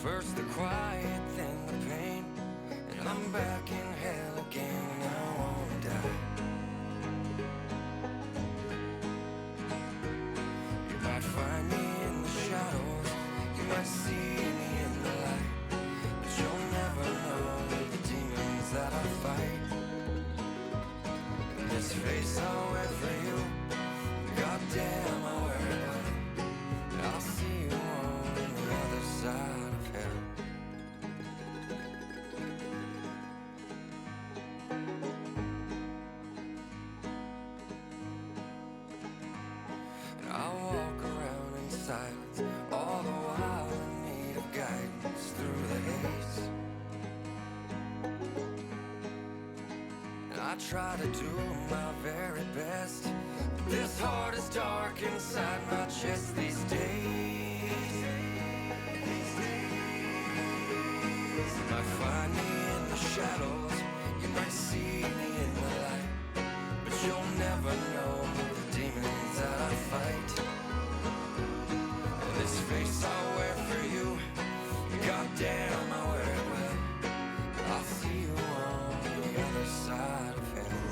First the quiet, then the pain, and I'm back in hell again, and I wanna die. You might find me in the shadows, you might see me in the light, but you'll never know the demons that I fight. And this face I'll wear for you, goddamn I wear it well. I'll see you on the other side of hell. And I'll walk around in silence, all the while in need of guidance through the haze. And I try to do my very best, but this heart is dark inside my chest these days. You might find me in the shadows, you might see me in the light, but you'll never know the demons that I fight. And this face I wear for you, goddamn I wear it well. I'll see you on the other side of hell.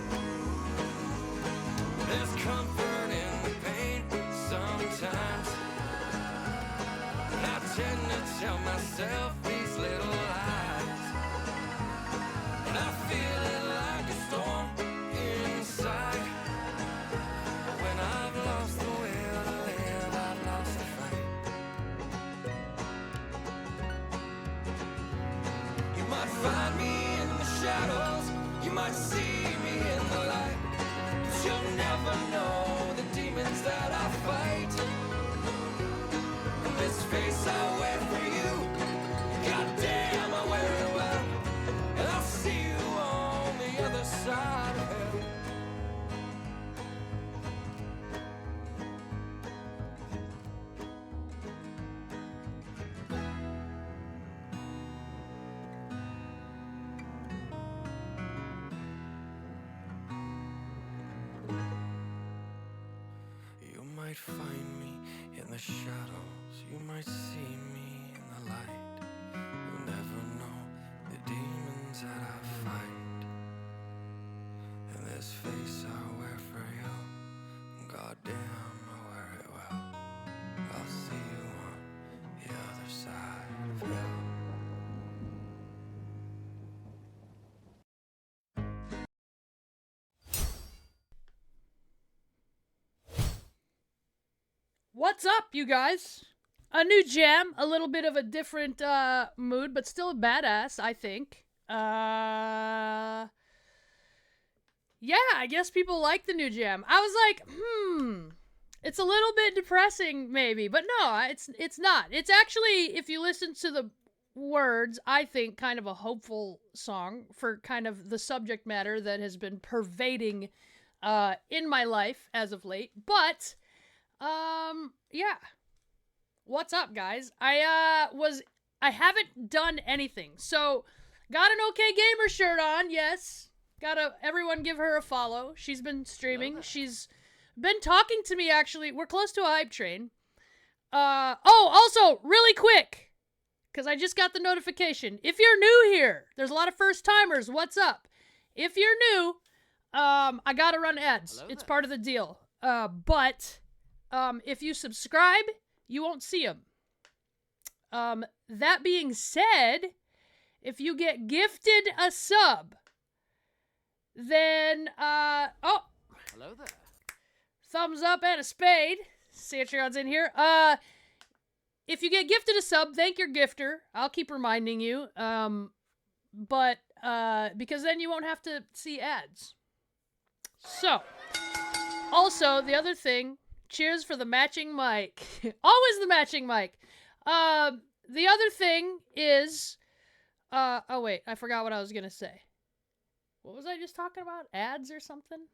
There's comfort in the pain sometimes, and I tend to tell myself these little lies, and I feel it like a storm inside. When I've lost the will to live, I've lost the fight. You might find me in the shadows, you might see me in the light, but you'll never know the demons that I fight. And this face I wear for you, goddamn I wear it well. And I'll see you on the other side of hell. You might find me in the shadows, you might see me in the light. You'll never know the demons that I fight. And this face I wear for you, goddamn I wear it well. I'll see you on the other side of hell. What's up, you guys? A new jam, a little bit of a different mood, but still badass, I think. Yeah, I guess people like the new jam. I was like, it's a little bit depressing, maybe, but no, it's not. It's actually, if you listen to the words, I think kind of a hopeful song for kind of the subject matter that has been pervading in my life as of late. But yeah. What's up, guys? I haven't done anything. So, got an OK Gamer shirt on, yes. Everyone give her a follow. She's been streaming. She's been talking to me, actually. We're close to a hype train. Also, really quick, because I just got the notification. If you're new here, there's a lot of first timers. What's up? If you're new, I gotta run ads. It's part of the deal. But if you subscribe, you won't see them. That being said, if you get gifted a sub, then, hello there. Thumbs up and a spade. Satreon's in here. If you get gifted a sub, thank your gifter. I'll keep reminding you. But because then you won't have to see ads. So, also, the other thing, cheers for the matching mic. Always the matching mic. The other thing is, oh wait, I forgot what I was gonna say. What was I just talking about? Ads or something?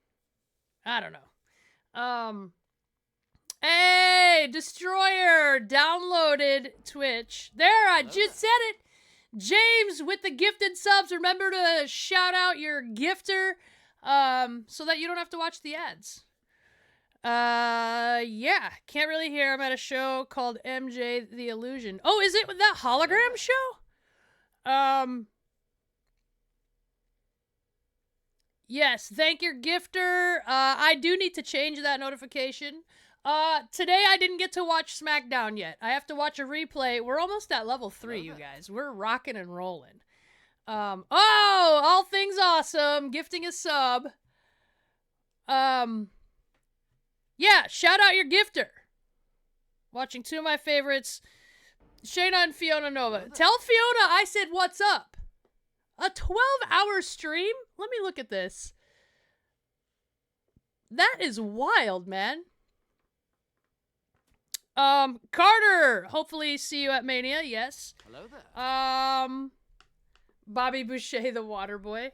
I don't know. Hey, Destroyer downloaded Twitch. There, I just said it. James with the gifted subs. Remember to shout out your gifter, so that you don't have to watch the ads. Yeah. Can't really hear. I'm at a show called MJ The Illusion. Oh, is it that hologram show? Yes, thank your gifter. I do need to change that notification. Today I didn't get to watch SmackDown yet. I have to watch a replay. We're almost at level 3, you guys. We're rocking and rolling. Oh, all things awesome. Gifting a sub. Yeah, shout out your gifter. Watching two of my favorites, Shayna and Fiona Nova. Tell Fiona I said what's up. A 12-hour stream? Let me look at this. That is wild, man. Carter, hopefully see you at Mania, yes. Hello there. Bobby Boucher, the water boy.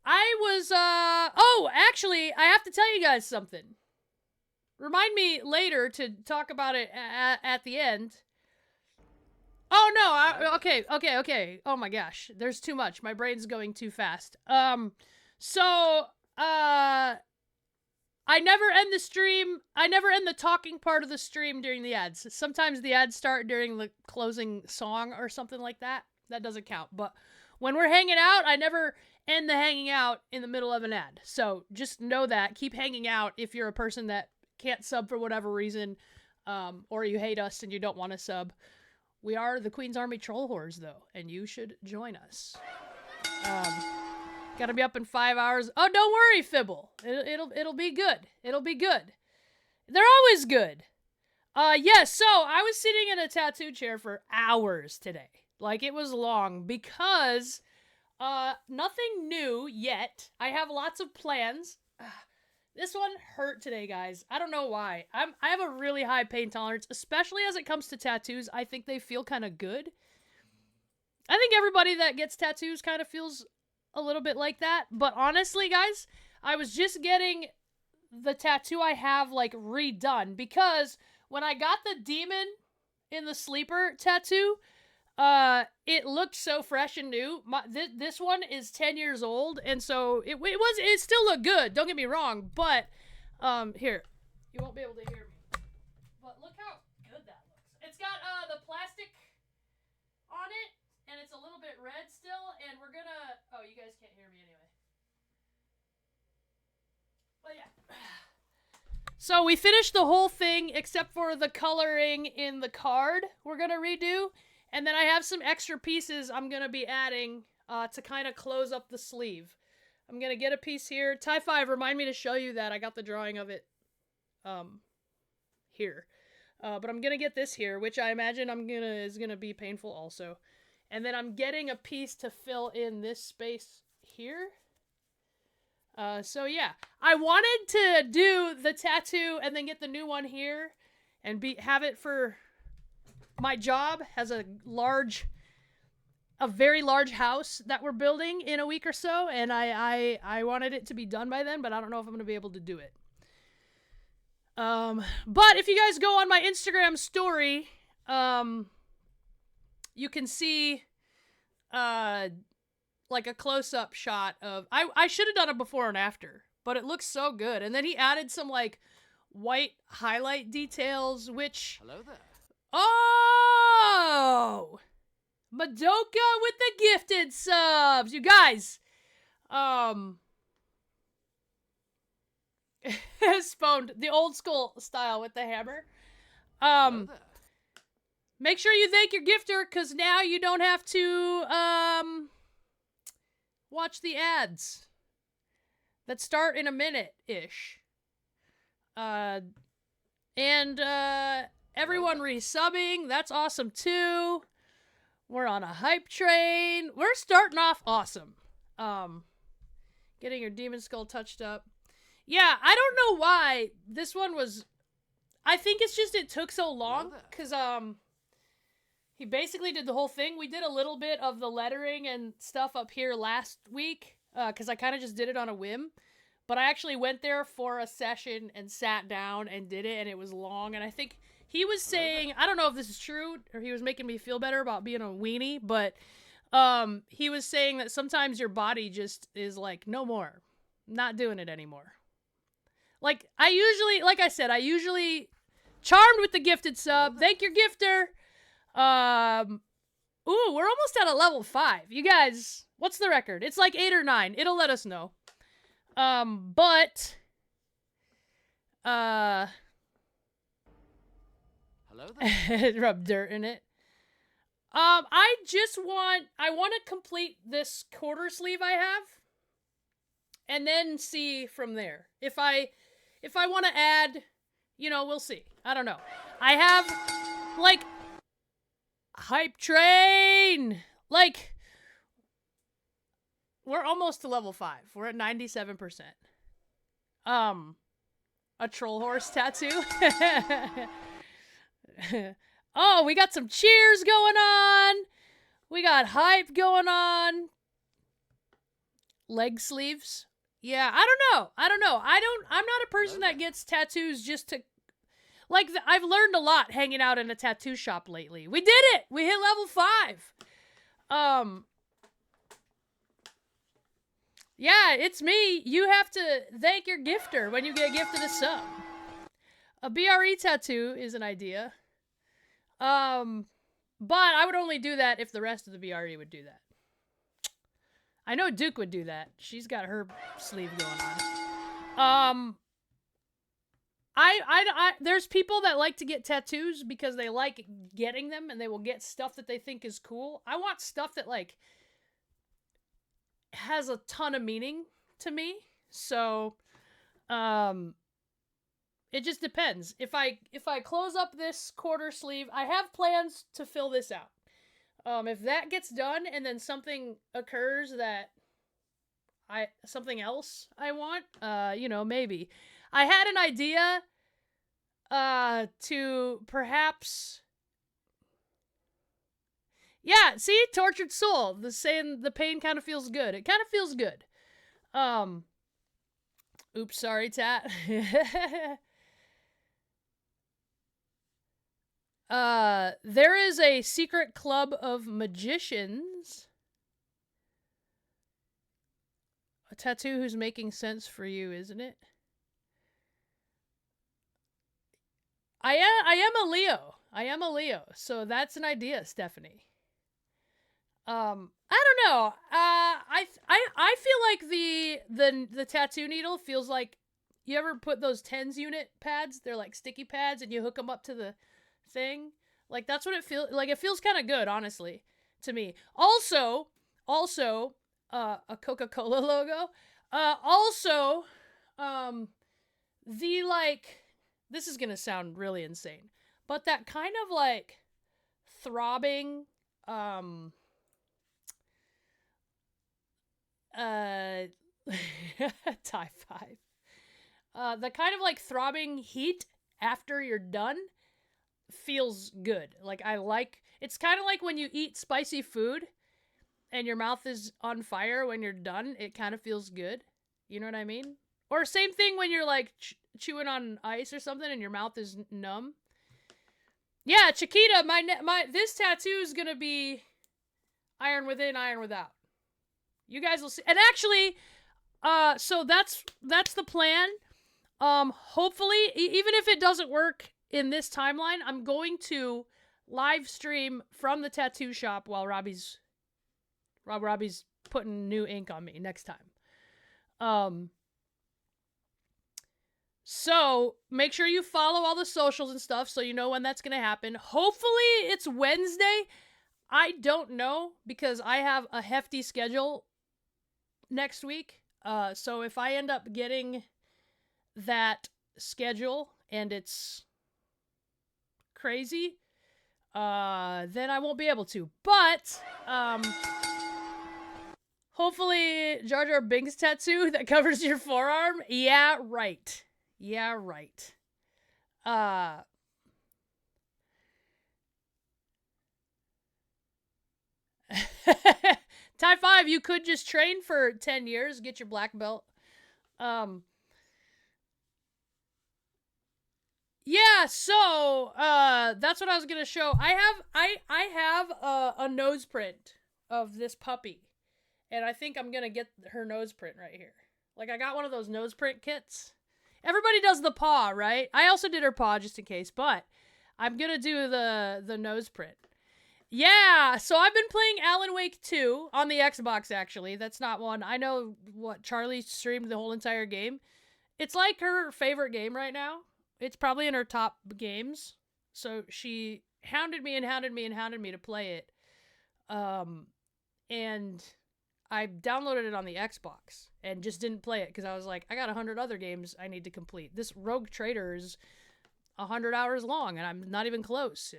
I was, oh, actually, I have to tell you guys something. Remind me later to talk about it at the end. Oh, no, okay. Oh, my gosh. There's too much. My brain's going too fast. I never end the stream. I never end the talking part of the stream during the ads. Sometimes the ads start during the closing song or something like that. That doesn't count. But when we're hanging out, I never end the hanging out in the middle of an ad. So just know that. Keep hanging out if you're a person that can't sub for whatever reason, or you hate us and you don't want to sub. We are the Queen's Army Troll Whores, though, and you should join us. Gotta be up in 5 hours. Oh, don't worry, Fibble. It'll be good. It'll be good. They're always good. Yes, so I was sitting in a tattoo chair for hours today. Like, it was long because, nothing new yet. I have lots of plans. This one hurt today, guys. I don't know why. I have a really high pain tolerance, especially as it comes to tattoos. I think they feel kind of good. I think everybody that gets tattoos kind of feels a little bit like that. But honestly, guys, I was just getting the tattoo I have, like, redone. Because when I got the demon in the sleeper tattoo, it looked so fresh and new. This one is 10 years old, and so it still looked good, don't get me wrong, but, here, you won't be able to hear me, but look how good that looks. It's got, the plastic on it, and it's a little bit red still, and we're gonna, oh, you guys can't hear me anyway. But yeah. So we finished the whole thing, except for the coloring in the card we're gonna redo. And then I have some extra pieces I'm going to be adding to kind of close up the sleeve. I'm going to get a piece here. Tie 5, remind me to show you that. I got the drawing of it here. But I'm going to get this here, which I imagine is going to be painful also. And then I'm getting a piece to fill in this space here. So yeah, I wanted to do the tattoo and then get the new one here and have it for... My job has a very large house that we're building in a week or so, and I wanted it to be done by then, but I don't know if I'm going to be able to do it. But if you guys go on my Instagram story, you can see, like a close-up shot of, I should have done it before and after, but it looks so good. And then he added some, like, white highlight details, which... Hello there. Oh! Madoka with the gifted subs! You guys! Spawned the old school style with the hammer. Make sure you thank your gifter, because now you don't have to, watch the ads that start in a minute-ish. Everyone resubbing, that's awesome too. We're on a hype train. We're starting off awesome. Getting your demon skull touched up. Yeah, I don't know why this one was... I think it's just it took so long, because he basically did the whole thing. We did a little bit of the lettering and stuff up here last week, because I kind of just did it on a whim. But I actually went there for a session and sat down and did it, and it was long, and I think... He was saying, I don't know if this is true, or he was making me feel better about being a weenie, but he was saying that sometimes your body just is like, no more. Not doing it anymore. Like I said, I usually charmed with the gifted sub. Thank your gifter. Ooh, we're almost at a level 5. You guys, what's the record? It's like 8 or 9. It'll let us know. But Hello there. rub dirt in it. I want to complete this quarter sleeve I have, and then see from there. If I want to add, we'll see. I don't know. I have, like, hype train. Like, we're almost to level 5. We're at 97%. A troll horse tattoo. Oh, we got some cheers going on. We got hype going on. Leg sleeves. Yeah, I don't know. I'm not a person that gets tattoos just to, like, I've learned a lot hanging out in a tattoo shop lately. We did it. We hit level 5. Yeah, it's me. You have to thank your gifter when you get gifted a sub. A BRE tattoo is an idea. But I would only do that if the rest of the BRE would do that. I know Duke would do that. She's got her sleeve going on. There's people that like to get tattoos because they like getting them and they will get stuff that they think is cool. I want stuff that, like, has a ton of meaning to me. So, it just depends. If I close up this quarter sleeve, I have plans to fill this out. If that gets done and then something occurs that something else I want, maybe. I had an idea to perhaps, yeah, see, tortured soul. The pain kind of feels good. It kind of feels good. Oops, sorry, Tat. There is a secret club of magicians. A tattoo who's making sense for you, isn't it? I am a Leo. I am a Leo, so that's an idea, Stephanie. I don't know. I feel like the tattoo needle feels like, you ever put those tens unit pads? They're like sticky pads, and you hook them up to the thing. Like, that's what it feels like. It feels kind of good, honestly, to me. Also, a Coca-Cola logo. The, like, this is gonna sound really insane, but that kind of, like, throbbing, tie 5. The kind of, like, throbbing heat after you're done feels good. Like, it's kind of like when you eat spicy food and your mouth is on fire when you're done. It kind of feels good. You know what I mean? Or same thing when you're, like, chewing on ice or something and your mouth is numb. Yeah, Chiquita, this tattoo is gonna be iron within, iron without. You guys will see. And actually, so that's the plan. Hopefully, even if it doesn't work in this timeline, I'm going to live stream from the tattoo shop while Robbie's putting new ink on me next time. So make sure you follow all the socials and stuff so you know when that's going to happen. Hopefully it's Wednesday. I don't know because I have a hefty schedule next week. So if I end up getting that schedule and it's crazy, then I won't be able to. But hopefully Jar Jar Binks tattoo that covers your forearm. Yeah, right. Yeah, right. Tie 5, you could just train for 10 years, get your black belt. Yeah, so that's what I was gonna show. I have a nose print of this puppy, and I think I'm gonna get her nose print right here. Like, I got one of those nose print kits. everybody does the paw, right? I also did her paw just in case, but I'm gonna do the nose print. Yeah, so I've been playing Alan Wake 2 on the Xbox, actually. That's not one. I know what Charlie streamed the whole entire game. It's like her favorite game right now. It's probably in her top games. So she hounded me and hounded me and hounded me to play it. And I downloaded it on the Xbox and just didn't play it because I was like, I got 100 other games I need to complete. This Rogue Trader is 100 hours long and I'm not even close.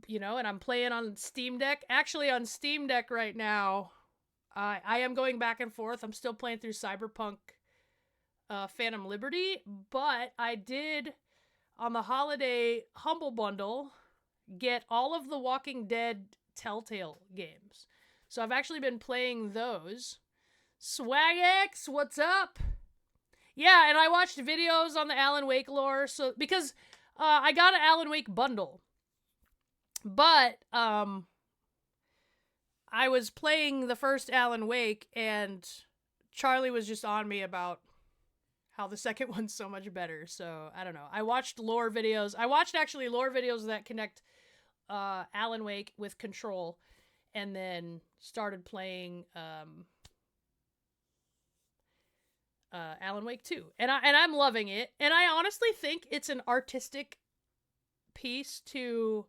You know, and I'm playing on Steam Deck. Actually, on Steam Deck right now, I am going back and forth. I'm still playing through Cyberpunk Phantom Liberty, but I did, on the holiday Humble Bundle, get all of the Walking Dead Telltale games. So I've actually been playing those. SwagX, what's up? Yeah, and I watched videos on the Alan Wake lore, so because I got an Alan Wake bundle. But I was playing the first Alan Wake, and Charlie was just on me about how the second one's so much better. So I don't know. I watched lore videos. I watched actually lore videos that connect Alan Wake with Control, and then started playing Alan Wake 2, and I'm loving it. And I honestly think it's an artistic piece to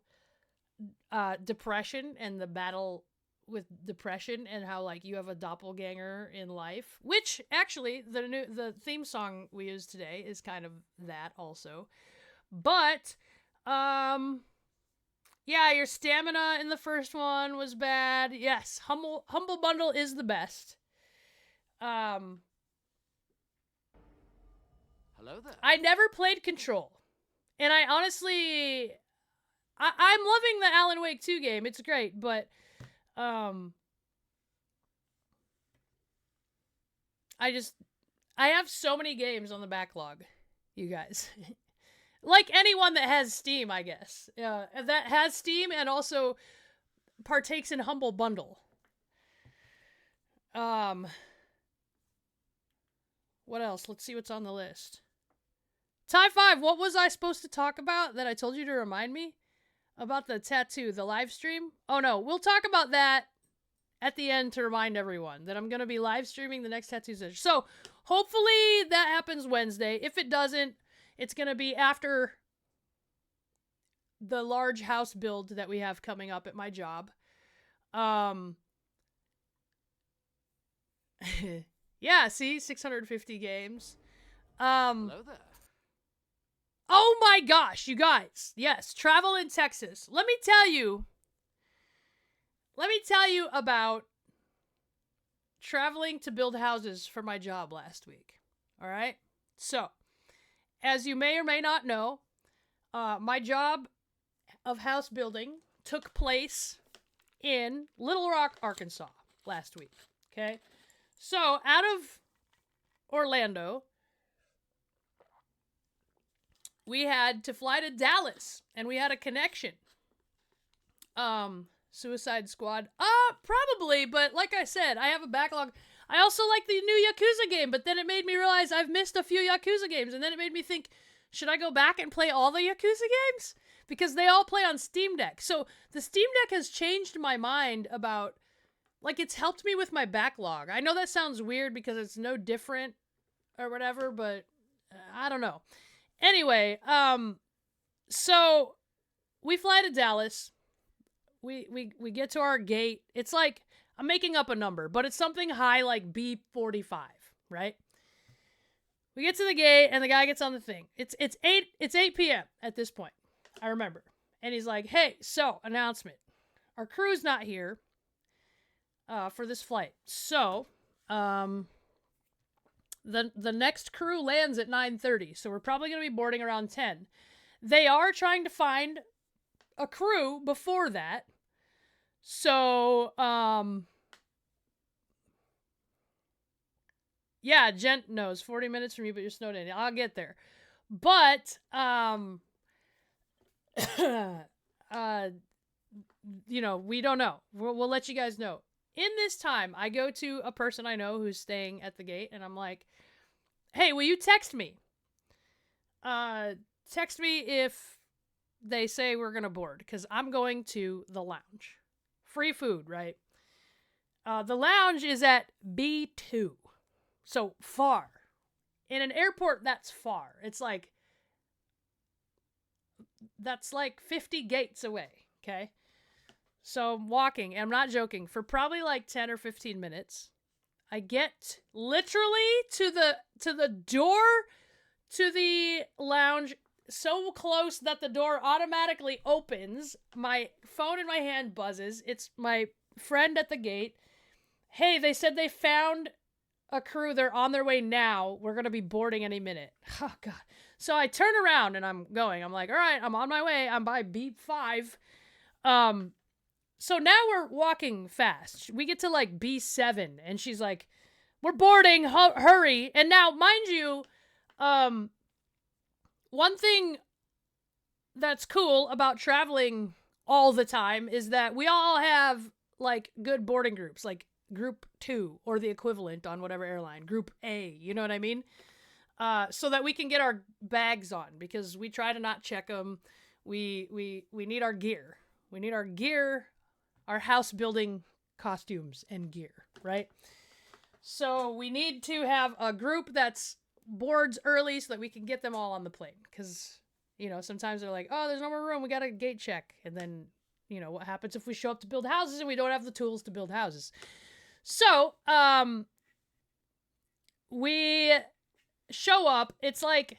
depression and the battle with depression, and how like you have a doppelganger in life, which actually the theme song we used today is kind of that also. But yeah, your stamina in the first one was bad. Yes, Humble Bundle is the best. Hello there. I never played Control, and I honestly I'm loving the Alan Wake 2 game. It's great, but I have so many games on the backlog, you guys. Like anyone that has Steam, I guess. That has Steam and also partakes in Humble Bundle. What else? Let's see what's on the list. Tie 5, what was I supposed to talk about that I told you to remind me? About the tattoo, the live stream? Oh no, we'll talk about that at the end to remind everyone that I'm going to be live streaming the next tattoo session. So hopefully that happens Wednesday. If it doesn't, it's going to be after the large house build that we have coming up at my job. Yeah, see, 650 games. Hello there. Oh my gosh, you guys. Yes, travel in Texas. Let me tell you about traveling to build houses for my job last week. All right? So, as you may or may not know, my job of house building took place in Little Rock, Arkansas last week. Okay? So, out of Orlando, we had to fly to Dallas, and we had a connection. Suicide Squad? Probably, but like I said, I have a backlog. I also like the new Yakuza game, but then it made me realize I've missed a few Yakuza games, and then it made me think, should I go back and play all the Yakuza games? Because they all play on Steam Deck. So the Steam Deck has changed my mind about, like, it's helped me with my backlog. I know that sounds weird because it's no different or whatever, but I don't know. Anyway, so we fly to Dallas. We get to our gate. It's like, I'm making up a number, but it's something high like B45, right? We get to the gate and the guy gets on the thing. It's 8 p.m. at this point. I remember. And he's like, "Hey, so announcement. Our crew's not here for this flight. So, the next crew lands at 9:30, so we're probably going to be boarding around 10. They are trying to find a crew before that. So, yeah, Gent knows 40 minutes from you, but you're snowed in. I'll get there. But, you know, we don't know. We'll let you guys know. In this time, I go to a person I know who's staying at the gate, and I'm like, hey, will you text me? Text me if they say we're gonna board, because I'm going to the lounge. Free food, right? The lounge is at B2. So far. In an airport, that's far. That's like 50 gates away, okay? So I'm walking, and I'm not joking, for probably like 10 or 15 minutes. I get literally to the door to the lounge so close that the door automatically opens. My phone in my hand buzzes. It's my friend at the gate. Hey, they said they found a crew. They're on their way now. We're going to be boarding any minute. Oh, God. So I turn around and I'm going. I'm like, all right, I'm on my way. I'm by B5. So now we're walking fast. We get to like B7 and she's like, we're boarding, hurry. And now, mind you, one thing that's cool about traveling all the time is that we all have like good boarding groups, like Group 2 or the equivalent on whatever airline, Group A, you know what I mean? So that we can get our bags on, because we try to not check them. We need our gear. We need our gear, our house building costumes and gear, right? So we need to have a group that's boards early so that we can get them all on the plane. Because, you know, sometimes they're like, oh, there's no more room. We got a gate check. And then, you know, what happens if we show up to build houses and we don't have the tools to build houses? So, we show up. It's like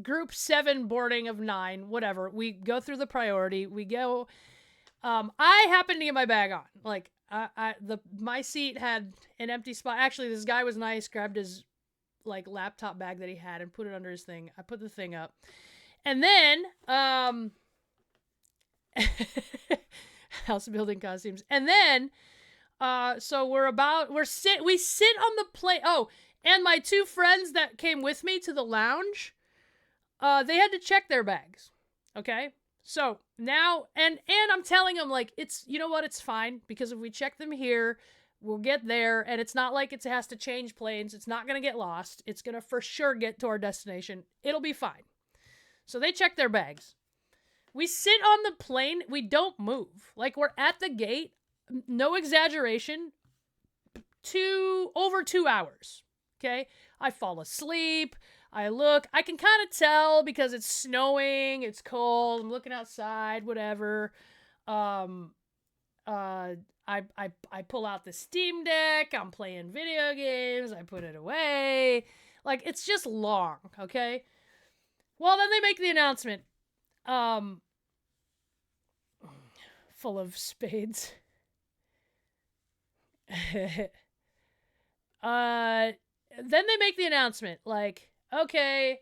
Group 7 boarding of 9, whatever. We go through the priority. We go. I happened to get my bag on. Like, my seat had an empty spot. Actually, this guy was nice. Grabbed his like laptop bag that he had and put it under his thing. I put the thing up, and then house building costumes, and then so we sit on the plane. Oh, and my two friends that came with me to the lounge, they had to check their bags. Okay. So now, and I'm telling them, like, it's, you know what, it's fine, because if we check them here, we'll get there, and it's not like it has to change planes. It's not going to get lost. It's going to for sure get to our destination. It'll be fine. So they check their bags. We sit on the plane. We don't move. Like, we're at the gate. No exaggeration. Over 2 hours. Okay? I fall asleep. I look, I can kind of tell because it's snowing, it's cold, I'm looking outside, whatever. I pull out the Steam Deck, I'm playing video games, I put it away. Like, it's just long, okay? Well, then they make the announcement. Full of spades. Then they make the announcement, like, okay,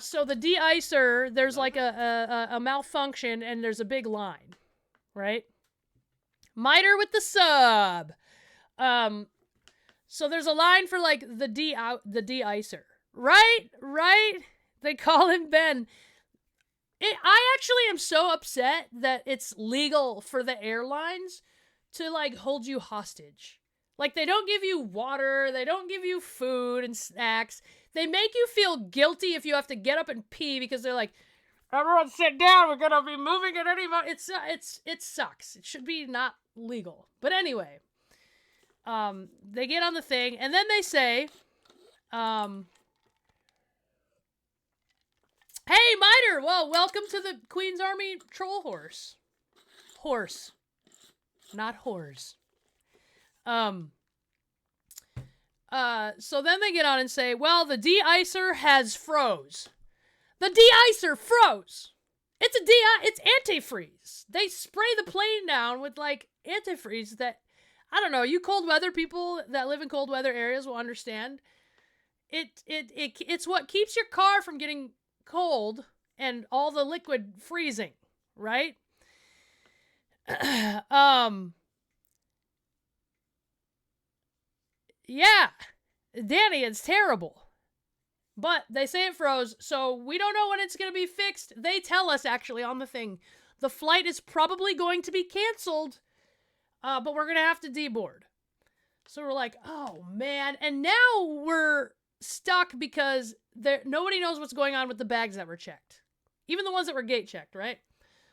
so the de-icer, there's like a malfunction and there's a big line, right? Miter with the sub. So there's a line for like the de-icer. Right? They call him Ben. I actually am so upset that it's legal for the airlines to like hold you hostage. Like, they don't give you water, they don't give you food and snacks. They make you feel guilty if you have to get up and pee, because they're like, everyone sit down, we're gonna be moving at any moment. It sucks. It should be not legal. But anyway, they get on the thing, and then they say, hey, Miter, well, welcome to the Queen's Army Troll Horse. Horse. Not whores. So then they get on and say, well, the de-icer has froze. The de-icer froze. It's antifreeze. They spray the plane down with like antifreeze that, I don't know, you cold weather people that live in cold weather areas will understand. It's what keeps your car from getting cold and all the liquid freezing, right? Yeah, Danny, it's terrible. But they say it froze, so we don't know when it's going to be fixed. They tell us, actually, on the thing, the flight is probably going to be canceled, but we're going to have to deboard. So we're like, oh, man. And now we're stuck because nobody knows what's going on with the bags that were checked. Even the ones that were gate checked, right?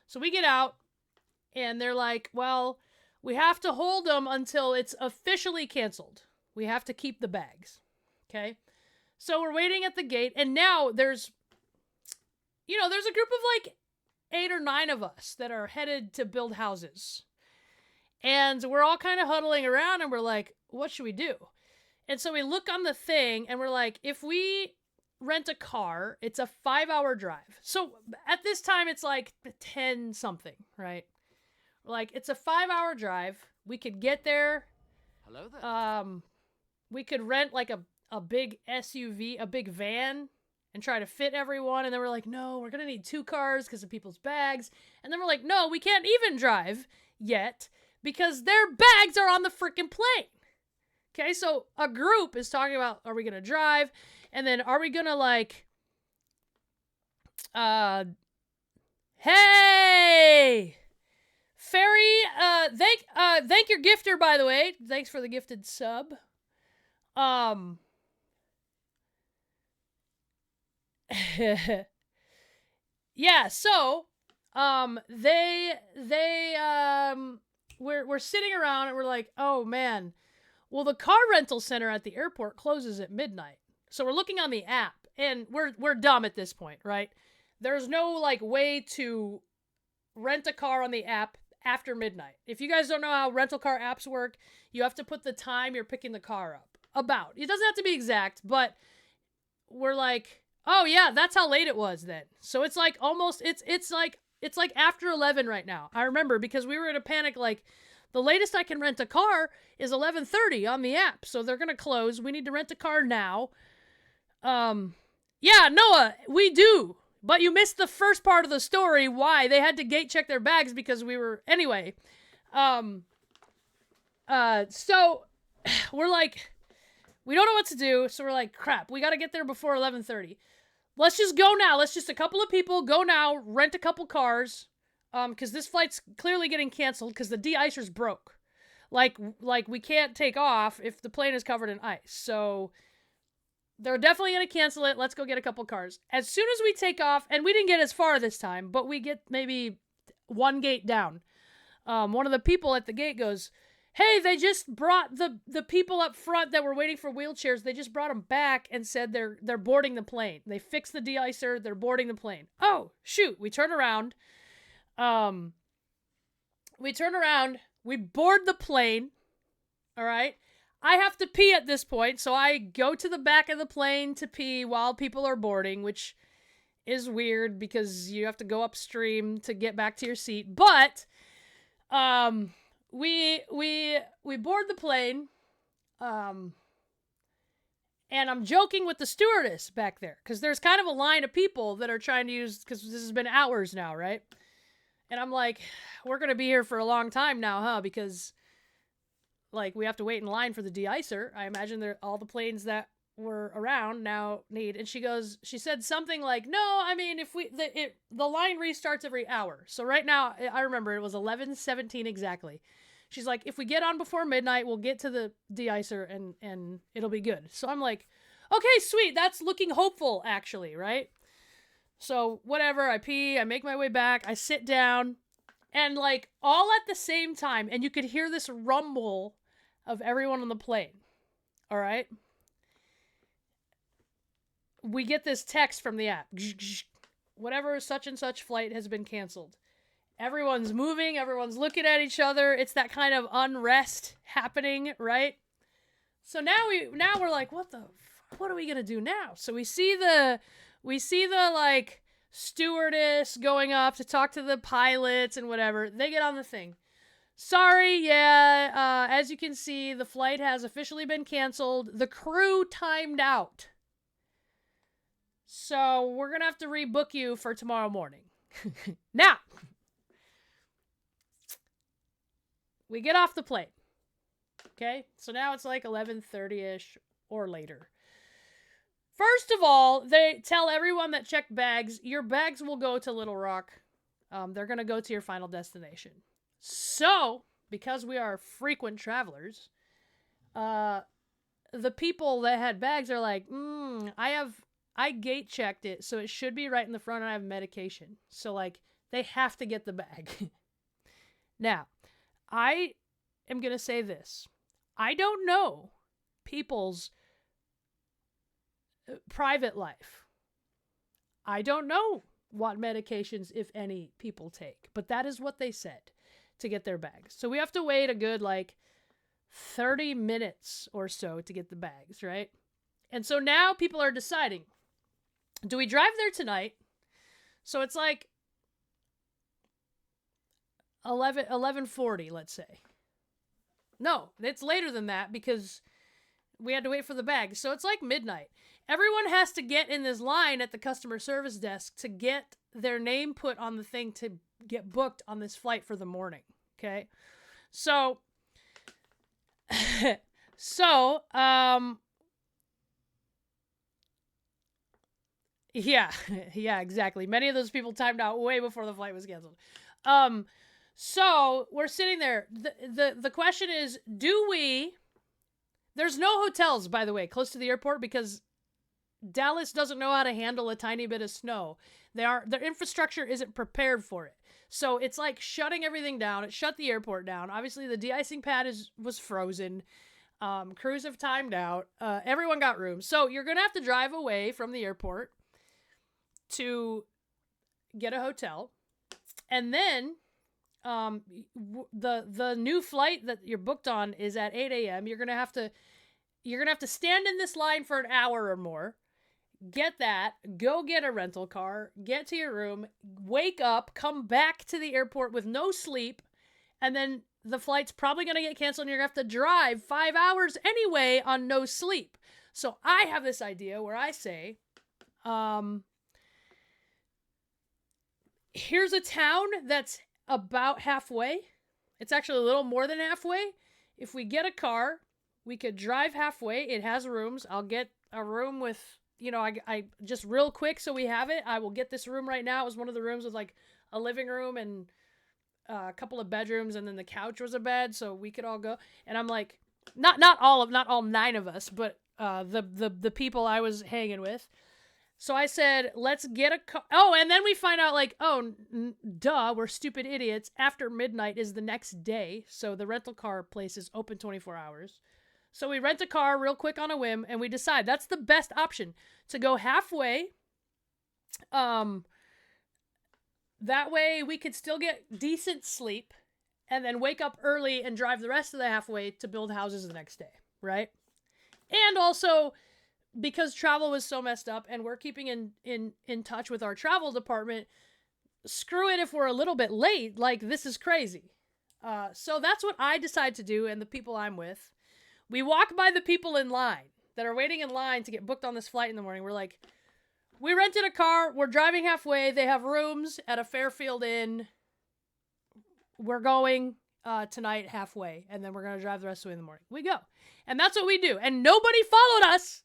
So we get out, and they're like, well, we have to hold them until it's officially canceled. We have to keep the bags. Okay? So we're waiting at the gate, and now there's a group of like 8 or 9 of us that are headed to build houses. And we're all kind of huddling around, and we're like, what should we do? And so we look on the thing, and we're like, if we rent a car, it's a 5-hour drive. So at this time, it's like 10 something, right? Like, it's a 5-hour drive. We could get there. Hello there. We could rent like a big SUV, a big van, and try to fit everyone. And then we're like, no, we're going to need 2 cars because of people's bags. And then we're like, no, we can't even drive yet because their bags are on the freaking plane. Okay, so a group is talking about, are we going to drive? And then are we going to like, hey, Ferry, thank your gifter, by the way. Thanks for the gifted sub. Yeah, so, we're sitting around and we're like, oh man, well, the car rental center at the airport closes at midnight. So we're looking on the app, and we're dumb at this point, right? There's no like way to rent a car on the app after midnight. If you guys don't know how rental car apps work, you have to put the time you're picking the car up. About. It doesn't have to be exact, but we're like, oh yeah, that's how late it was then. So it's like almost it's like after 11 right now. I remember because we were in a panic, like the latest I can rent a car is 11:30 on the app. So they're going to close. We need to rent a car now. Yeah, Noah, we do. But you missed the first part of the story, why they had to gate check their bags because we were anyway. So we're like, we don't know what to do, so we're like, crap, we got to get there before 11:30. Let's just go now. Let's just a couple of people go now, rent a couple cars, because this flight's clearly getting canceled because the de-icer's broke. Like we can't take off if the plane is covered in ice. So they're definitely going to cancel it. Let's go get a couple cars. As soon as we take off, and we didn't get as far this time, but we get maybe one gate down. One of the people at the gate goes, hey, they just brought the people up front that were waiting for wheelchairs. They just brought them back and said they're boarding the plane. They fixed the de-icer. They're boarding the plane. Oh, shoot. We turn around. We board the plane. All right. I have to pee at this point, so I go to the back of the plane to pee while people are boarding, which is weird because you have to go upstream to get back to your seat. But we board the plane, and I'm joking with the stewardess back there because there's kind of a line of people that are trying to use, because this has been hours now, right? And I'm like, we're gonna be here for a long time now, huh? Because like we have to wait in line for the de-icer. I imagine all the planes that were around now need. And she said something like, no, I mean, if the line restarts every hour. So right now, I remember it was 11:17 exactly. She's like, if we get on before midnight, we'll get to the de-icer and it'll be good. So I'm like, okay, sweet. That's looking hopeful, actually, right? So whatever, I pee, I make my way back, I sit down, and like all at the same time, and you could hear this rumble of everyone on the plane. All right? We get this text from the app. Whatever such and such flight has been canceled. Everyone's moving, everyone's looking at each other. It's that kind of unrest happening, right? So now we're like, what are we gonna do now? So we see the like stewardess going up to talk to the pilots and whatever. They get on the thing. Sorry, yeah, as you can see, the flight has officially been canceled. The crew timed out. So we're gonna have to rebook you for tomorrow morning. Now, we get off the plane. Okay? So now it's like 11:30-ish or later. First of all, they tell everyone that checked bags, your bags will go to Little Rock. They're going to go to your final destination. So, because we are frequent travelers, the people that had bags are like, I gate checked it, so it should be right in the front, and I have medication. So, like, they have to get the bag. Now, I am going to say this. I don't know people's private life. I don't know what medications, if any, people take, but that is what they said to get their bags. So we have to wait a good, 30 minutes or so to get the bags, right? And so now people are deciding, do we drive there tonight? So it's like 11:40, let's say. No, it's later than that because we had to wait for the bags. So it's like midnight. Everyone has to get in this line at the customer service desk to get their name put on the thing to get booked on this flight for the morning. Okay? So, yeah, exactly. Many of those people timed out way before the flight was canceled. So we're sitting there. The question is, there's no hotels, by the way, close to the airport because Dallas doesn't know how to handle a tiny bit of snow. Their infrastructure isn't prepared for it. So it's like shutting everything down. It shut the airport down. Obviously, the de-icing pad was frozen. Crews have timed out. Everyone got rooms. So you're going to have to drive away from the airport to get a hotel. And then the new flight that you're booked on is at 8 a.m. You're going to have to stand in this line for an hour or more. Get that, go get a rental car, get to your room, wake up, come back to the airport with no sleep, and then the flight's probably going to get canceled and you're going to have to drive 5 hours anyway on no sleep. So I have this idea where I say, here's a town that's about halfway. It's actually a little more than halfway. If we get a car, we could drive halfway. It has rooms. I'll get a room with... I just real quick so we have it. I will get this room right now. It was one of the rooms with like a living room and a couple of bedrooms, and then the couch was a bed, so we could all go. And I'm like, not all 9 of us, but the people I was hanging with. So I said, let's get a car. Oh, and then we find out duh, we're stupid idiots. After midnight is the next day, so the rental car place is open 24 hours. So we rent a car real quick on a whim, and we decide that's the best option, to go halfway. That way we could still get decent sleep and then wake up early and drive the rest of the halfway to build houses the next day, right? And also, because travel was so messed up and we're keeping in touch with our travel department, screw it if we're a little bit late. This is crazy. So that's what I decide to do, and the people I'm with. We walk by the people in line that are waiting in line to get booked on this flight in the morning. We're like, we rented a car. We're driving halfway. They have rooms at a Fairfield Inn. We're going tonight halfway, and then we're going to drive the rest of the way in the morning. We go. And that's what we do. And nobody followed us.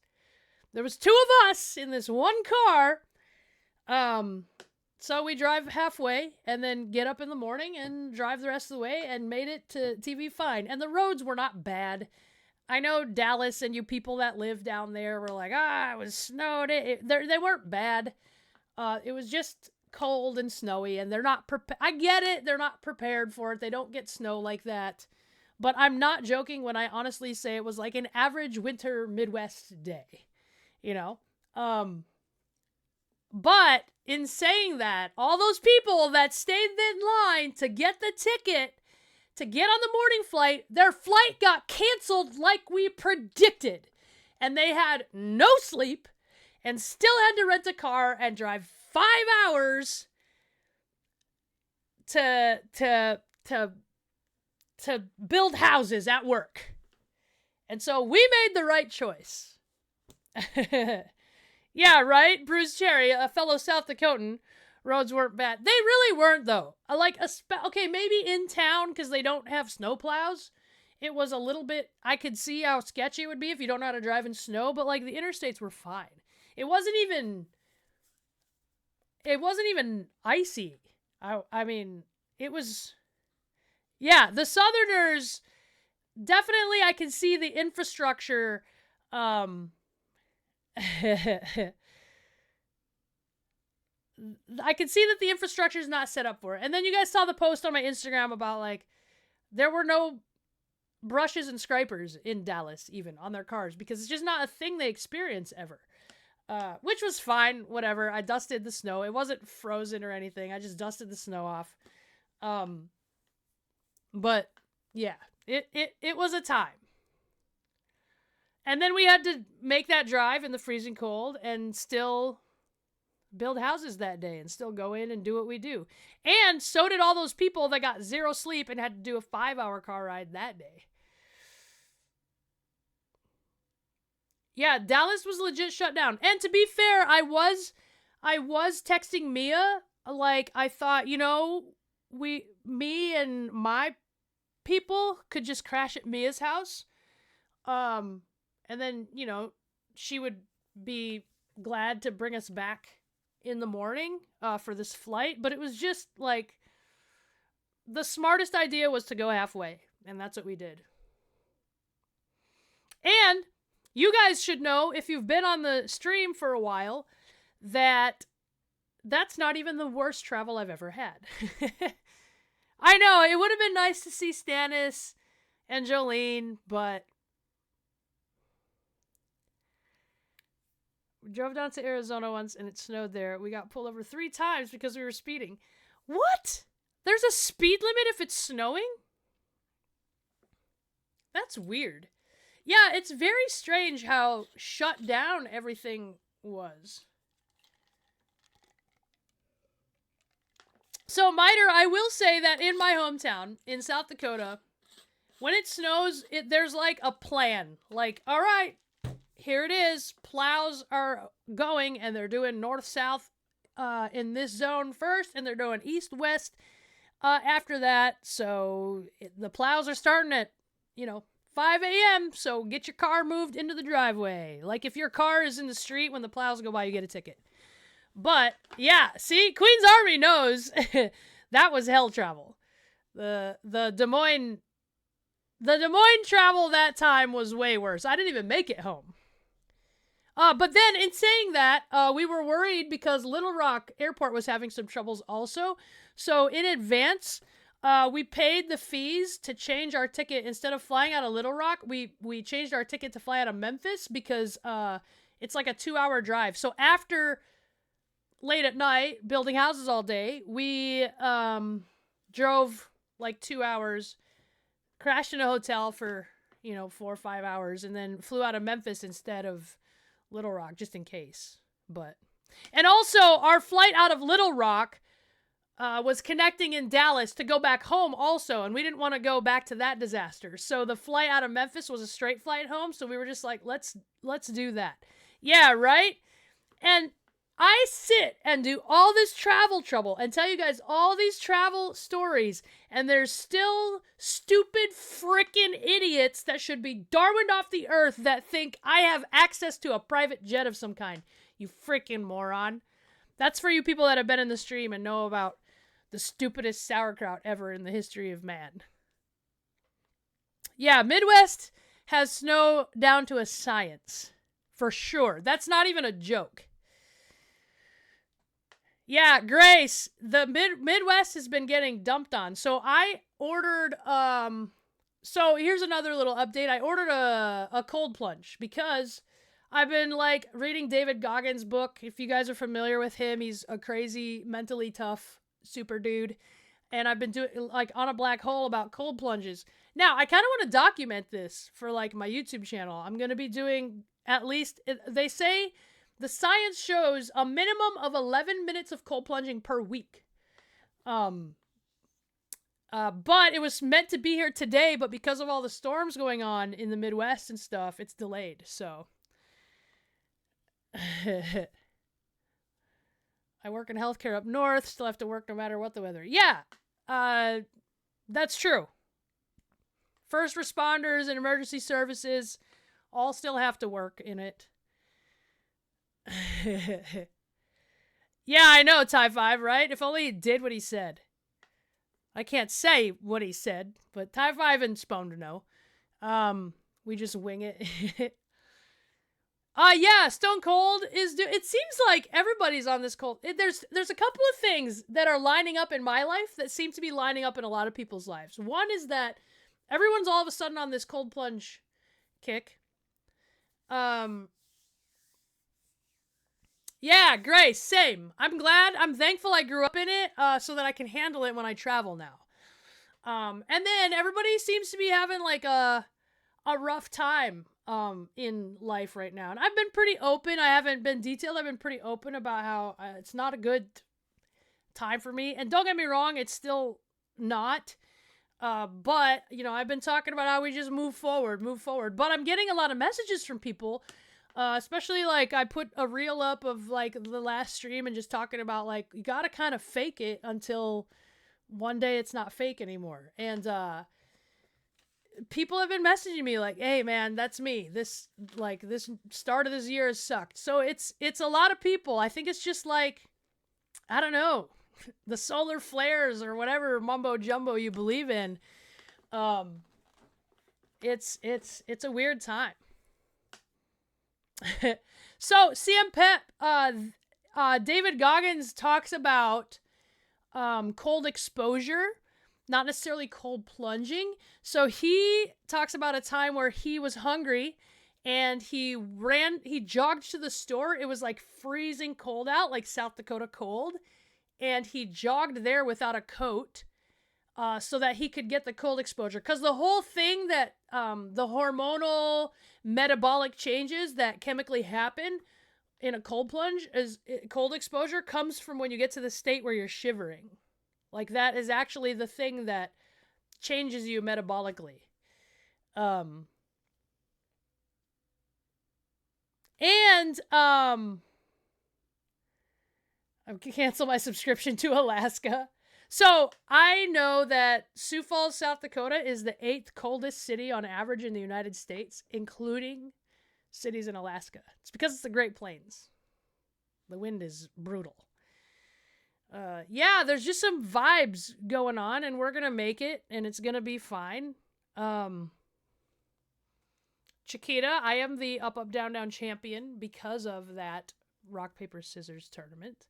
There was 2 of us in this one car. So we drive halfway and then get up in the morning and drive the rest of the way and made it to TV fine. And the roads were not bad. I know Dallas and you people that live down there were like, it was snowed. They weren't bad. It was just cold and snowy, and they're not prepared. I get it. They're not prepared for it. They don't get snow like that. But I'm not joking when I honestly say it was like an average winter Midwest day, But in saying that, all those people that stayed in line to get the ticket to get on the morning flight, their flight got canceled like we predicted. And they had no sleep and still had to rent a car and drive 5 hours to build houses at work. And so we made the right choice. Yeah, right? Bruce Cherry, a fellow South Dakotan. Roads weren't bad. They really weren't, though. Okay, maybe in town because they don't have snowplows. It was a little bit, I could see how sketchy it would be if you don't know how to drive in snow, but the interstates were fine. It wasn't even icy. I mean, it was, yeah, the Southerners, definitely I can see the infrastructure I can see that the infrastructure is not set up for it. And then you guys saw the post on my Instagram about, like, there were no brushes and scrapers in Dallas even on their cars because it's just not a thing they experience ever. Which was fine, whatever. I dusted the snow. It wasn't frozen or anything. I just dusted the snow off. But yeah, it was a time. And then we had to make that drive in the freezing cold and still build houses that day and still go in and do what we do. And so did all those people that got zero sleep and had to do a 5-hour car ride that day. Yeah, Dallas was legit shut down. And to be fair, I was texting Mia, like, I thought, me and my people could just crash at Mia's house. And then, she would be glad to bring us back in the morning for this flight. But it was just, like, the smartest idea was to go halfway. And that's what we did. And you guys should know, if you've been on the stream for a while, that that's not even the worst travel I've ever had. I know, it would have been nice to see Stannis and Jolene, but we drove down to Arizona once and it snowed there. We got pulled over 3 times because we were speeding. What? There's a speed limit if it's snowing? That's weird. Yeah, it's very strange how shut down everything was. So, Miter, I will say that in my hometown, in South Dakota, when it snows, there's like a plan. Like, all right, here it is. Plows are going, and they're doing north-south in this zone first, and they're doing east-west after that. So, the plows are starting at, 5 a.m., so get your car moved into the driveway. Like, if your car is in the street when the plows go by, you get a ticket. But, yeah, see, Queen's Army knows that was hell travel. The Des Moines travel that time was way worse. I didn't even make it home. But then, in saying that, we were worried because Little Rock Airport was having some troubles also. So, in advance, we paid the fees to change our ticket. Instead of flying out of Little Rock, we changed our ticket to fly out of Memphis because it's like a 2-hour drive. So after late at night, building houses all day, we drove like 2 hours, crashed in a hotel for, 4 or 5 hours, and then flew out of Memphis instead of Little Rock, just in case. And also, our flight out of Little Rock was connecting in Dallas to go back home also, and we didn't want to go back to that disaster. So the flight out of Memphis was a straight flight home, so we were just like, let's do that. Yeah, right? And I sit and do all this travel trouble and tell you guys all these travel stories, and there's still stupid frickin' idiots that should be Darwined off the earth that think I have access to a private jet of some kind. You frickin' moron. That's for you people that have been in the stream and know about the stupidest sauerkraut ever in the history of man. Yeah, Midwest has snow down to a science. For sure. That's not even a joke. Yeah, Grace, the Midwest has been getting dumped on. So I ordered, so here's another little update. I ordered a cold plunge because I've been, like, reading David Goggins' book. If you guys are familiar with him, he's a crazy, mentally tough super dude. And I've been doing, like, On a Black Hole about cold plunges. Now, I kind of want to document this for, like, my YouTube channel. I'm going to be doing at least, they say the science shows a minimum of 11 minutes of cold plunging per week. But it was meant to be here today, but because of all the storms going on in the Midwest and stuff, it's delayed, so. I work in healthcare up north, still have to work no matter what the weather. Yeah, that's true. First responders and emergency services all still have to work in it. Yeah, I know, Ty 5, right? If only he did what he said. I can't say what he said, but Ty 5 and Spone to know. We just wing it. Yeah, Stone Cold it seems like everybody's on this cold. There's a couple of things that are lining up in my life that seem to be lining up in a lot of people's lives. One is that everyone's all of a sudden on this cold plunge kick. Yeah, Grace, same. I'm thankful I grew up in it, so that I can handle it when I travel now. And then everybody seems to be having like a rough time in life right now. And I've been pretty open. I haven't been detailed. I've been pretty open about how it's not a good time for me. And don't get me wrong, it's still not. But, I've been talking about how we just move forward. But I'm getting a lot of messages from people, especially like I put a reel up of like the last stream and just talking about like, you got to kind of fake it until one day it's not fake anymore. And, people have been messaging me like, hey man, that's me. This start of this year has sucked. So it's a lot of people. I think it's just like, I don't know, the solar flares or whatever mumbo jumbo you believe in. It's a weird time. So CM Pep, David Goggins talks about cold exposure, not necessarily cold plunging. So he talks about a time where he was hungry and he jogged to the store. It was like freezing cold out, like South Dakota cold. And he jogged there without a coat, so that he could get the cold exposure. Because the whole thing that the hormonal metabolic changes that chemically happen in a cold plunge is cold exposure comes from when you get to the state where you're shivering. Like that is actually the thing that changes you metabolically. I cancel my subscription to Alaska. So I know that Sioux Falls, South Dakota is the 8th coldest city on average in the United States, including cities in Alaska. It's because it's the Great Plains. The wind is brutal. Yeah, there's just some vibes going on, and we're going to make it, and it's going to be fine. Chiquita, I am the up, up, down, down champion because of that rock, paper, scissors tournament.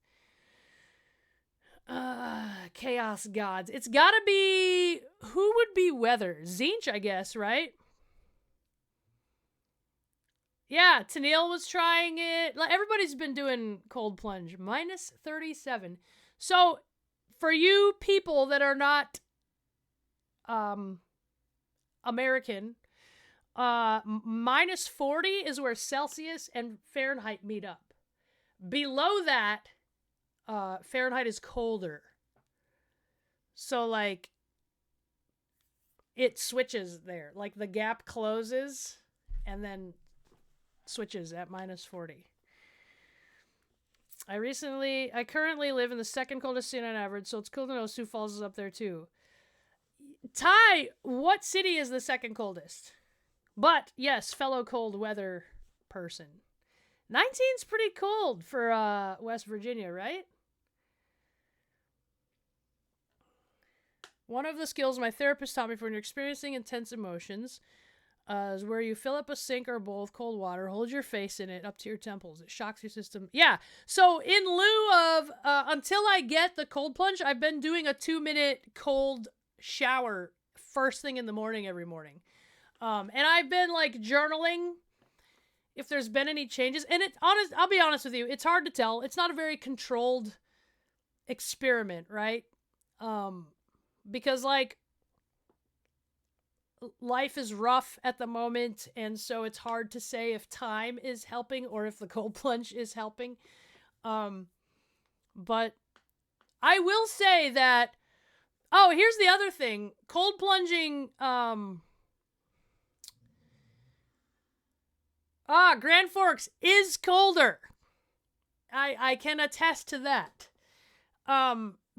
Chaos gods. It's gotta be... Who would be weather? Zinch, I guess, right? Yeah, Tennille was trying it. Like, everybody's been doing cold plunge. Minus 37. So, for you people that are not American, minus 40 is where Celsius and Fahrenheit meet up. Below that, Fahrenheit is colder. So, like, it switches there. Like, the gap closes and then switches at minus 40. I currently live in the second coldest city on average, so it's cool to know Sioux Falls is up there too. Ty, what city is the second coldest? But, yes, fellow cold weather person. 19's pretty cold for West Virginia, right? One of the skills my therapist taught me for when you're experiencing intense emotions is where you fill up a sink or bowl with cold water, hold your face in it up to your temples. It shocks your system. Yeah, so in lieu of, until I get the cold plunge, I've been doing a 2-minute cold shower first thing in the morning every morning. And I've been, like, journaling if there's been any changes. And I'll be honest with you, it's hard to tell. It's not a very controlled experiment, right? Because, like, life is rough at the moment, and so it's hard to say if time is helping or if the cold plunge is helping. But I will say that, oh, here's the other thing. Cold plunging, Grand Forks is colder. I can attest to that.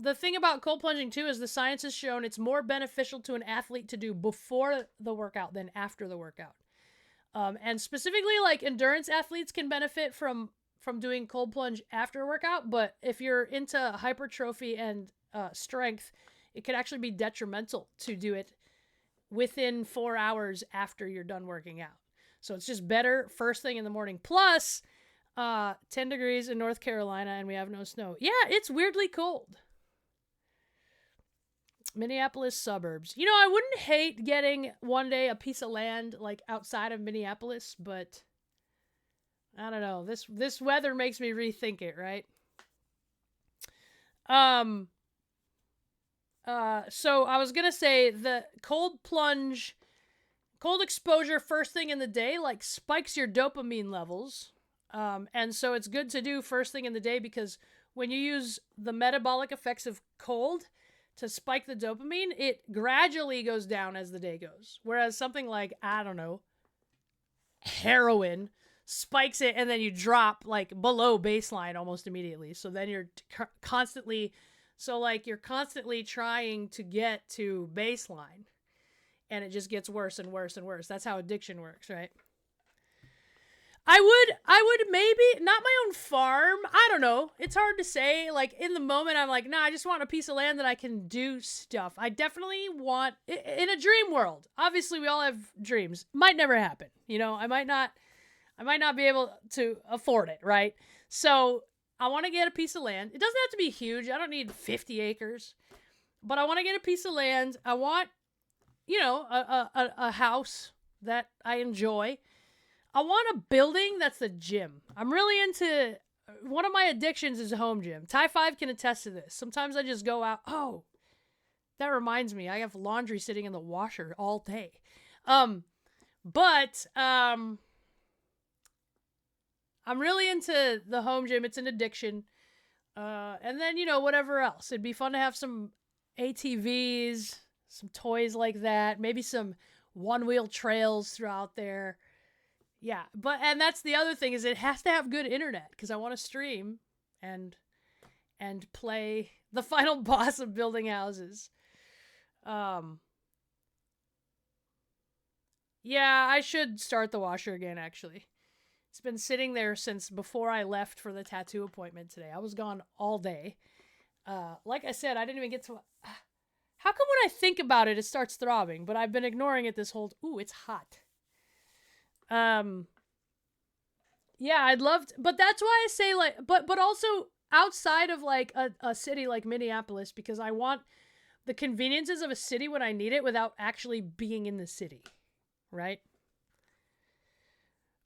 The thing about cold plunging, too, is the science has shown it's more beneficial to an athlete to do before the workout than after the workout. And specifically, like, endurance athletes can benefit from doing cold plunge after a workout, but if you're into hypertrophy and strength, it could actually be detrimental to do it within 4 hours after you're done working out. So it's just better first thing in the morning. Plus, 10 degrees in North Carolina and we have no snow. Yeah, it's weirdly cold. Minneapolis suburbs. You know, I wouldn't hate getting one day a piece of land like outside of Minneapolis, but I don't know. This weather makes me rethink it, right? So I was gonna say the cold exposure first thing in the day like spikes your dopamine levels. And so it's good to do first thing in the day because when you use the metabolic effects of cold to spike the dopamine, it gradually goes down as the day goes. Whereas something like, I don't know, heroin spikes it and then you drop like below baseline almost immediately. So then you're constantly trying to get to baseline and it just gets worse and worse and worse. That's how addiction works, right? I would maybe, not my own farm. I don't know. It's hard to say. Like, in the moment, I'm like, nah, I just want a piece of land that I can do stuff. I definitely want, in a dream world. Obviously, we all have dreams. Might never happen. You know, I might not be able to afford it, right? So, I want to get a piece of land. It doesn't have to be huge. I don't need 50 acres. But I want to get a piece of land. I want, you know, a house that I enjoy. I want a building that's the gym. I'm really into, one of my addictions is a home gym. Ty 5 can attest to this. Sometimes I just go out, oh, that reminds me, I have laundry sitting in the washer all day. I'm really into the home gym. It's an addiction. And then, you know, whatever else. It'd be fun to have some ATVs, some toys like that, maybe some one-wheel trails throughout there. Yeah, and that's the other thing is it has to have good internet because I want to stream and play the final boss of building houses. Yeah, I should start the washer again, actually. It's been sitting there since before I left for the tattoo appointment today. I was gone all day. Like I said, I didn't even get to... How come when I think about it, it starts throbbing? But I've been ignoring it this whole... Ooh, it's hot. Yeah, I'd love to, but that's why I say like, but also outside of like a city like Minneapolis, because I want the conveniences of a city when I need it without actually being in the city, right?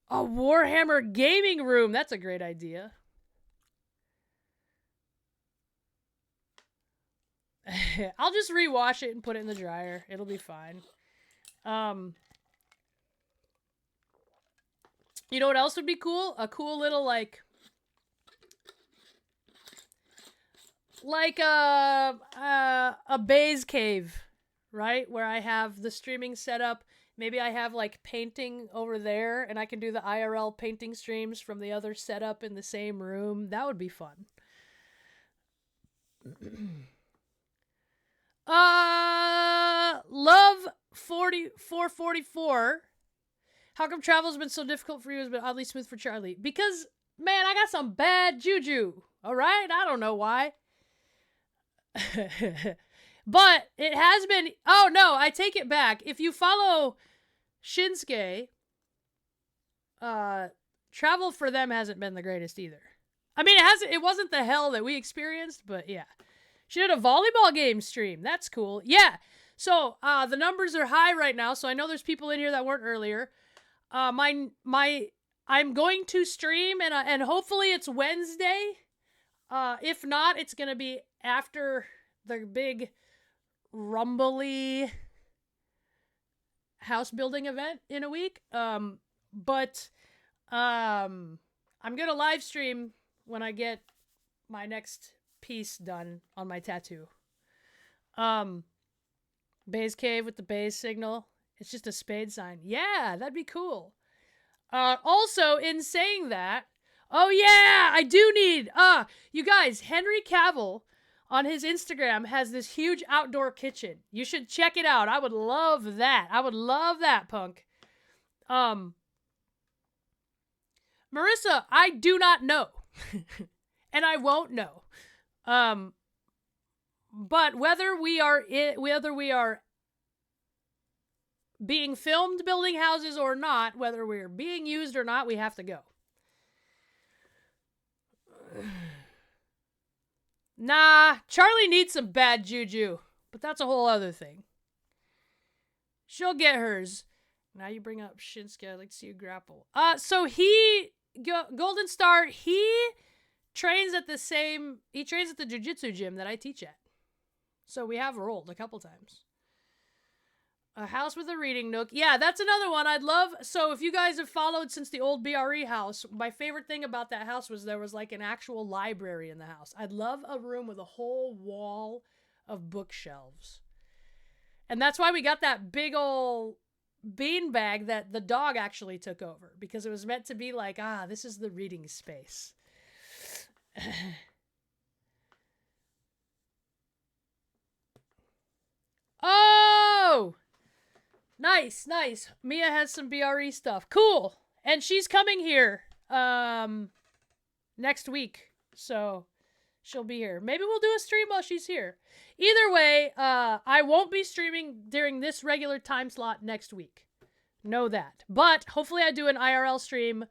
A Warhammer gaming room. That's a great idea. I'll just rewash it and put it in the dryer. It'll be fine. You know what else would be cool? A cool little, like a base cave, right? Where I have the streaming set up. Maybe I have, like, painting over there, and I can do the IRL painting streams from the other setup in the same room. That would be fun. Love 444. How come travel's been so difficult for you? It's been oddly smooth for Charlie. Because, man, I got some bad juju. All right? I don't know why. But it has been... Oh, no, I take it back. If you follow Shinsuke, travel for them hasn't been the greatest either. I mean, it wasn't the hell that we experienced, but yeah. She did a volleyball game stream. That's cool. Yeah. So, the numbers are high right now, so I know there's people in here that weren't earlier. I'm going to stream and hopefully it's Wednesday. If not, it's going to be after the big rumbly house building event in a week. But I'm going to live stream when I get my next piece done on my tattoo. Base cave with the base signal. It's just a spade sign. Yeah, that'd be cool. Also, in saying that, oh yeah, I do need, you guys, Henry Cavill on his Instagram has this huge outdoor kitchen. You should check it out. I would love that. I would love that, punk. Marissa, I do not know. And I won't know. But whether we are being filmed building houses or not, whether we're being used or not, we have to go. Nah, Charlie needs some bad juju, but that's a whole other thing. She'll get hers. Now you bring up Shinsuke. I'd like to see you grapple. So Golden Star, he trains at the jiu-jitsu gym that I teach at. So we have rolled a couple times. A house with a reading nook. Yeah, that's another one I'd love. So if you guys have followed since the old BRE house, my favorite thing about that house was there was like an actual library in the house. I'd love a room with a whole wall of bookshelves. And that's why we got that big old beanbag that the dog actually took over, because it was meant to be like, this is the reading space. Oh! Nice. Mia has some BRE stuff. Cool. And she's coming here next week. So she'll be here. Maybe we'll do a stream while she's here. Either way, I won't be streaming during this regular time slot next week. Know that. But hopefully I do an IRL stream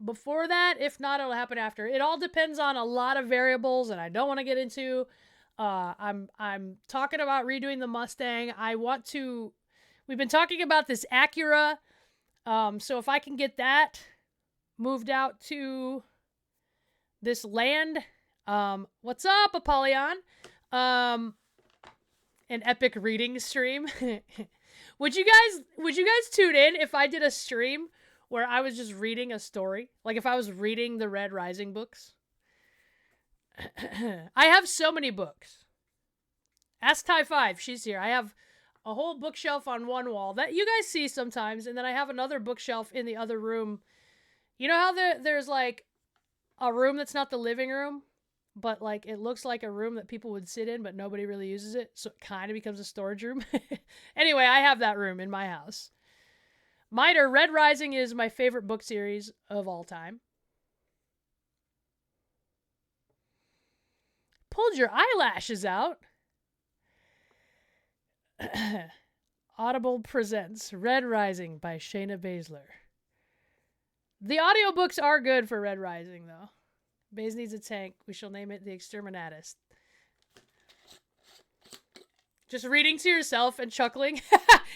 before that. If not, it'll happen after. It all depends on a lot of variables and I don't want to get into. I'm talking about redoing the Mustang. We've been talking about this Acura. So if I can get that moved out to this land, what's up, Apollyon? An epic reading stream. Would you guys tune in if I did a stream where I was just reading a story? Like if I was reading the Red Rising books? I have so many books. Ask Ty 5, she's here. I have a whole bookshelf on one wall that you guys see sometimes, and then I have another bookshelf in the other room. You know how there's like a room that's not the living room, but like it looks like a room that people would sit in, but nobody really uses it, so it kind of becomes a storage room. Anyway, I have that room in my house. Miter, Red Rising is my favorite book series of all time. Pulled your eyelashes out. Audible presents Red Rising by Shayna Baszler. The audiobooks are good for Red Rising, though. Baze needs a tank. We shall name it the Exterminatus. Just reading to yourself and chuckling.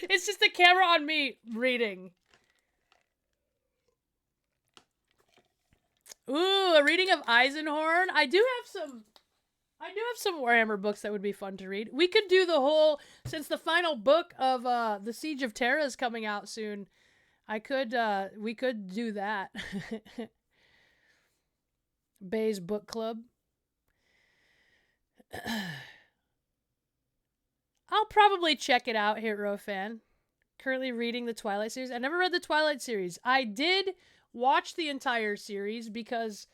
It's just the camera on me reading. Ooh, a reading of Eisenhorn. I do have some Warhammer books that would be fun to read. We could do the whole, since the final book of The Siege of Terra is coming out soon, we could do that. Bay's Book Club. I'll probably check it out, Hero Fan. Currently reading the Twilight series. I never read the Twilight series. I did watch the entire series because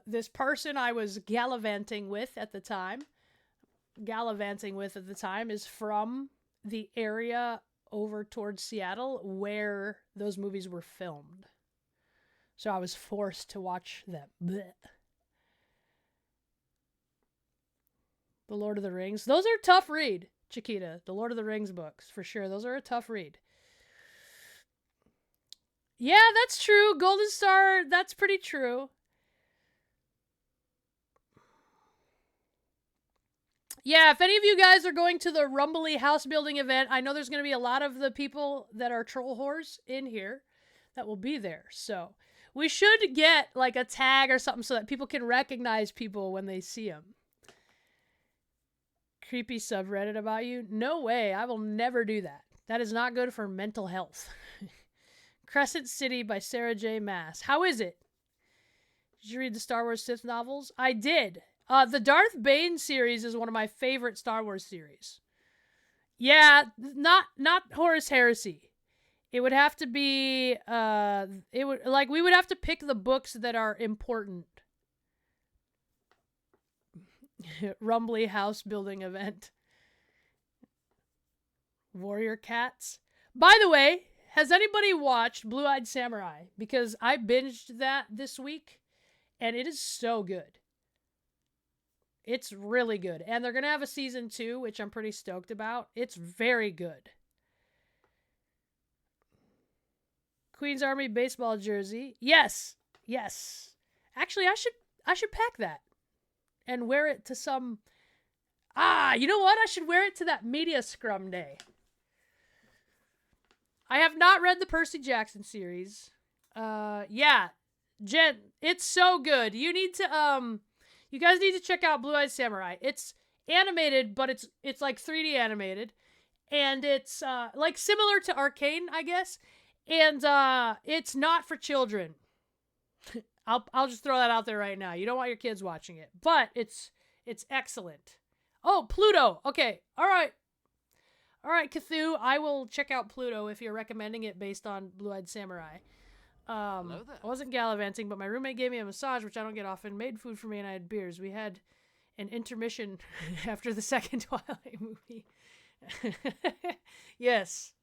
this person I was gallivanting with at the time is from the area over towards Seattle where those movies were filmed. So I was forced to watch them. Blech. The Lord of the Rings. Those are tough read, Chiquita. The Lord of the Rings books, for sure. Those are a tough read. Yeah, that's true. Golden Star, that's pretty true. Yeah, if any of you guys are going to the Rumbly house building event, I know there's going to be a lot of the people that are troll whores in here that will be there. So we should get like a tag or something so that people can recognize people when they see them. Creepy subreddit about you? No way. I will never do that. That is not good for mental health. Crescent City by Sarah J. Maas. How is it? Did you read the Star Wars Sith novels? I did. The Darth Bane series is one of my favorite Star Wars series. Yeah, not Horus Heresy. It would have to be we would have to pick the books that are important. Rumbly house building event. Warrior Cats. By the way, has anybody watched Blue-Eyed Samurai? Because I binged that this week and it is so good. It's really good. And they're going to have a season 2, which I'm pretty stoked about. It's very good. Queen's Army baseball jersey. Yes. Yes. Actually, I should pack that and wear it to some... you know what? I should wear it to that media scrum day. I have not read the Percy Jackson series. Yeah. Jen, it's so good. You need to, you guys need to check out Blue-Eyed Samurai. It's animated, but it's like 3D animated. And it's, like similar to Arcane, I guess. And, it's not for children. I'll just throw that out there right now. You don't want your kids watching it, but it's excellent. Oh, Pluto. Okay. All right. All right, Cthulhu. I will check out Pluto if you're recommending it based on Blue-Eyed Samurai. I wasn't gallivanting, but my roommate gave me a massage, which I don't get often, made food for me, and I had beers. We had an intermission after the second Twilight movie. Yes.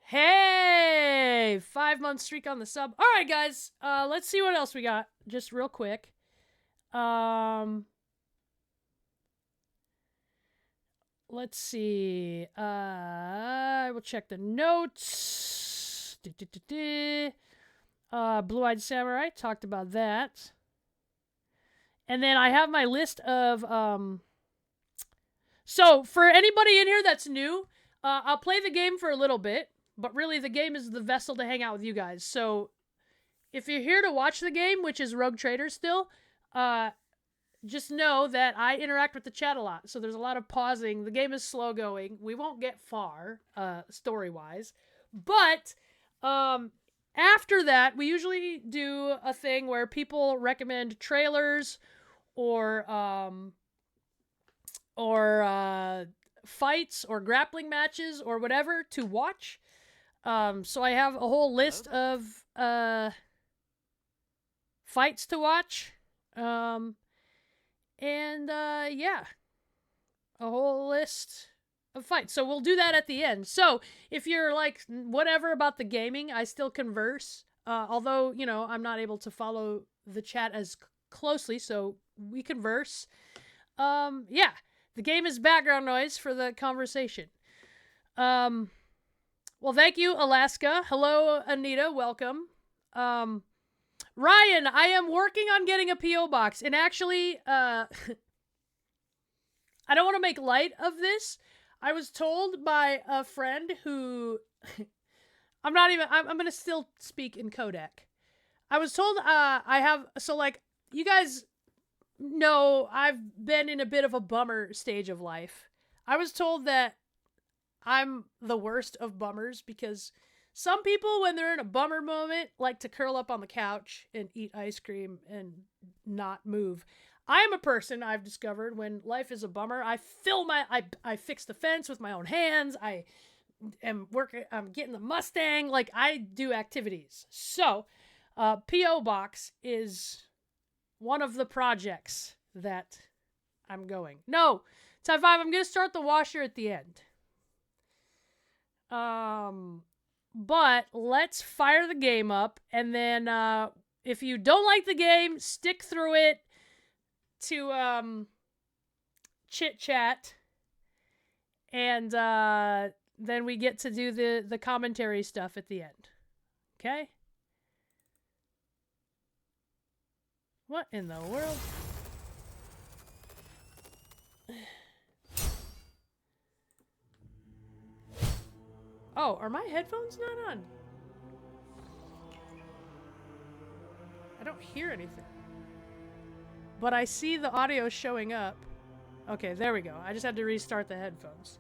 Hey! 5-month streak on the sub. All right, guys. Let's see what else we got. Just real quick. Let's see. I will check the notes. Blue-Eyed Samurai. Talked about that. And then I have my list of... So, for anybody in here that's new, I'll play the game for a little bit. But really, the game is the vessel to hang out with you guys. So, if you're here to watch the game, which is Rogue Trader still... just know that I interact with the chat a lot, so there's a lot of pausing. The game is slow going. We won't get far, story-wise. But, after that, we usually do a thing where people recommend trailers or fights or grappling matches or whatever to watch. So I have a whole list of, fights to watch. Yeah, a whole list of fights. So we'll do that at the end. So if you're like, whatever about the gaming, I still converse. Although, you know, I'm not able to follow the chat as closely, so we converse. Yeah, the game is background noise for the conversation. Well, thank you, Alaska. Hello, Anita. Welcome. Ryan, I am working on getting a P.O. box, and actually, I don't want to make light of this. I was told by a friend who, I'm going to still speak in Kodak. I was told, you guys know I've been in a bit of a bummer stage of life. I was told that I'm the worst of bummers because some people, when they're in a bummer moment, like to curl up on the couch and eat ice cream and not move. I am a person, I've discovered, when life is a bummer, I fix the fence with my own hands. I'm getting the Mustang. Like, I do activities. So, P.O. Box is one of the projects that I'm going. No, Type 5, I'm going to start the washer at the end. But let's fire the game up, and then if you don't like the game, stick through it to chit chat, and then we get to do the commentary stuff at the end. Okay? What in the world? Oh, are my headphones not on? I don't hear anything. But I see the audio showing up. Okay, there we go. I just had to restart the headphones.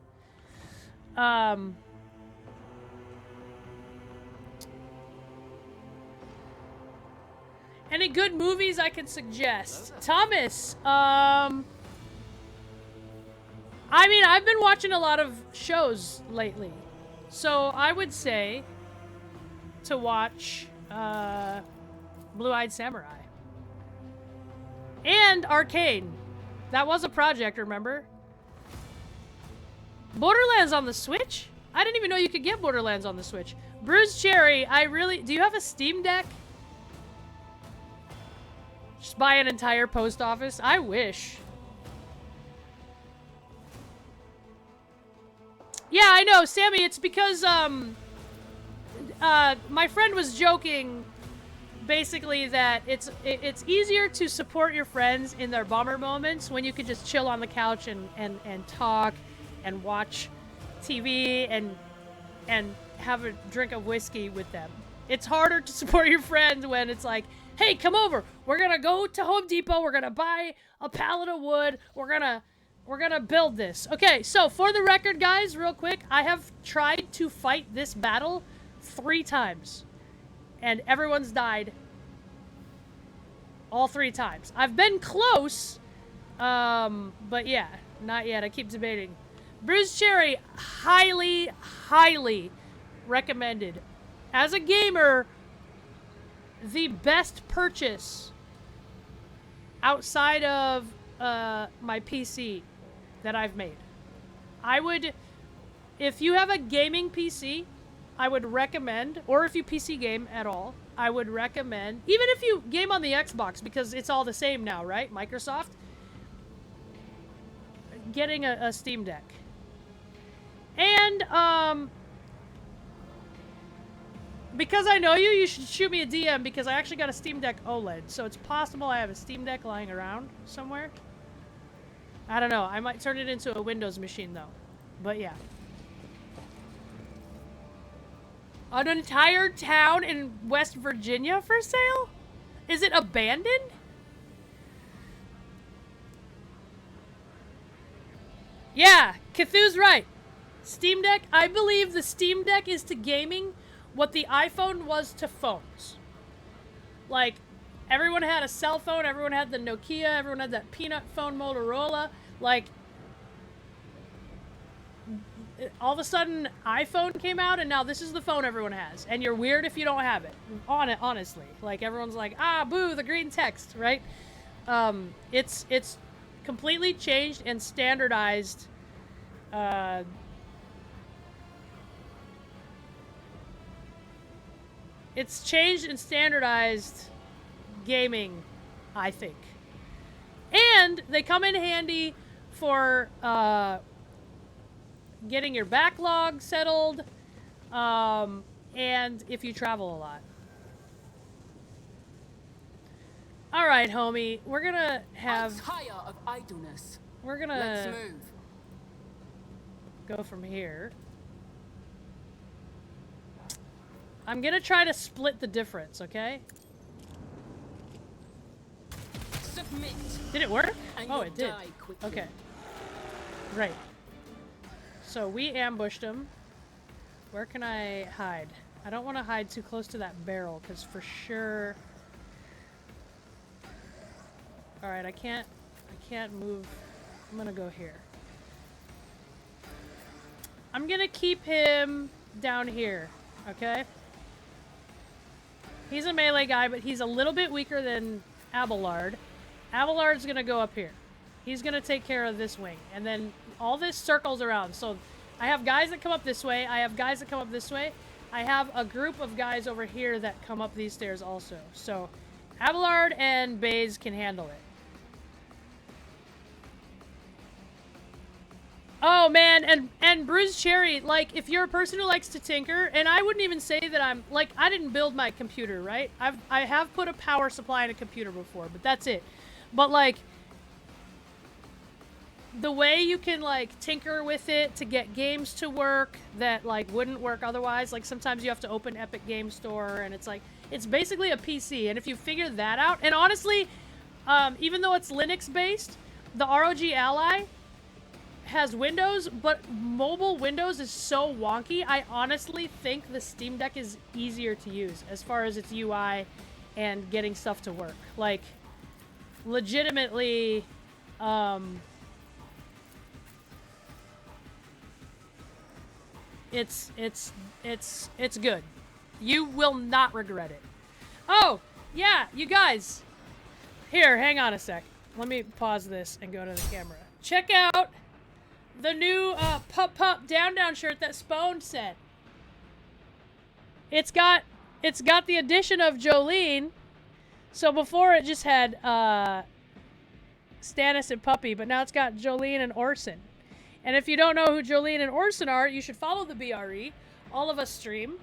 Any good movies I can suggest? Thomas, I mean, I've been watching a lot of shows lately. So I would say to watch Blue-Eyed Samurai. And Arcane. That was a project, remember? Borderlands on the Switch? I didn't even know you could get Borderlands on the Switch. Bruce Cherry, do you have a Steam Deck? Just buy an entire post office? I wish. Yeah, I know, Sammy, it's because, my friend was joking, basically, that it's easier to support your friends in their bummer moments when you can just chill on the couch and talk and watch TV and have a drink of whiskey with them. It's harder to support your friends when it's like, hey, come over. We're gonna go to Home Depot. We're gonna buy a pallet of wood. We're gonna build this. Okay, so for the record, guys, real quick, I have tried to fight this battle 3 times. And everyone's died all 3 times. I've been close, but yeah, not yet. I keep debating. Bruised Cherry, highly, highly recommended. As a gamer, the best purchase outside of my PC that I've made. I would, if you have a gaming PC, I would recommend, or if you PC game at all, I would recommend, even if you game on the Xbox, because it's all the same now, right? Microsoft, getting a Steam Deck. And, because I know you, you should shoot me a DM, because I actually got a Steam Deck OLED, so it's possible I have a Steam Deck lying around somewhere. I don't know. I might turn it into a Windows machine, though. But yeah. An entire town in West Virginia for sale? Is it abandoned? Yeah, Cthulhu's right. Steam Deck, I believe the Steam Deck is to gaming what the iPhone was to phones. Like, everyone had a cell phone, everyone had the Nokia, everyone had that peanut phone Motorola. Like, all of a sudden, iPhone came out, and now this is the phone everyone has. And you're weird if you don't have it. Honestly. Like, everyone's like, ah, boo, the green text, right? It's completely changed and standardized. It's changed and standardized gaming, I think. And they come in handy for getting your backlog settled, and if you travel a lot. All right, homie, we're gonna have. I'm tired of idleness. We're gonna. Let's move. Go from here. I'm gonna try to split the difference, okay? Submit. Did it work? And Oh, you'll it did. die quickly. Okay. Right. So we ambushed him. Where can I hide? I don't want to hide too close to that barrel, because for sure... Alright, I can't move. I'm gonna go here. I'm gonna keep him down here, okay? He's a melee guy, but he's a little bit weaker than Abelard. Abelard's gonna go up here. He's gonna take care of this wing. And then all this circles around. So I have guys that come up this way. I have guys that come up this way. I have a group of guys over here that come up these stairs also. So Abelard and Baze can handle it. Oh man, and Bruised Cherry, like, if you're a person who likes to tinker, and I wouldn't even say that I'm, like, I didn't build my computer, right? I have put a power supply in a computer before, but that's it. But, like, the way you can, like, tinker with it to get games to work that, like, wouldn't work otherwise, like, sometimes you have to open Epic Game Store, and it's, like, it's basically a PC, and if you figure that out, and honestly, even though it's Linux-based, the ROG Ally has Windows, but mobile Windows is so wonky. I honestly think the Steam Deck is easier to use as far as its UI and getting stuff to work. Like, legitimately, it's good. You will not regret it. Oh, yeah, you guys. Here, hang on a sec. Let me pause this and go to the camera. Check out the new Pup Down shirt that Spone sent. It's got the addition of Jolene. So before it just had Stannis and Puppy, but now it's got Jolene and Orson. And if you don't know who Jolene and Orson are, you should follow the BRE. All of us stream.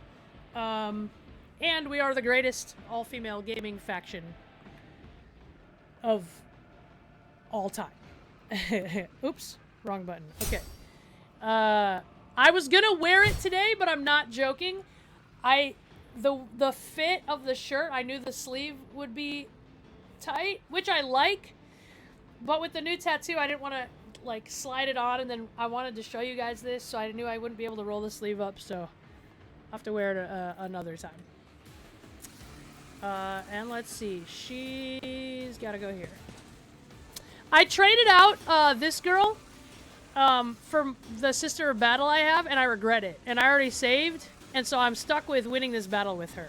And we are the greatest all-female gaming faction of all time. Oops, wrong button. Okay. I was gonna wear it today, but I'm not joking. The fit of the shirt, I knew the sleeve would be tight, which I like. But with the new tattoo, I didn't want to like slide it on, and then I wanted to show you guys this, so I knew I wouldn't be able to roll the sleeve up, so I'll have to wear it another time. And let's see, she's got to go here. I traded out this girl for the Sister of Battle I have, and I regret it. And I already saved, and so I'm stuck with winning this battle with her.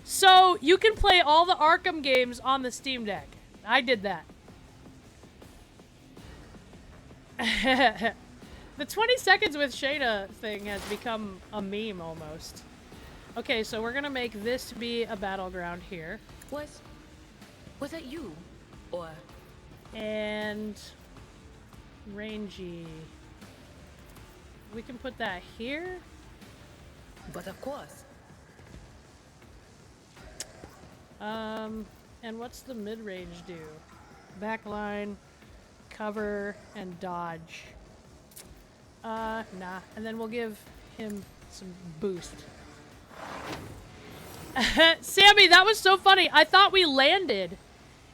So, you can play all the Arkham games on the Steam Deck. I did that. The 20 seconds with Shayna thing has become a meme almost. Okay, so we're gonna make this be a battleground here. Was that you? Or... And... rangy. We can put that here. But of course. And what's the mid-range do? Backline, cover, and dodge. Nah. And then we'll give him some boost. Sammy, that was so funny. I thought we landed.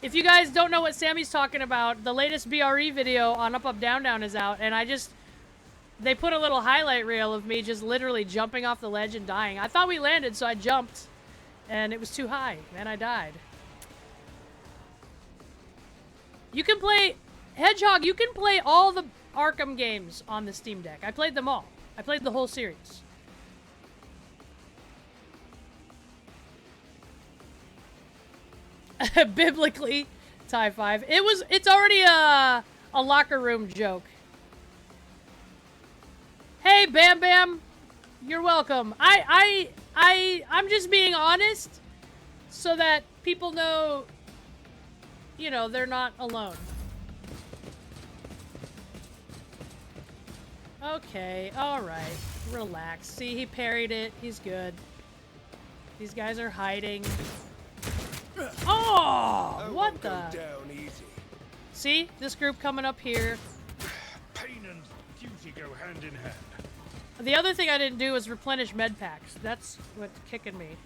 If you guys don't know what Sammy's talking about, the latest BRE video on Up Up Down Down is out, and they put a little highlight reel of me just literally jumping off the ledge and dying. I thought we landed, so I jumped, and it was too high, and I died. You can play... Hedgehog, you can play all the Arkham games on the Steam Deck. I played them all. I played the whole series. Biblically, tie 5. It's already a locker room joke. Hey, Bam Bam. You're welcome. I'm just being honest so that people know, you know, they're not alone. Okay, alright. Relax. See, he parried it. He's good. These guys are hiding. Oh! What the? Down easy. See? This group coming up here. Pain and duty go hand in hand. The other thing I didn't do was replenish med packs. That's what's kicking me.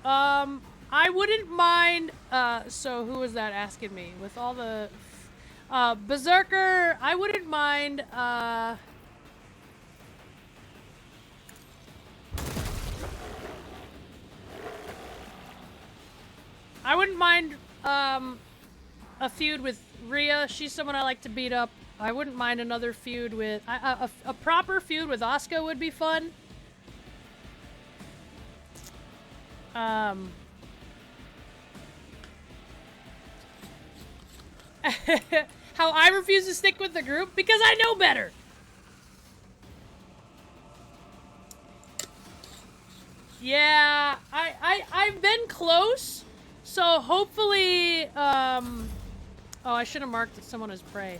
I wouldn't mind, so who was that asking me? With all the... Berserker, I wouldn't mind, I wouldn't mind, a feud with Rhea. She's someone I like to beat up. I wouldn't mind another feud with... a proper feud with Asuka would be fun. How I refuse to stick with the group? Because I know better! Yeah, I've been close, so hopefully, oh, I should have marked someone as prey.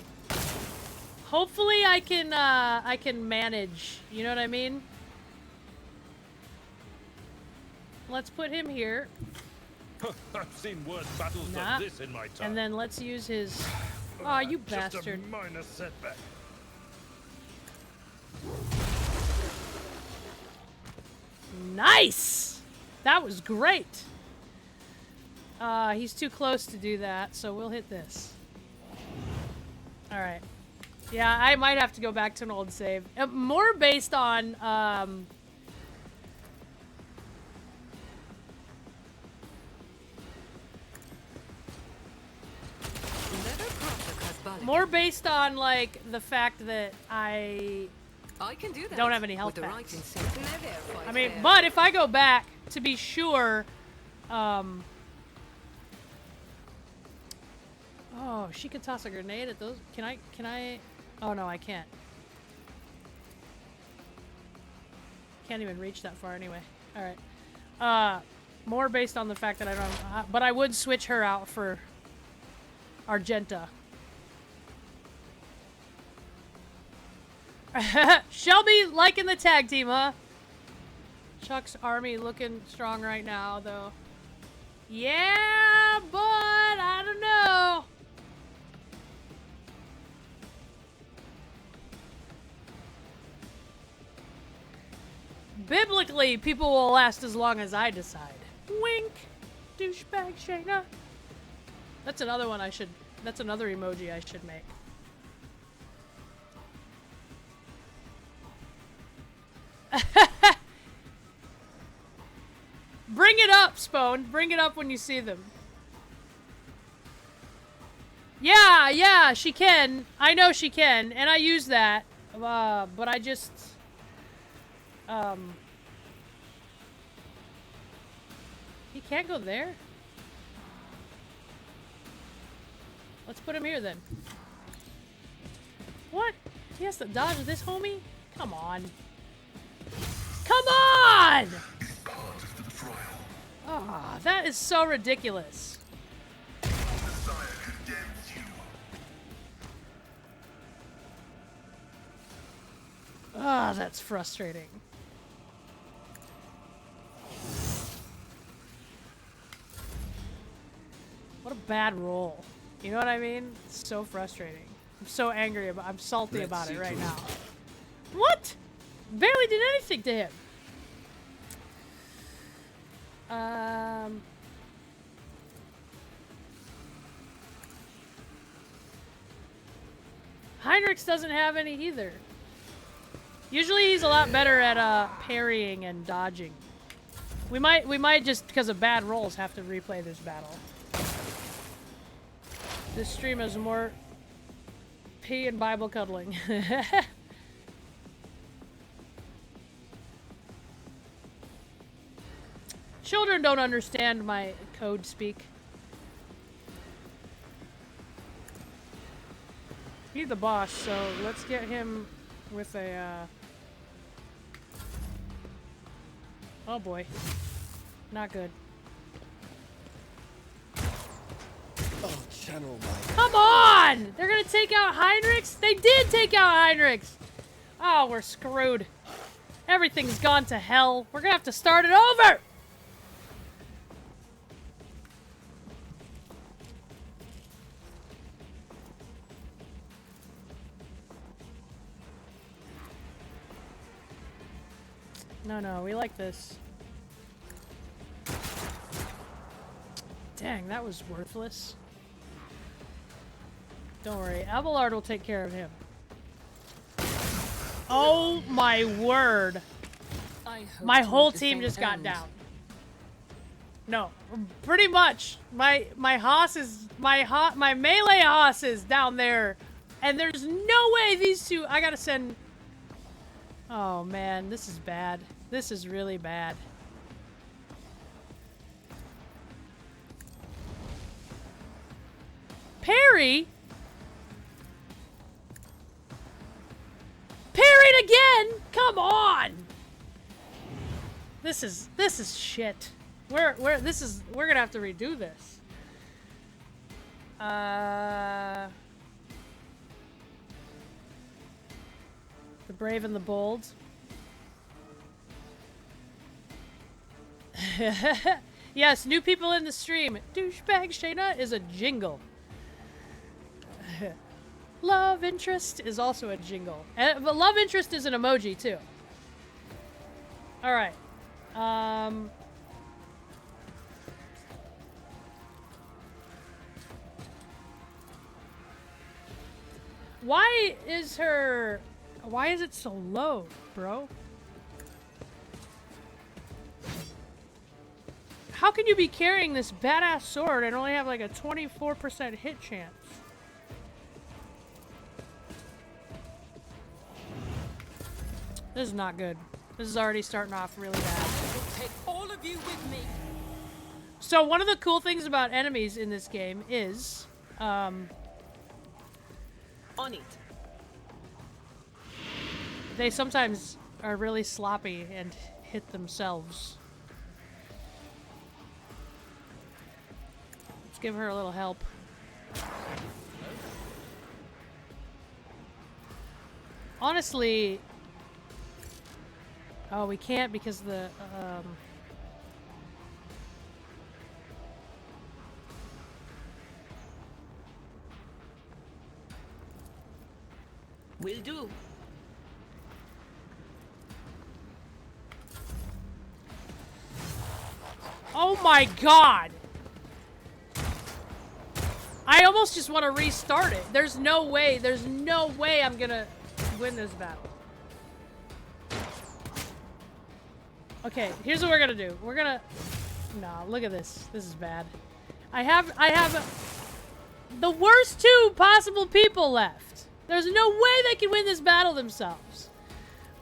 Hopefully I can manage, you know what I mean? Let's put him here. I've seen worse battles than this in my time. And then let's use his... Aw, you bastard. Just a minor setback. Nice! That was great. He's too close to do that, so we'll hit this. Alright. Yeah, I might have to go back to an old save. More based on, more based on, like, the fact that I can do that. don't have any health With the packs. right incentive. I mean, but if I go back to be sure, oh, she could toss a grenade at those. Can I? Oh no, I can't. Can't even reach that far anyway. All right. More based on the fact that I don't... but I would switch her out for Argenta. Shelby liking the tag team, huh? Chuck's army looking strong right now, though. Yeah, but I don't know. Biblically, people will last as long as I decide. Wink, douchebag Shayna. That's another one I should. That's another emoji I should make. Bring it up, Spone. Bring it up when you see them. Yeah, she can. I know she can, and I use that. But I just... He can't go there? Let's put him here, then. What? He has to dodge this, homie? Come on. Come on! Ah, that is so ridiculous. Ah, that's frustrating. What a bad roll. You know what I mean? It's so frustrating. I'm so angry about I'm salty about it right now. What? Barely did anything to him. Heinrichs doesn't have any either. Usually he's a lot better at parrying and dodging. We might just because of bad rolls have to replay this battle. This stream has more pee and Bible cuddling. Children don't understand my code speak. He's the boss, so let's get him with a, Oh boy. Not good. Oh, channel my... Come on! They're gonna take out Heinrichs? They did take out Heinrichs! Oh, we're screwed. Everything's gone to hell. We're gonna have to start it over! No, we like this. Dang, that was worthless. Don't worry, Abelard will take care of him. Oh my word! My whole team just got down. No, pretty much. My Haas is my melee Haas is down there, and there's no way these two. I gotta send. Oh man, this is bad. This is really bad. Parry? Parried again? Come on! This is shit. We're gonna have to redo this. The Brave and the Bold. Yes, new people in the stream. Douchebag Shayna is a jingle. Love interest is also a jingle. But love interest is an emoji too. Alright. Why is it so low, bro? How can you be carrying this badass sword and only have like a 24% hit chance? This is not good. This is already starting off really bad. Take all of you with me. So one of the cool things about enemies in this game is, On it. they sometimes are really sloppy and hit themselves. give her a little help. Honestly... Oh, we can't because the, Will do. Oh my god! I almost just want to restart it. There's no way I'm gonna win this battle. Okay, here's what we're gonna do. We're gonna... No, look at this. This is bad. I have the worst two possible people left. There's no way they can win this battle themselves.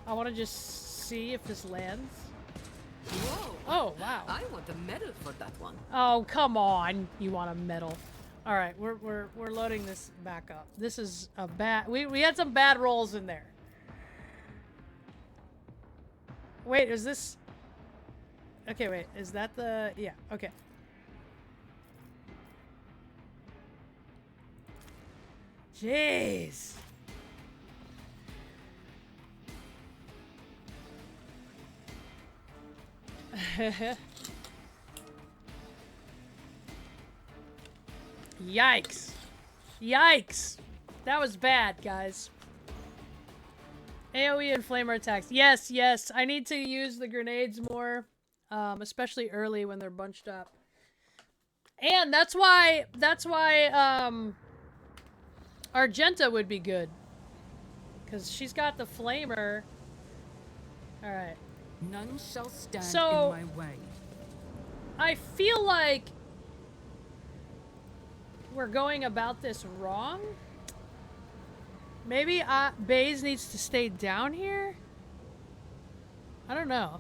I want to just see if this lands. Whoa. Oh, wow. I want a medal for that one. Oh, come on. You want a medal. All right, we're loading this back up. This is a bad... We had some bad rolls in there. Wait, is this... Okay, wait. Is that the... Yeah, okay. Jeez. Yikes. Yikes. That was bad, guys. AoE and flamer attacks. Yes, yes. I need to use the grenades more. Especially early when they're bunched up. And that's why Argenta would be good. Because she's got the flamer. Alright. None shall stand So, in my way. I feel like we're going about this wrong. Maybe Baze needs to stay down here? I don't know.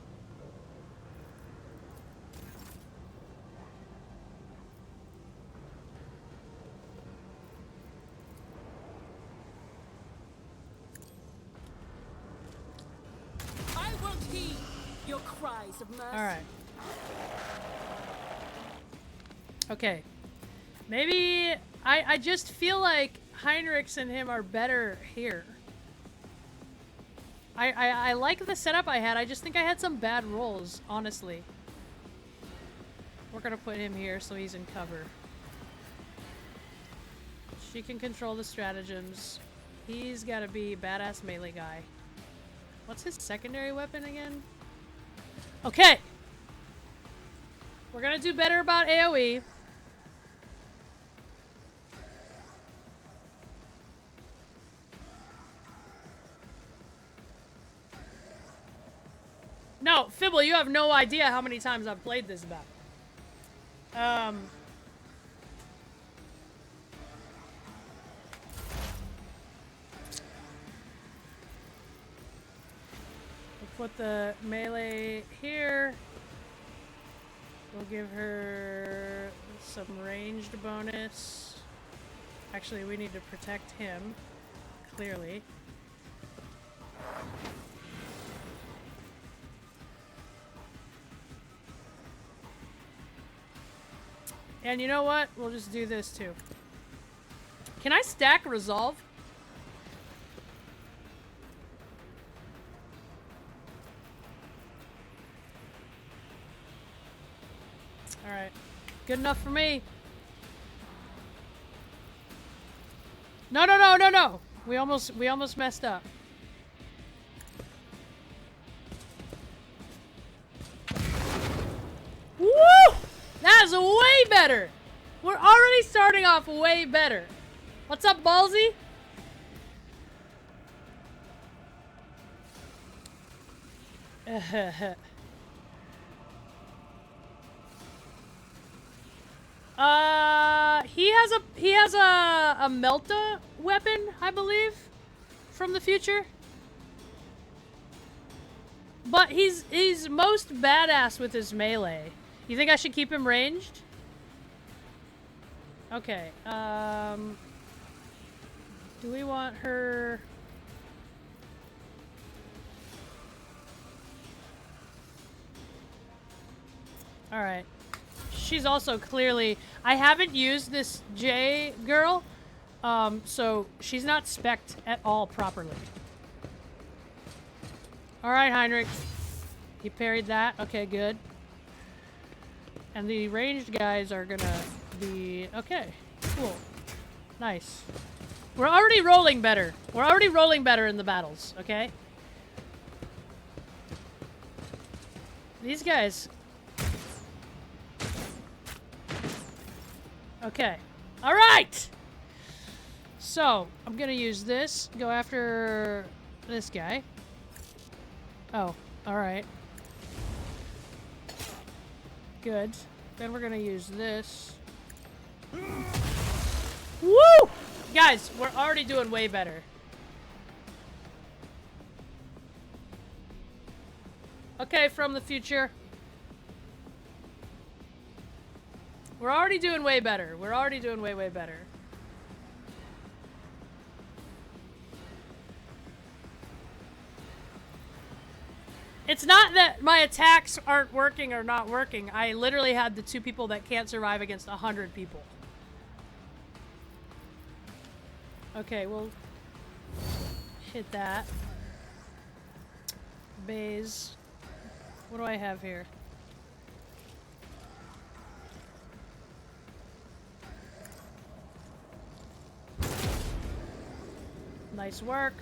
I won't heed your cries of mercy. Alright. Okay. Maybe... I just feel like Heinrichs and him are better here. I like the setup I had. I just think I had some bad rolls, honestly. We're gonna put him here so he's in cover. She can control the stratagems. He's gotta be badass melee guy. What's his secondary weapon again? Okay! We're gonna do better about AoE. No, Fibble, you have no idea how many times I've played this battle. We'll put the melee here. We'll give her some ranged bonus. Actually, we need to protect him, clearly. And you know what? We'll just do this too. Can I stack Resolve? Alright. Good enough for me. No, no, no, no, no! We almost messed up. Woo! That's way better! We're already starting off way better. What's up, Ballsy? He has a Melta weapon, I believe, from the future. But he's most badass with his melee. You think I should keep him ranged? Okay, do we want her... Alright. she's also clearly... I haven't used this J girl, so she's not spec'd at all properly. Alright, Heinrich. He parried that. Okay, good. And the ranged guys are gonna be... Okay, cool. Nice. We're already rolling better. We're already rolling better in the battles, okay? These guys... Okay. Alright! So, I'm gonna use this. Go after this guy. Oh, alright. Good. Then we're gonna use this. Woo! Guys, we're already doing way better. Okay, from the future. We're already doing way better. We're already doing way, way better. It's not that my attacks aren't working or not working. I literally had the 2 people that can't survive against 100 people. Okay, we'll hit that. Bays. What do I have here? Nice work.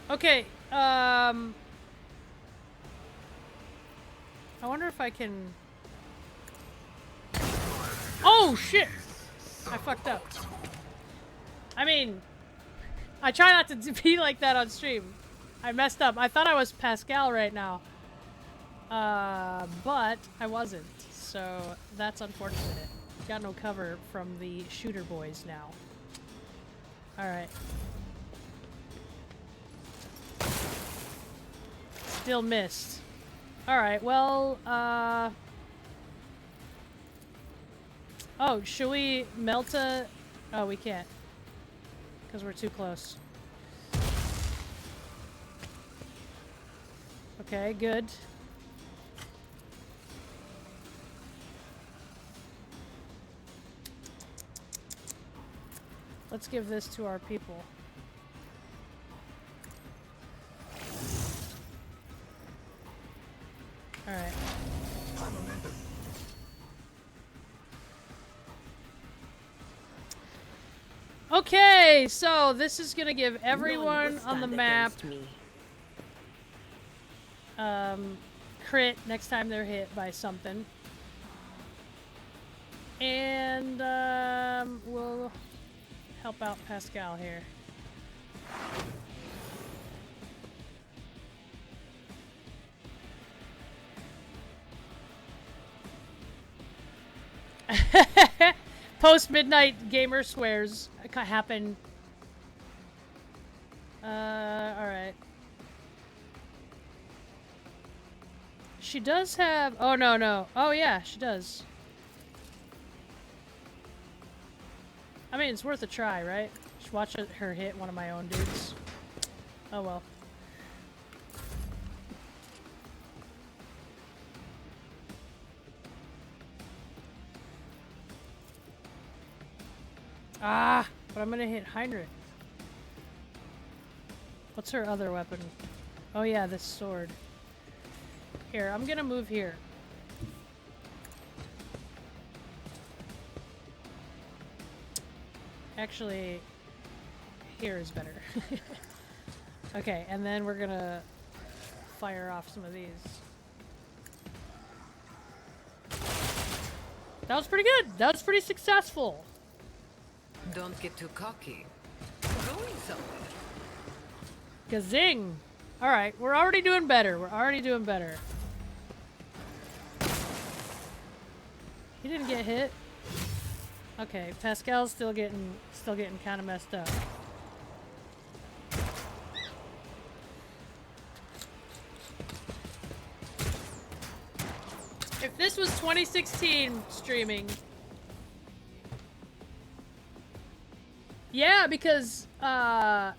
Okay, I wonder if I can... Oh, shit! I fucked up. I mean, I try not to be like that on stream. I messed up. I thought I was Pascal right now. But I wasn't. So that's unfortunate. Got no cover from the shooter boys now. Alright. Still missed. Alright, well, oh, should we melt a... Oh, we can't. Because we're too close. Okay, good. Let's give this to our people. Alright. Okay, so this is gonna give everyone on the map crit next time they're hit by something. And we'll help out Pascal here. Post-midnight gamer swears happen. Alright. She does have... Oh, no. Oh, yeah, she does. I mean, it's worth a try, right? Just watch her hit one of my own dudes. Oh, well. Ah! But I'm gonna hit Heinrich. What's her other weapon? Oh yeah, this sword. Here, I'm gonna move here. Actually, here is better. Okay, and then we're gonna fire off some of these. That was pretty good! That was pretty successful! Don't get too cocky. Going somewhere. Gazing! Alright, we're already doing better. We're already doing better. He didn't get hit. Okay, Pascal's still getting kind of messed up. If this was 2016 streaming, Yeah, because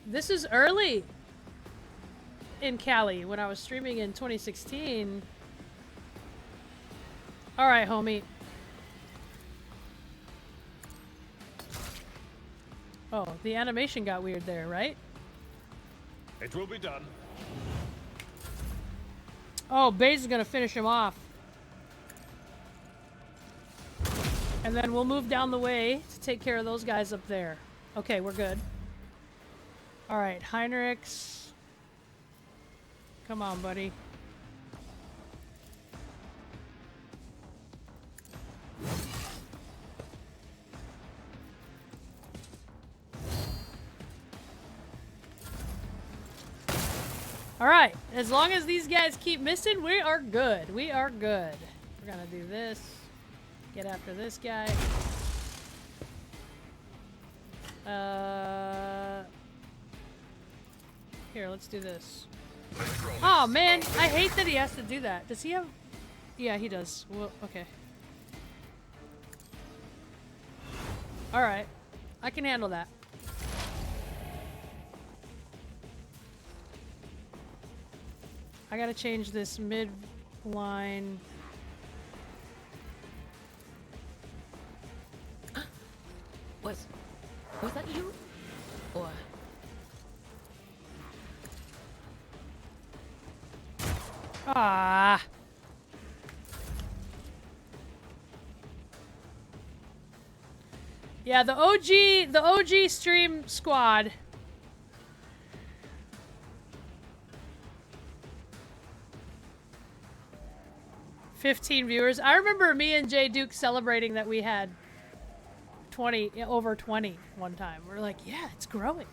this is early in Cali when I was streaming in 2016. All right, homie. Oh, the animation got weird there, right? It will be done. Oh, Baze is gonna finish him off. And then we'll move down the way to take care of those guys up there. Okay, we're good. Alright, Heinrichs. Come on, buddy. Alright, as long as these guys keep missing, we are good. We are good. We're gonna do this. Get after this guy. Here, let's do this. Oh man, I hate that he has to do that. Does he have... Yeah, he does. Well, okay. Alright. I can handle that. I gotta change this mid line. Was that you? Or Ah. Yeah, the OG stream squad. $15 viewers. I remember me and Jay Duke celebrating that we had 20, over 20 one time. We're like, yeah, it's growing.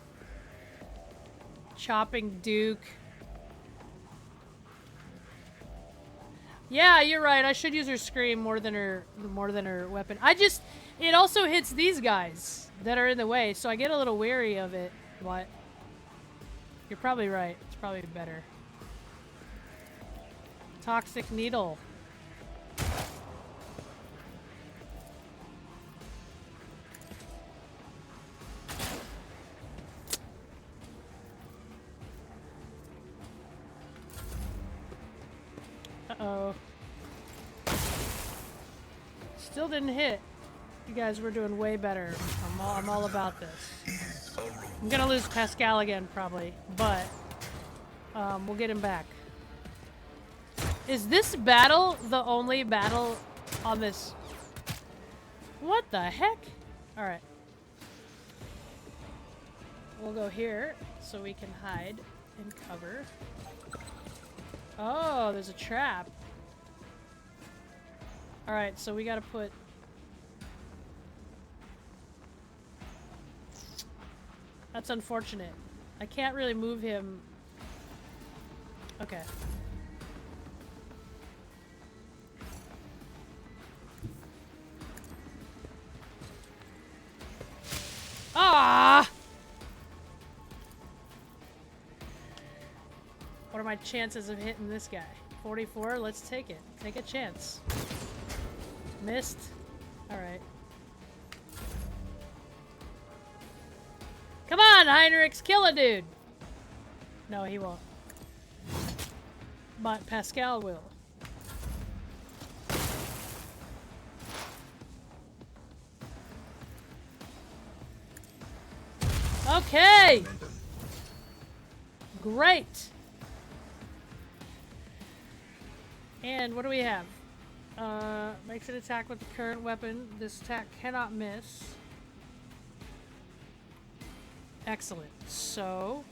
Chopping Duke. Yeah, you're right. I should use her scream more than her weapon. It also hits these guys that are in the way, so I get a little wary of it. What? You're probably right. It's probably better. Toxic needle. Uh-oh. Still didn't hit. You guys were doing way better. I'm all about this. I'm gonna lose Pascal again, probably, but we'll get him back. Is this battle the only battle on this? What the heck? Alright. We'll go here so we can hide and cover. Oh, there's a trap. Alright, so we gotta put... That's unfortunate. I can't really move him. Okay. Ah! What are my chances of hitting this guy? 44? Let's take it. Take a chance. Missed. Alright. Come on, Heinrichs, kill a dude! No, he won't. But Pascal will. Okay! Great! And what do we have? Makes an attack with the current weapon. This attack cannot miss. Excellent. So...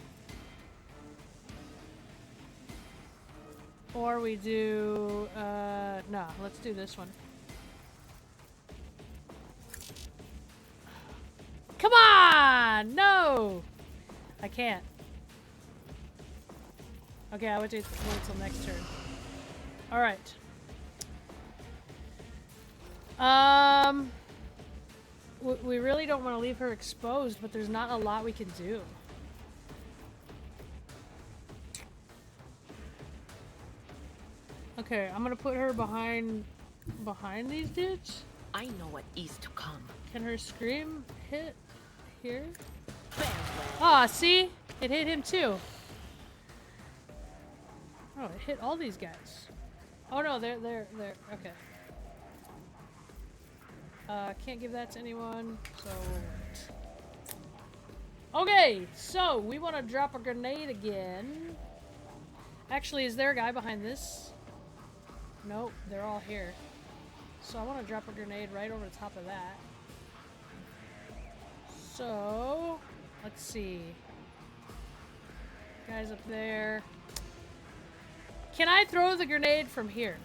Or we do... nah, let's do this one. Come on! No! I can't. Okay, I would wait till next turn. Alright. We really don't want to leave her exposed, but there's not a lot we can do. Okay, I'm gonna put her behind these dudes. I know what is to come. Can her scream hit here. Ah, see? It hit him too. Oh, it hit all these guys. Oh no, they're okay. Can't give that to anyone, so okay, so we want to drop a grenade again. Actually, is there a guy behind this? Nope, they're all here. So I want to drop a grenade right over the top of that. So, let's see. Guys up there. Can I throw the grenade from here?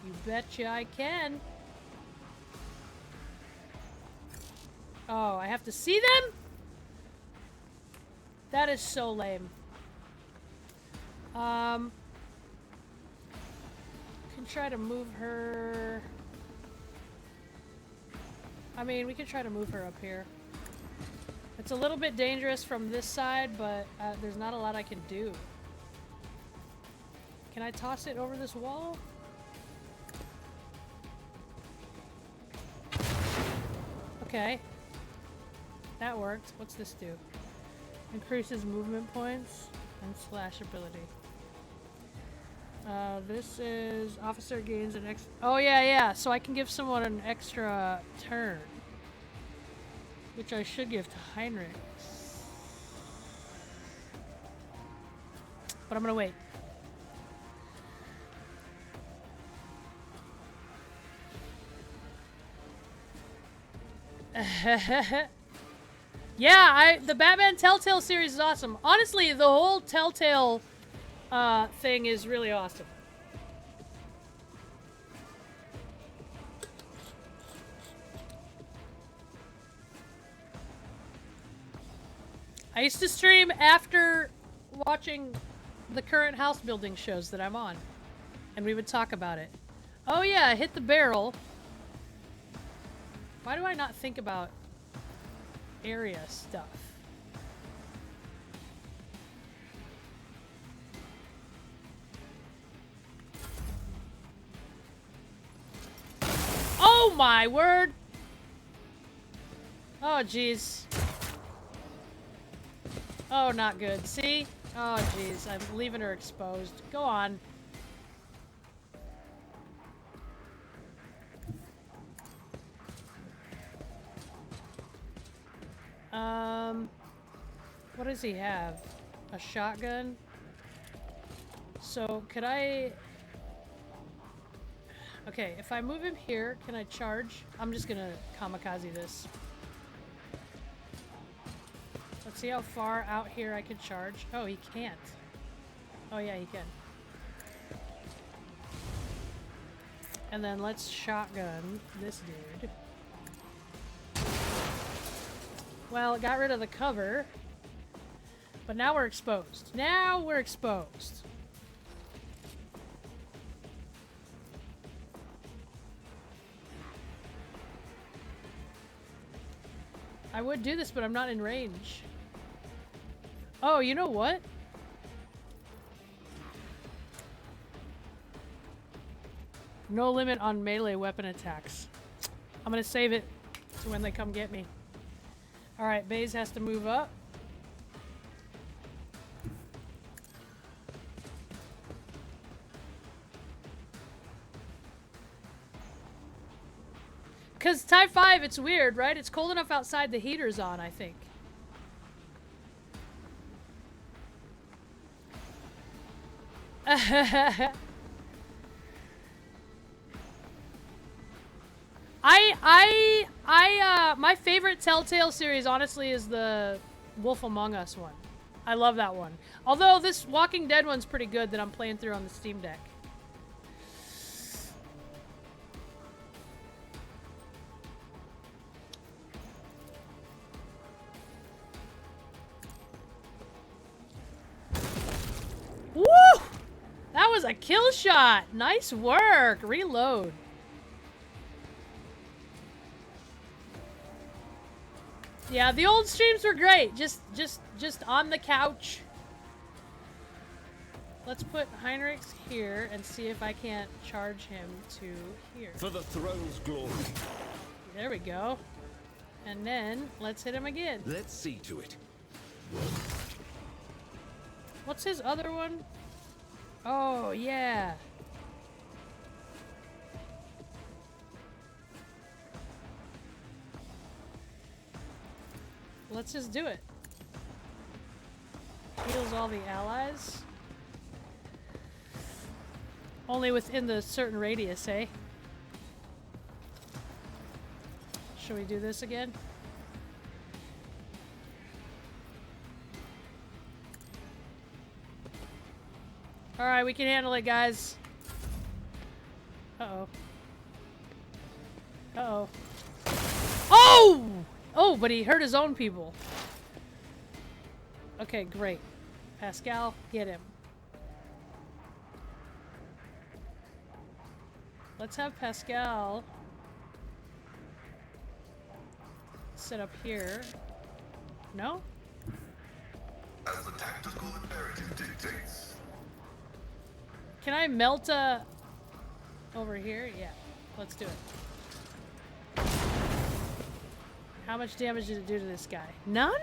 You betcha I can. Oh, I have to see them? That is so lame. Can try to move her. I mean, we can try to move her up here. It's a little bit dangerous from this side, but there's not a lot I can do. Can I toss it over this wall? Okay. That worked. What's this do? Increases movement points and slash ability. This is officer gains an extra. Oh yeah, so I can give someone an extra turn, which I should give to Heinrich. But I'm gonna wait. Yeah, the Batman Telltale series is awesome. Honestly, the whole Telltale thing is really awesome. I used to stream after watching the current house building shows that I'm on, and we would talk about it. Oh yeah, I hit the barrel. Why do I not think about area stuff? Oh my word! Oh jeez. Oh, not good. See? Oh jeez, I'm leaving her exposed. Go on. What does he have? A shotgun? So, could I... Okay, if I move him here, can I charge? I'm just gonna kamikaze this. Let's see how far out here I can charge. Oh, he can't. Oh yeah, he can. And then let's shotgun this dude. Well, it got rid of the cover. But now we're exposed. Now we're exposed. I would do this, but I'm not in range. Oh, you know what? No limit on melee weapon attacks. I'm gonna save it to when they come get me. Alright, Baze has to move up. Because Type 5, it's weird, right? It's cold enough outside, the heater's on, I think. My favorite Telltale series, honestly, is the Wolf Among Us one. I love that one. Although this Walking Dead one's pretty good that I'm playing through on the Steam Deck. Woo! That was a kill shot. Nice work. Reload. Yeah, the old streams were great. Just on the couch. Let's put Heinrich's here and see if I can't charge him to here. For the throne's glory. There we go. And then, let's hit him again. Let's see to it. What's his other one? Oh, yeah. Let's just do it. Heals all the allies. Only within the certain radius, eh? Should we do this again? Alright, we can handle it, guys. Uh-oh. Uh-oh. Oh! Oh, but he hurt his own people. Okay, great. Pascal, get him. Let's have Pascal sit up here. No? As the tactical imperative dictates. Can I melt over here? Yeah, let's do it. How much damage did it do to this guy? None?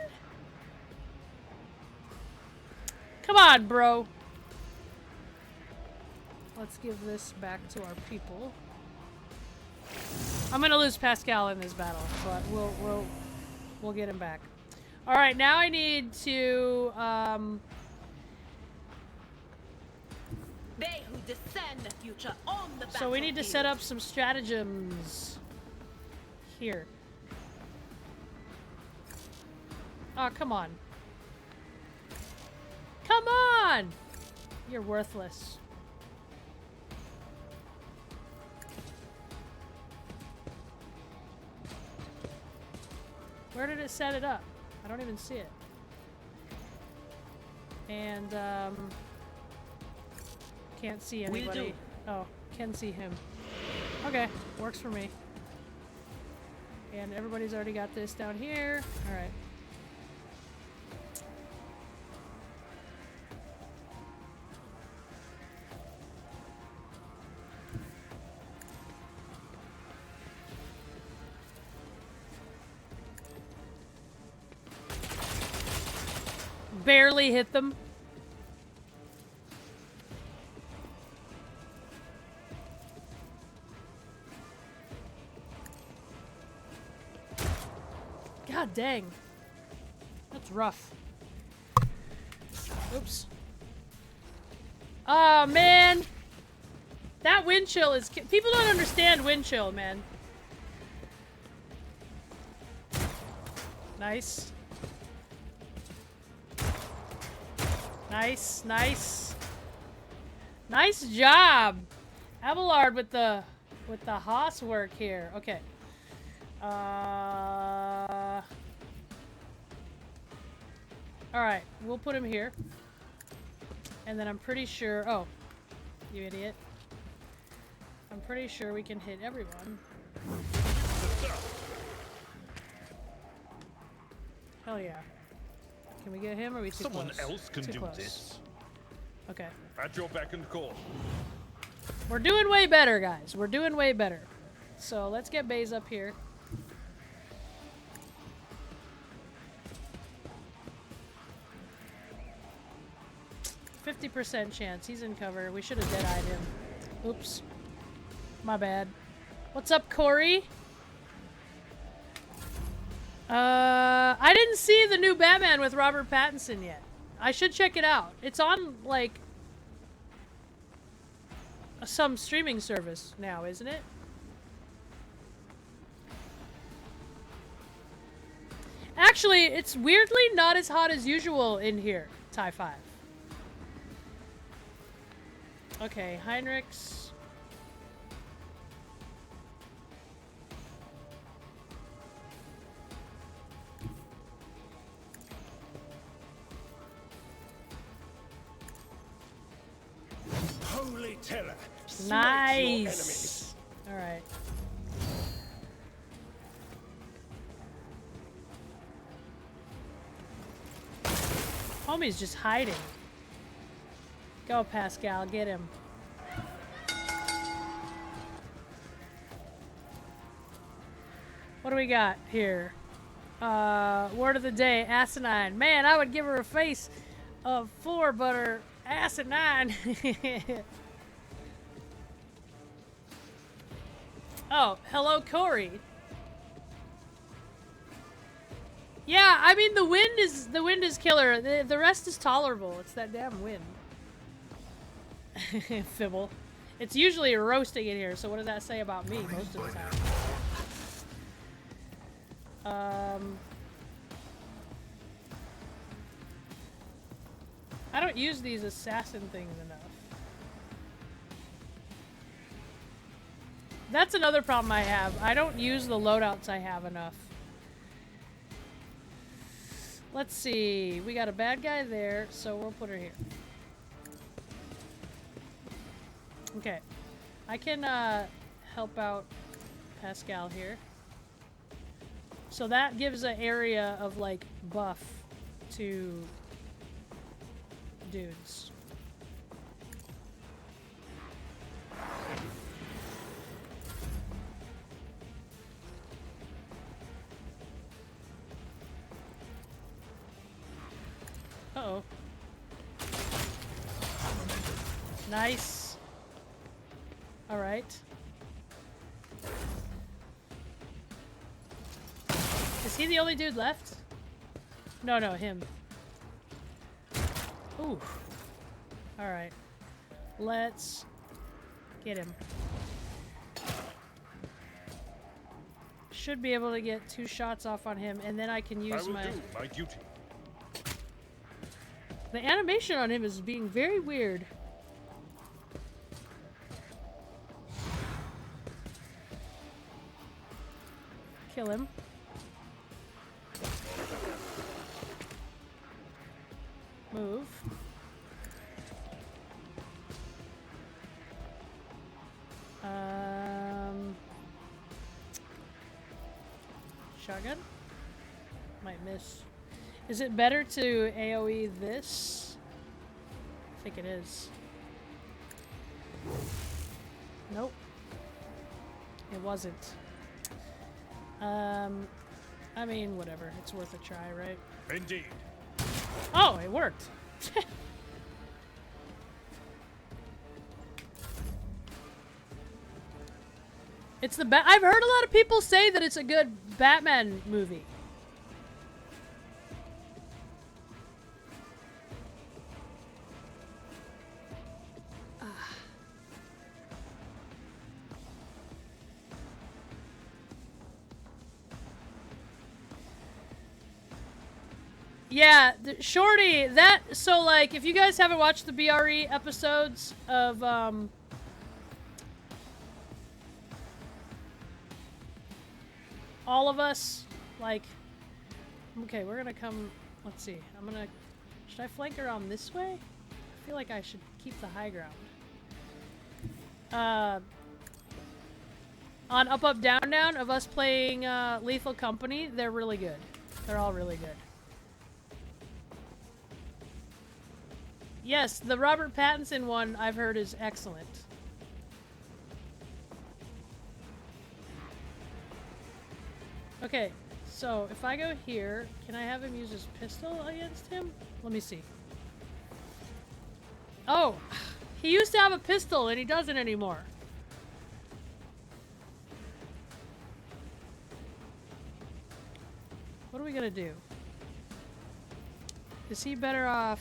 Come on, bro. Let's give this back to our people. I'm gonna lose Pascal in this battle, but we'll get him back. All right, now I need to They who descend the future on the so we need to set up some stratagems here. Oh, come on. Come on! You're worthless. Where did it set it up? I don't even see it. And, can't see anybody. Oh, can see him. Okay, works for me. And everybody's already got this down here. Alright. Barely hit them. God dang. That's rough. Oops. Oh, man. That wind chill is... People don't understand wind chill, man. Nice. Nice, nice. Nice job. Abelard with the Haas work here. Okay. Alright, we'll put him here. And then I'm pretty sure... Oh, you idiot. I'm pretty sure we can hit everyone. Hell yeah. Can we get him, or are we too Someone close? else can Too do close. this. Okay. At your beck and call. We're doing way better, guys. We're doing way better. So let's get Baze up here. %50 chance. He's in cover. We should have dead-eyed him. Oops. My bad. What's up, Corey? I didn't see the new Batman with Robert Pattinson yet. I should check it out. It's on, like, some streaming service now, isn't it? Actually, it's weirdly not as hot as usual in here, Tie 5. Okay, Heinrichs. Holy terror. Nice. All right. Homie's just hiding. Go, Pascal, get him. What do we got here? Word of the day, asinine. Man, I would give her a face of 4, but her asinine. Oh, hello, Corey. Yeah, I mean the wind is killer. The rest is tolerable. It's that damn wind. Fibble. It's usually roasting in here, so what does that say about me most of the time? I don't use these assassin things enough. That's another problem I have. I don't use the loadouts I have enough. Let's see. We got a bad guy there, so we'll put her here. Okay. I can help out Pascal here. So that gives an area of like buff to dudes. Uh-oh. Nice. All right. Is he the only dude left? No, him. Ooh. All right. Let's get him. Should be able to get 2 shots off on him, and then I can use I will do my duty. The animation on him is being very weird. Kill him. Move. Shotgun? Might miss. Is it better to AoE this? I think it is. Nope. It wasn't. I mean, whatever. It's worth a try, right? Indeed. Oh, it worked. It's the I've heard a lot of people say that it's a good Batman movie. Yeah, Shorty, so like, if you guys haven't watched the BRE episodes of, all of us, like, okay, we're gonna come, let's see, should I flank around this way? I feel like I should keep the high ground. On Up Up Down Down of us playing, Lethal Company, they're really good. They're all really good. Yes, the Robert Pattinson one I've heard is excellent. Okay, so if I go here, can I have him use his pistol against him? Let me see. Oh, he used to have a pistol and he doesn't anymore. What are we gonna do? Is he better off?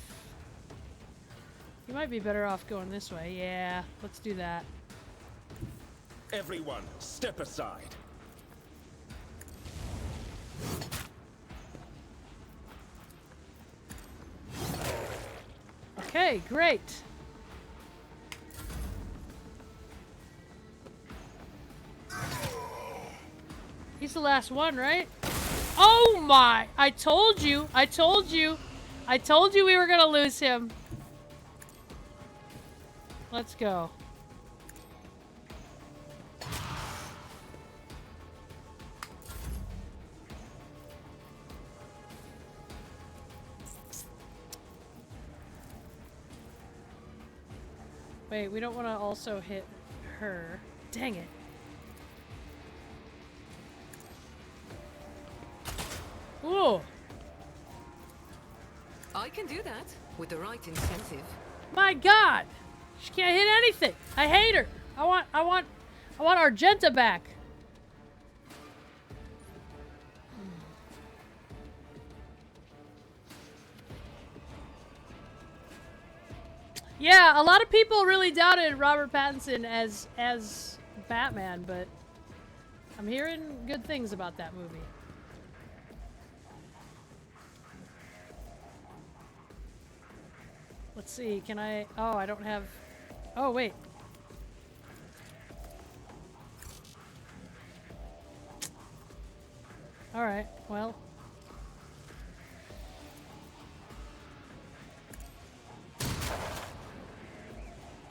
He might be better off going this way. Yeah, let's do that. Everyone, step aside. Okay, great. He's the last one, right? Oh my! I told you! I told you! I told you we were gonna lose him. Let's go. Wait, we don't want to also hit her. Dang it. Ooh. I can do that with the right incentive. My God. She can't hit anything. I hate her. I want Argenta back. Yeah, a lot of people really doubted Robert Pattinson as Batman, but I'm hearing good things about that movie. Let's see, can I... Oh, I don't have... Oh, wait. Alright, well...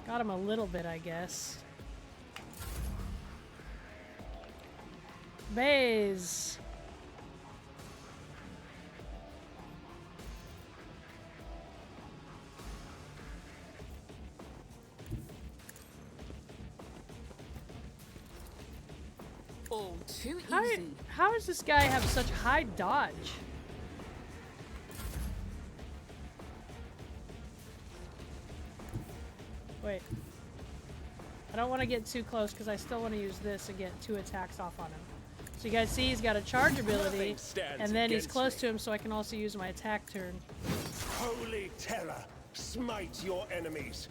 Got him a little bit, I guess. Baze. All too easy. How does this guy have such high dodge? Wait. I don't want to get too close because I still want to use this and get 2 attacks off on him. So you guys see he's got a charge ability, and then he's close to him so I can also use my attack turn. Holy terror, smite your enemies.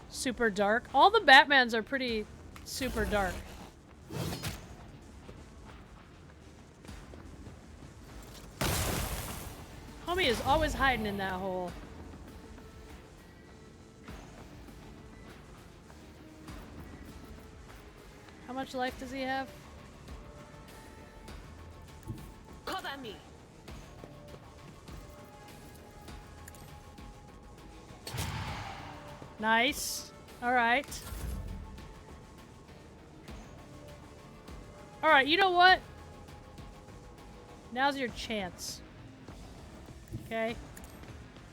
Super dark. All the Batmans are pretty super dark. Homie is always hiding in that hole. How much life does he have? Cover me. Nice. Alright. Alright, you know what? Now's your chance. Okay?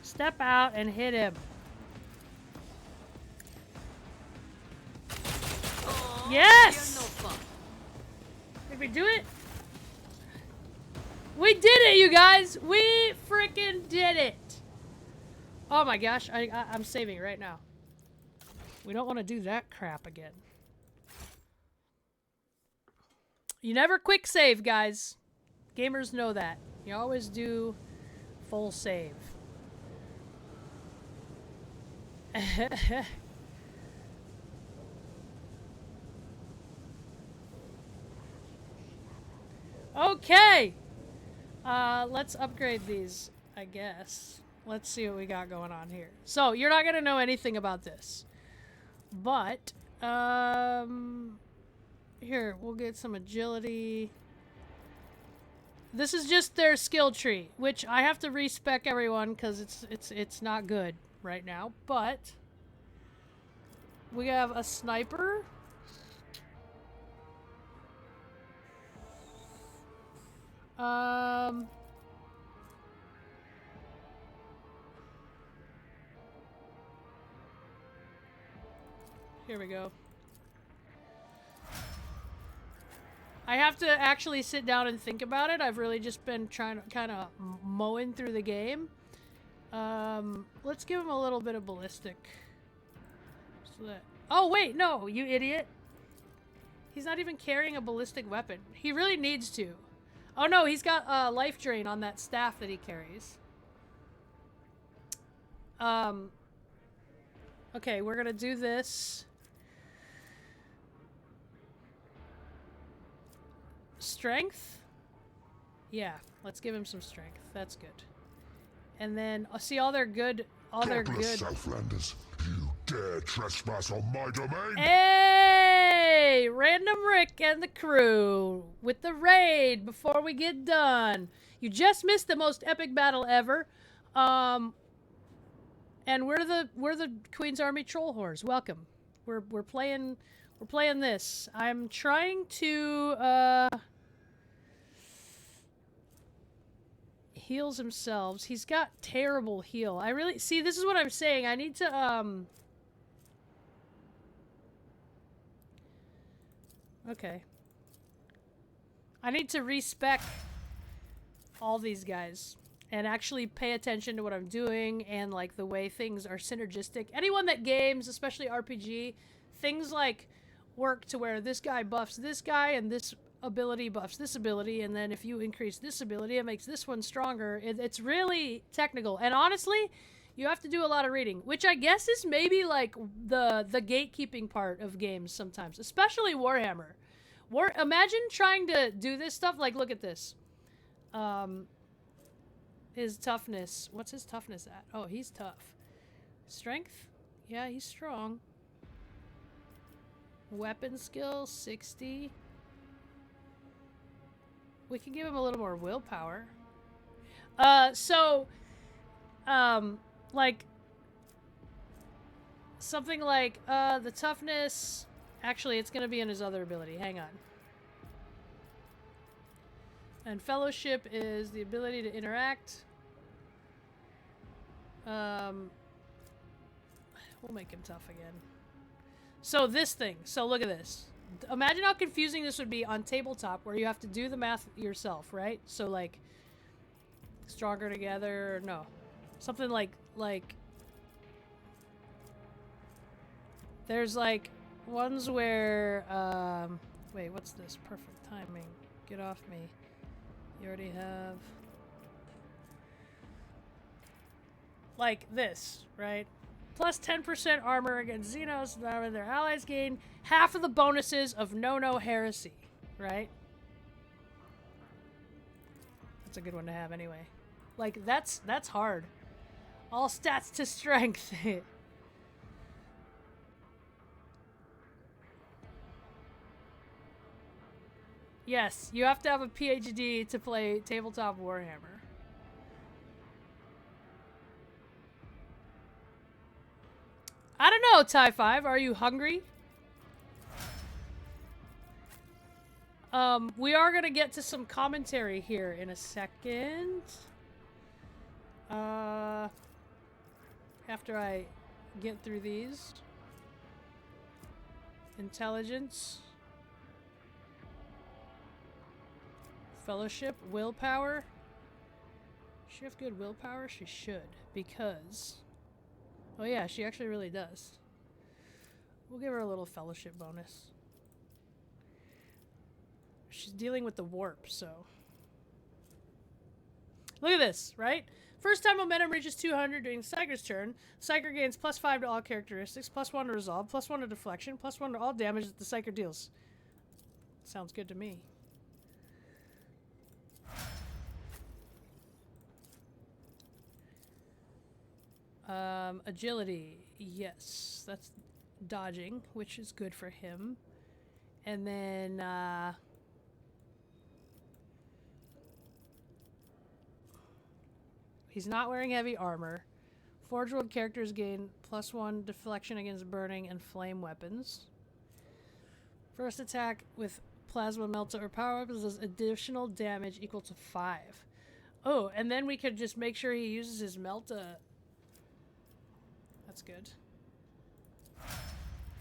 Step out and hit him. Yes! You're no fun. Did we do it? We did it, you guys! We freaking did it! Oh my gosh, I'm saving right now. We don't want to do that crap again. You never quick save, guys. Gamers know that. You always do full save. Okay! Let's upgrade these, I guess. Let's see what we got going on here. So, you're not gonna know anything about this. But, here, we'll get some agility. This is just their skill tree, which I have to respec everyone because it's not good right now. But we have a sniper. Here we go. I have to actually sit down and think about it. I've really just been trying to kind of mowing through the game. Let's give him a little bit of ballistic. So that... Oh, wait, no, you idiot. He's not even carrying a ballistic weapon. He really needs to. Oh, no, he's got a life drain on that staff that he carries. Okay, we're gonna do this. Strength? Yeah, let's give him some strength. That's good. And then, see, all their good... Southlanders, you dare trespass on my domain? Hey! Random Rick and the crew with the raid before we get done. You just missed the most epic battle ever. And we're the Queen's Army Troll Whores. Welcome. We're playing this. I'm trying to heals themselves. He's got terrible heal. I really see, this is what I'm saying. I need to Okay. I need to respec all these guys and actually pay attention to what I'm doing and like the way things are synergistic. Anyone that games, especially RPG, things like work to where this guy buffs this guy and this ability buffs this ability, and then if you increase this ability it makes this one stronger. It's really technical, and honestly you have to do a lot of reading, which I guess is maybe like the gatekeeping part of games sometimes, especially Warhammer. Imagine trying to do this stuff. Like, look at this. His toughness. What's his toughness at? Oh, he's tough. Strength? Yeah, he's strong. Weapon skill, 60. We can give him a little more willpower. Like, something like, the toughness... Actually, it's gonna be in his other ability. Hang on. And fellowship is the ability to interact. We'll make him tough again. So this thing. So look at this. Imagine how confusing this would be on tabletop where you have to do the math yourself, right? So like stronger together. No. Something like there's like ones where wait, what's this? Perfect timing. Get off me. You already have like this, right? Plus 10% armor against Xenos, and their allies gain half of the bonuses of No Heresy, right? That's a good one to have anyway. Like, that's hard. All stats to strength. Yes, you have to have a PhD to play tabletop Warhammer. I don't know, Tie 5. Are you hungry? We are gonna get to some commentary here in a second. After I get through these. Intelligence. Fellowship. Willpower. Does she have good willpower? She should, because... Oh yeah, she actually really does. We'll give her a little fellowship bonus. She's dealing with the warp, so... Look at this, right? First time momentum reaches 200 during Psyker's turn. Psyker gains +5 to all characteristics, +1 to resolve, +1 to deflection, +1 to all damage that the Psyker deals. Sounds good to me. Agility, yes, that's dodging, which is good for him. And then, he's not wearing heavy armor. Forge World characters gain +1 deflection against burning and flame weapons. First attack with plasma melta or power weapons does additional damage equal to 5. Oh, and then we could just make sure he uses his melta. That's good.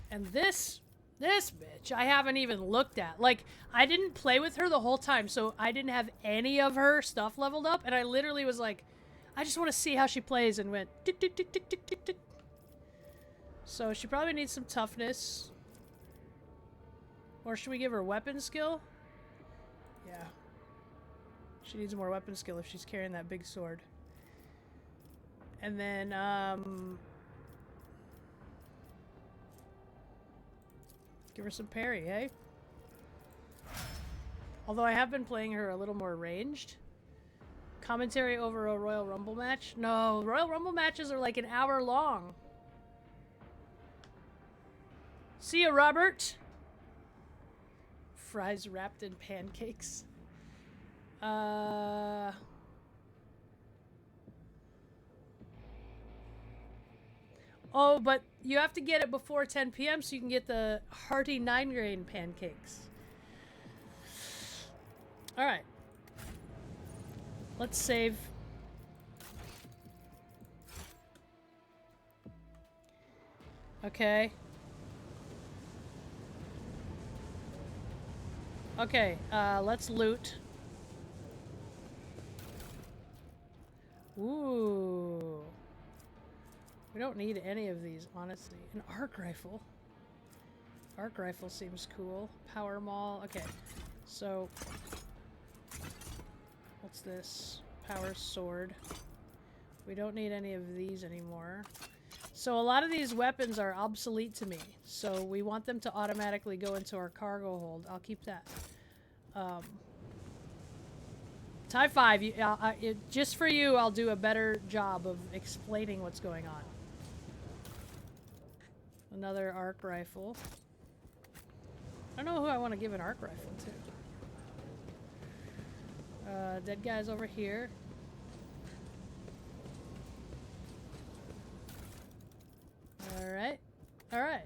And this bitch I haven't even looked at. Like, I didn't play with her the whole time, so I didn't have any of her stuff leveled up, and I literally was like, I just want to see how she plays, and went tick tick tick tick tick tick tick. So she probably needs some toughness. Or should we give her weapon skill? Yeah. She needs more weapon skill if she's carrying that big sword. And then, give her some parry, eh? Although I have been playing her a little more ranged. Commentary over a Royal Rumble match? No, Royal Rumble matches are like an hour long. See ya, Robert! Fries wrapped in pancakes. Oh, but you have to get it before 10 p.m. so you can get the hearty 9-grain pancakes. Alright. Let's save. Okay. Okay, let's loot. Ooh. We don't need any of these, honestly. An arc rifle. Arc rifle seems cool. Power maul. Okay, so... What's this? Power sword. We don't need any of these anymore. So a lot of these weapons are obsolete to me. So we want them to automatically go into our cargo hold. I'll keep that. Type 5, just for you, I'll do a better job of explaining what's going on. Another arc rifle. I don't know who I want to give an arc rifle to. Dead guy's over here. Alright. Alright.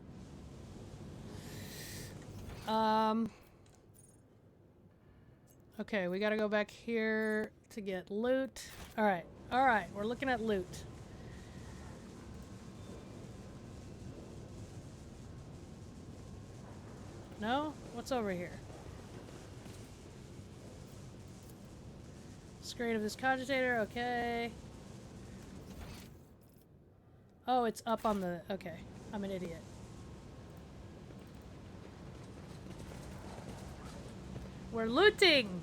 Okay, we gotta go back here to get loot. Alright. Alright, we're looking at loot. No? What's over here? Screen of this cogitator, okay. Oh, it's up on the... Okay, I'm an idiot. We're looting!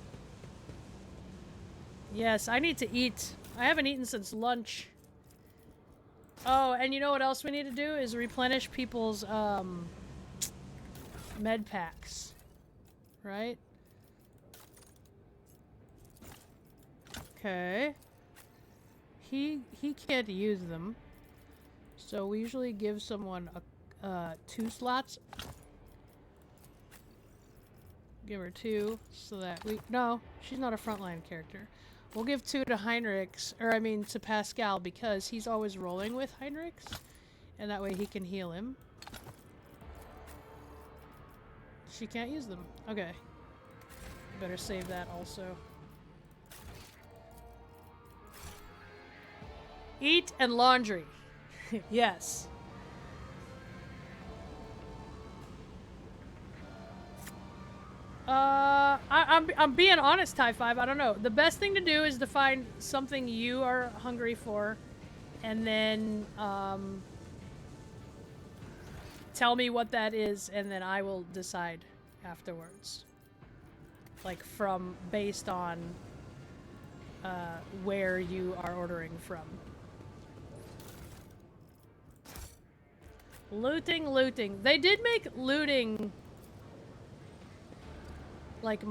Yes, I need to eat. I haven't eaten since lunch. Oh, and you know what else we need to do? Is replenish people's, med packs. Right? Okay. He can't use them. So we usually give someone 2 slots. Give her 2 so that we... No, she's not a frontline character. We'll give 2 to Heinrichs, or I mean to Pascal, because he's always rolling with Heinrichs. And that way he can heal him. She can't use them. Okay. Better save that also. Eat and laundry. Yes. I'm being honest, Type 5. I don't know. The best thing to do is to find something you are hungry for, and then tell me what that is, and then I will decide afterwards. Like based on where you are ordering from. Looting, looting. They did make looting like,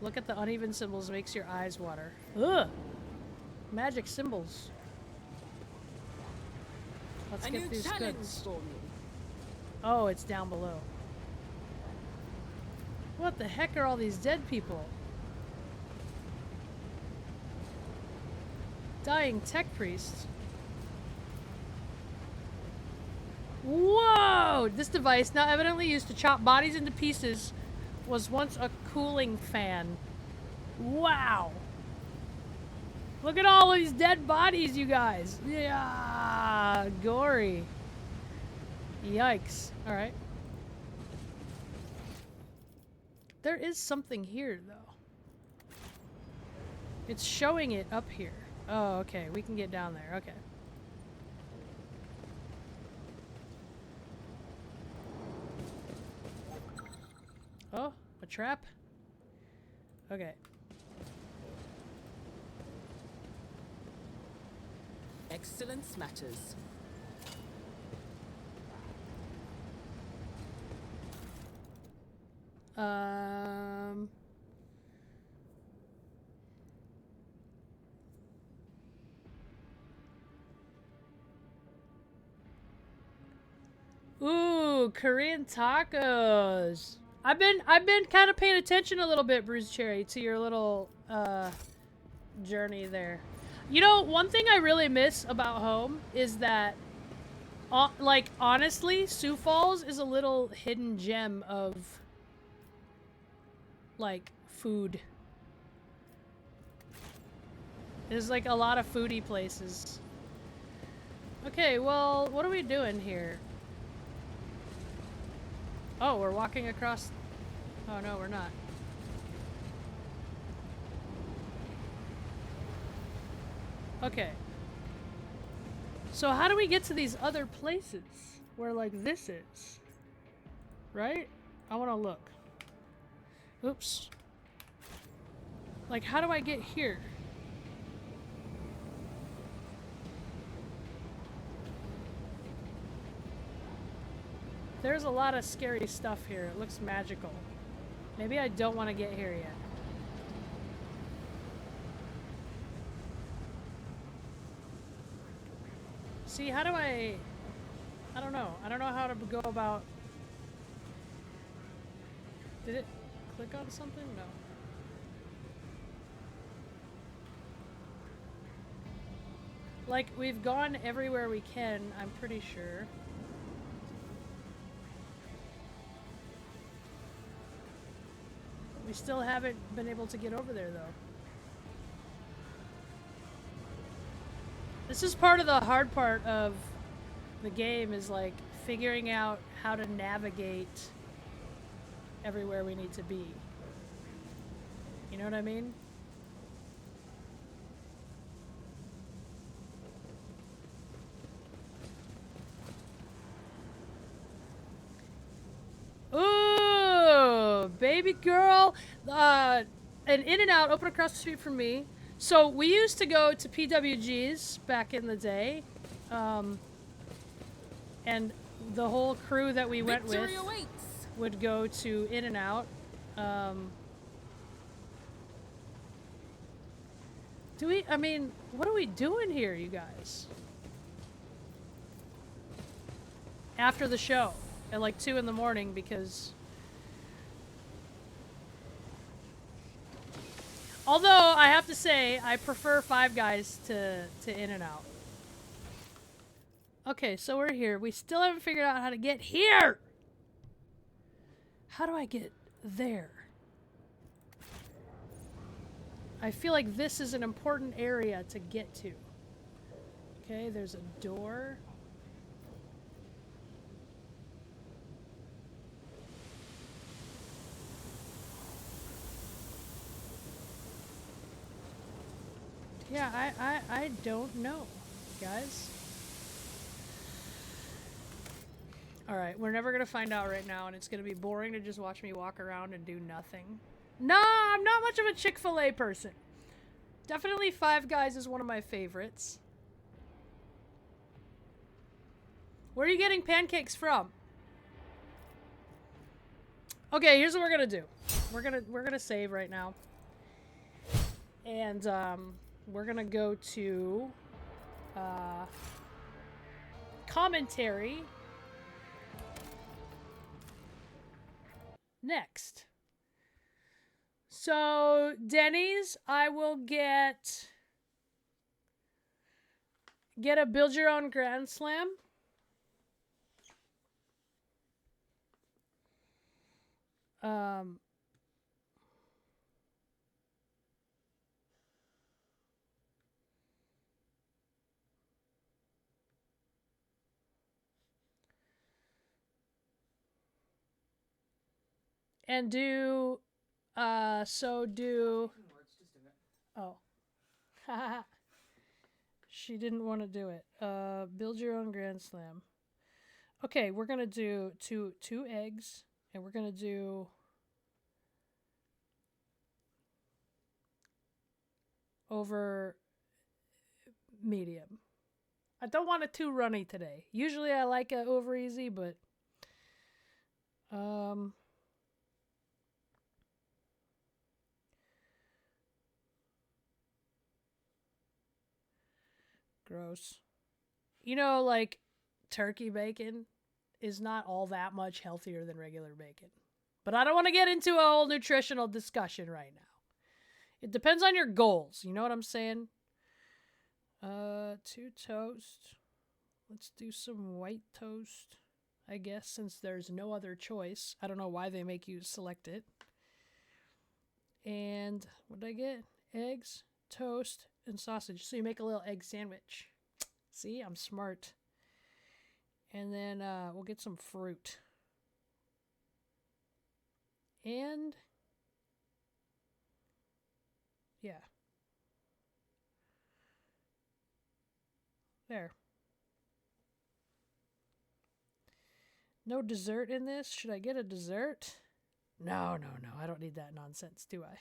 look at the uneven symbols, makes your eyes water. Ugh! Magic symbols. Let's get these goods. Oh, it's down below. What the heck are all these dead people? Dying tech priests. Whoa! This device, now evidently used to chop bodies into pieces, was once a cooling fan. Wow! Look at all these dead bodies, you guys! Yeah! Gory. Yikes. Alright. There is something here, though. It's showing it up here. Oh, okay. We can get down there. Okay. Oh, a trap? Okay. Excellence matters. Ooh, Korean tacos. I've been kind of paying attention a little bit, Bruce Cherry, to your little journey there. You know, one thing I really miss about home is that, like, honestly, Sioux Falls is a little hidden gem of, like, food. There's, like, a lot of foodie places. Okay, well, what are we doing here? Oh, we're walking across... Oh no, we're not. Okay. So how do we get to these other places where like this is? Right? I want to look. Oops. Like how do I get here? There's a lot of scary stuff here. It looks magical. Maybe I don't want to get here yet. See, how do I don't know. I don't know how to go about... Did it click on something? No. Like, we've gone everywhere we can, I'm pretty sure. We still haven't been able to get over there, though. This is part of the hard part of the game, is like figuring out how to navigate everywhere we need to be. You know what I mean? Ooh, baby girl. An In-N-Out open across the street from me. So we used to go to PWG's back in the day. And the whole crew that we went with would go to In-N-Out. I mean, what are we doing here, you guys? After the show at like 2 in the morning, because although I have to say I prefer Five Guys to In-N-Out. Okay, so we're here. We still haven't figured out how to get here. How do I get there? I feel like this is an important area to get to. Okay, there's a door. Yeah, I don't know, guys. Alright, we're never gonna find out right now, and it's gonna be boring to just watch me walk around and do nothing. No, I'm not much of a Chick-fil-A person. Definitely Five Guys is one of my favorites. Where are you getting pancakes from? Okay, here's what we're gonna do. We're gonna save right now. And we're gonna go to commentary next. So Denny's, I will get a build your own Grand Slam. And do oh. She didn't want to do it. Build your own Grand Slam. Okay, we're gonna do two eggs, and we're gonna do over medium. I don't want it too runny today. Usually I like it over easy, but gross. You know, like, turkey bacon is not all that much healthier than regular bacon. But I don't want to get into a whole nutritional discussion right now. It depends on your goals. You know what I'm saying? 2 toast. Let's do some white toast, I guess, since there's no other choice. I don't know why they make you select it. And what did I get? Eggs, toast, and sausage. So you make a little egg sandwich. See, I'm smart. And then we'll get some fruit. And yeah. There. No dessert in this? Should I get a dessert? No. I don't need that nonsense, do I?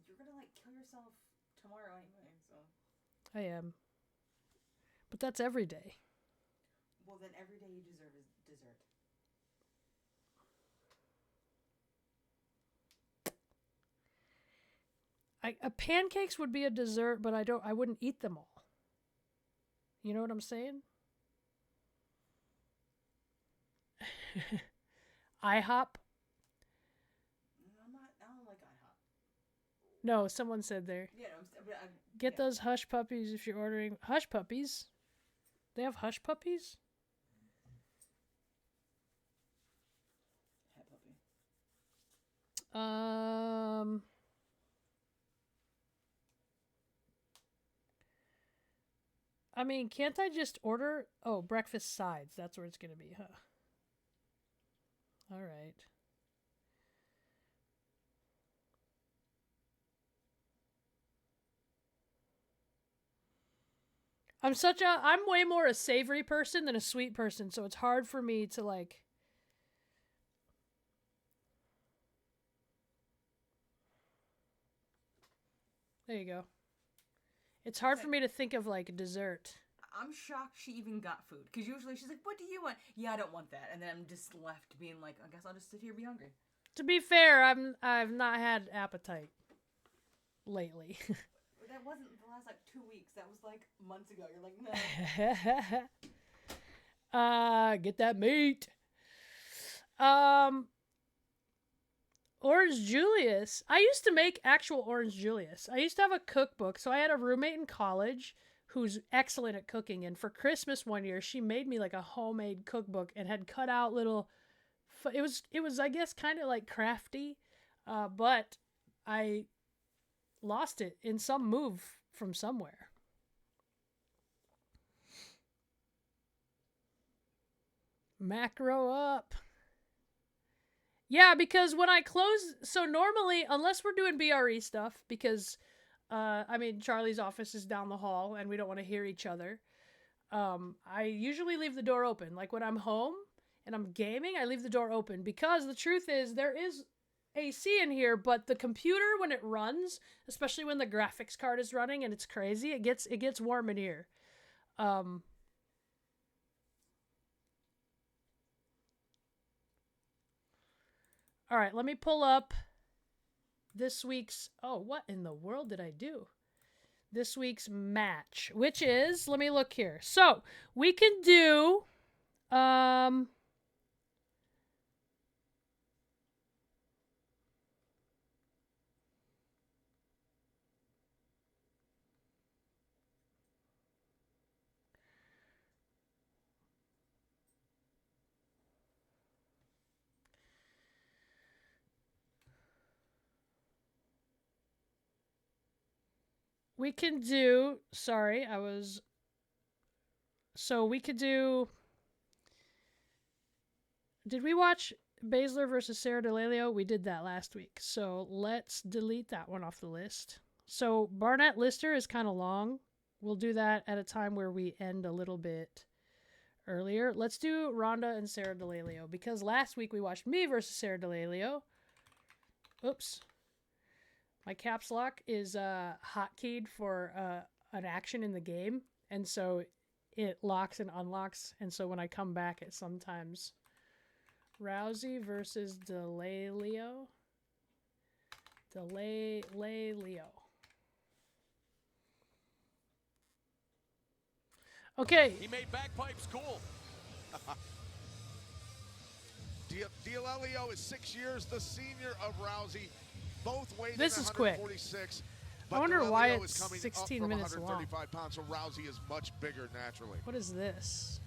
You're gonna, like, kill yourself tomorrow anyway, so... I am. But that's every day. Well, then every day you deserve a dessert. Pancakes would be a dessert, but I wouldn't eat them all. You know what I'm saying? IHOP? I don't like IHOP. No, someone said there. Yeah, Get those hush puppies if you're ordering hush puppies. They have hush puppies? Hat puppy. I mean, can't I just order? Oh, breakfast sides. That's where it's going to be, huh? All right. I'm way more a savory person than a sweet person, so it's hard for me to like. There you go. It's hard for me to think of like dessert. I'm shocked she even got food. Because usually she's like, what do you want? Yeah, I don't want that. And then I'm just left being like, I guess I'll just sit here and be hungry. To be fair, I've not had appetite lately. That wasn't the last like 2 weeks. That was like months ago. You're like, no. Get that meat. Orange Julius. I used to make actual Orange Julius. I used to have a cookbook. So I had a roommate in college who's excellent at cooking. And for Christmas one year, she made me like a homemade cookbook and had cut out little... It was I guess, kind of like crafty. But I lost it in some move from somewhere. Macro up. Yeah, because when I close... So normally, unless we're doing BRE stuff, because, I mean, Charlie's office is down the hall, and we don't want to hear each other, I usually leave the door open. Like, when I'm home and I'm gaming, I leave the door open. Because the truth is, there is AC in here, but the computer, when it runs, especially when the graphics card is running and it's crazy, it gets warm in here. All right, let me pull up this week's... Oh, what in the world did I do? This week's match, which is... Let me look here. So, we can do... We can do... Sorry, I was... So we could do... Did we watch Baszler versus Sarah DeLelio? We did that last week. So let's delete that one off the list. So Barnett Lister is kind of long. We'll do that at a time where we end a little bit earlier. Let's do Ronda and Sarah DeLelio. Because last week we watched me versus Sarah DeLelio. Oops. My caps lock is hotkeyed for an action in the game, and so it locks and unlocks, and so when I come back, it sometimes... Rousey versus DeLelio. DeLelio. Okay. He made bagpipes cool. DeLelio is 6 years the senior of Rousey. Both weighed This in is quick. 146. I wonder why DeLelio it's is coming 16 up from minutes long. 135 pounds, so Rousey is much bigger naturally. What is this?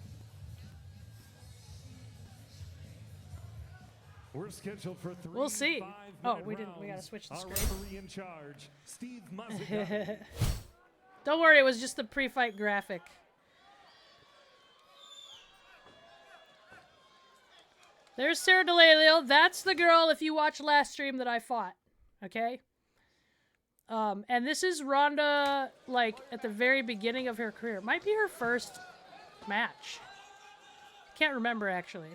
We're scheduled for 3 We'll see. 5-minute Oh, we didn't. We gotta rounds. switch the Our screen. referee in charge, Steve Mazzagatti. Don't worry, it was just the pre-fight graphic. There's Sarah DeLalio. That's the girl, if you watch last stream, that I fought. Okay? And this is Ronda, like, at the very beginning of her career. Might be her first match. Can't remember, actually.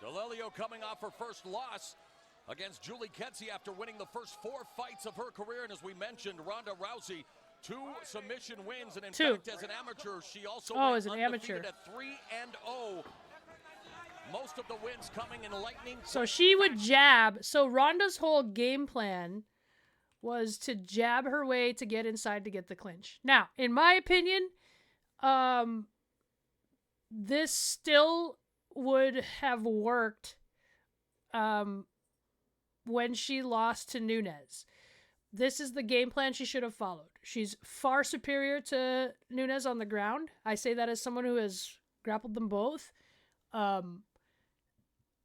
DeLalio coming off her first loss against Julie Ketsey after winning the first 4 fights of her career. And as we mentioned, Ronda Rousey, 2 submission wins. And in fact, as an amateur, she also went undefeated at 3-0. Most of the wins coming in lightning. So she would jab. So Ronda's whole game plan was to jab her way to get inside to get the clinch. Now, in my opinion, this still would have worked when she lost to Nunes. This is the game plan she should have followed. She's far superior to Nunes on the ground. I say that as someone who has grappled them both.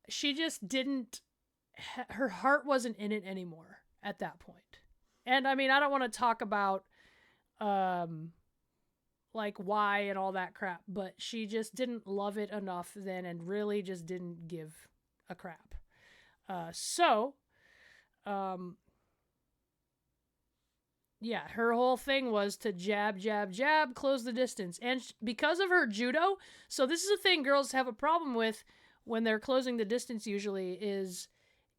She just didn't, her heart wasn't in it anymore at that point. And I mean, I don't want to talk about, like why and all that crap, but she just didn't love it enough then and really just didn't give a crap. Yeah, her whole thing was to jab, jab, jab, close the distance. And because of her judo, so this is a thing girls have a problem with when they're closing the distance usually, is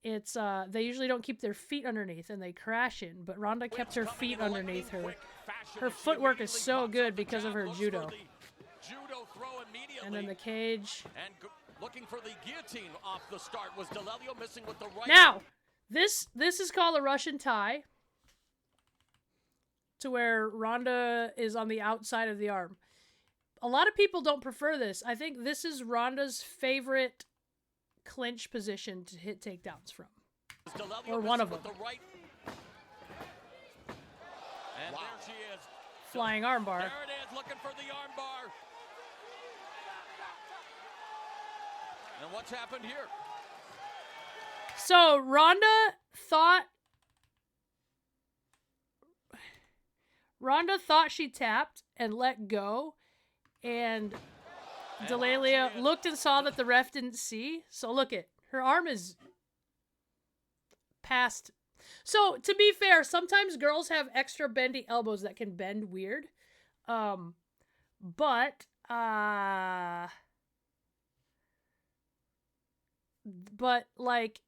it's they usually don't keep their feet underneath and they crash in, but Ronda kept her feet underneath her. Her footwork is so good because of her judo. And then the cage. And looking for the guillotine off the start was DeLalio missing with the right. Now, this is called a Russian tie, to where Ronda is on the outside of the arm. A lot of people don't prefer this. I think this is Ronda's favorite clinch position to hit takedowns from. Or one of them. Right. And there she is. Flying armbar. There it is, looking for the armbar. And what's happened here? So Ronda thought she tapped and let go, and DeLalio looked and saw that the ref didn't see. So look it, her arm is past. So to be fair, sometimes girls have extra bendy elbows that can bend weird. But like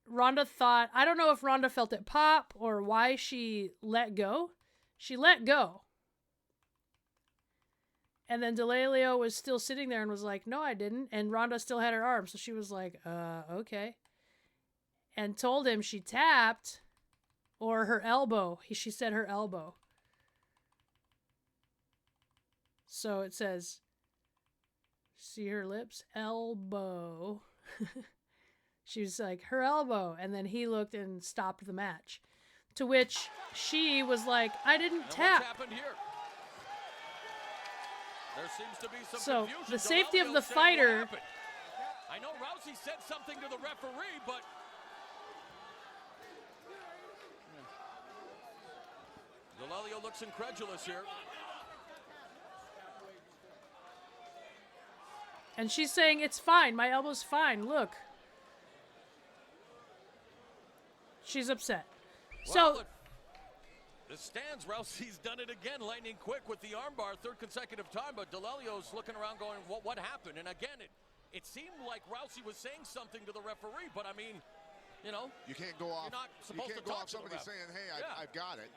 Ronda thought, I don't know if Ronda felt it pop or why she let go. She let go. And then DeLalio was still sitting there and was like, no, I didn't. And Ronda still had her arm. So she was like, okay. And told him she tapped, or her elbow. She said her elbow. So it says, see her lips? Elbow. She was like, her elbow. And then he looked and stopped the match. To which she was like, I didn't tap. What's happened here? There seems to be some confusion. The safety of the fighter. I know Rousey said something to the referee, but DeLalio looks incredulous here. And she's saying, it's fine. My elbow's fine. Look. She's upset. Well, so the stands, Rousey's done it again, lightning quick with the armbar, 3rd consecutive time, but DeLalio's looking around going, what happened? And again, it seemed like Rousey was saying something to the referee, but I mean, you know. You can't go off. You're not supposed to talk to somebody saying, hey, I've got it.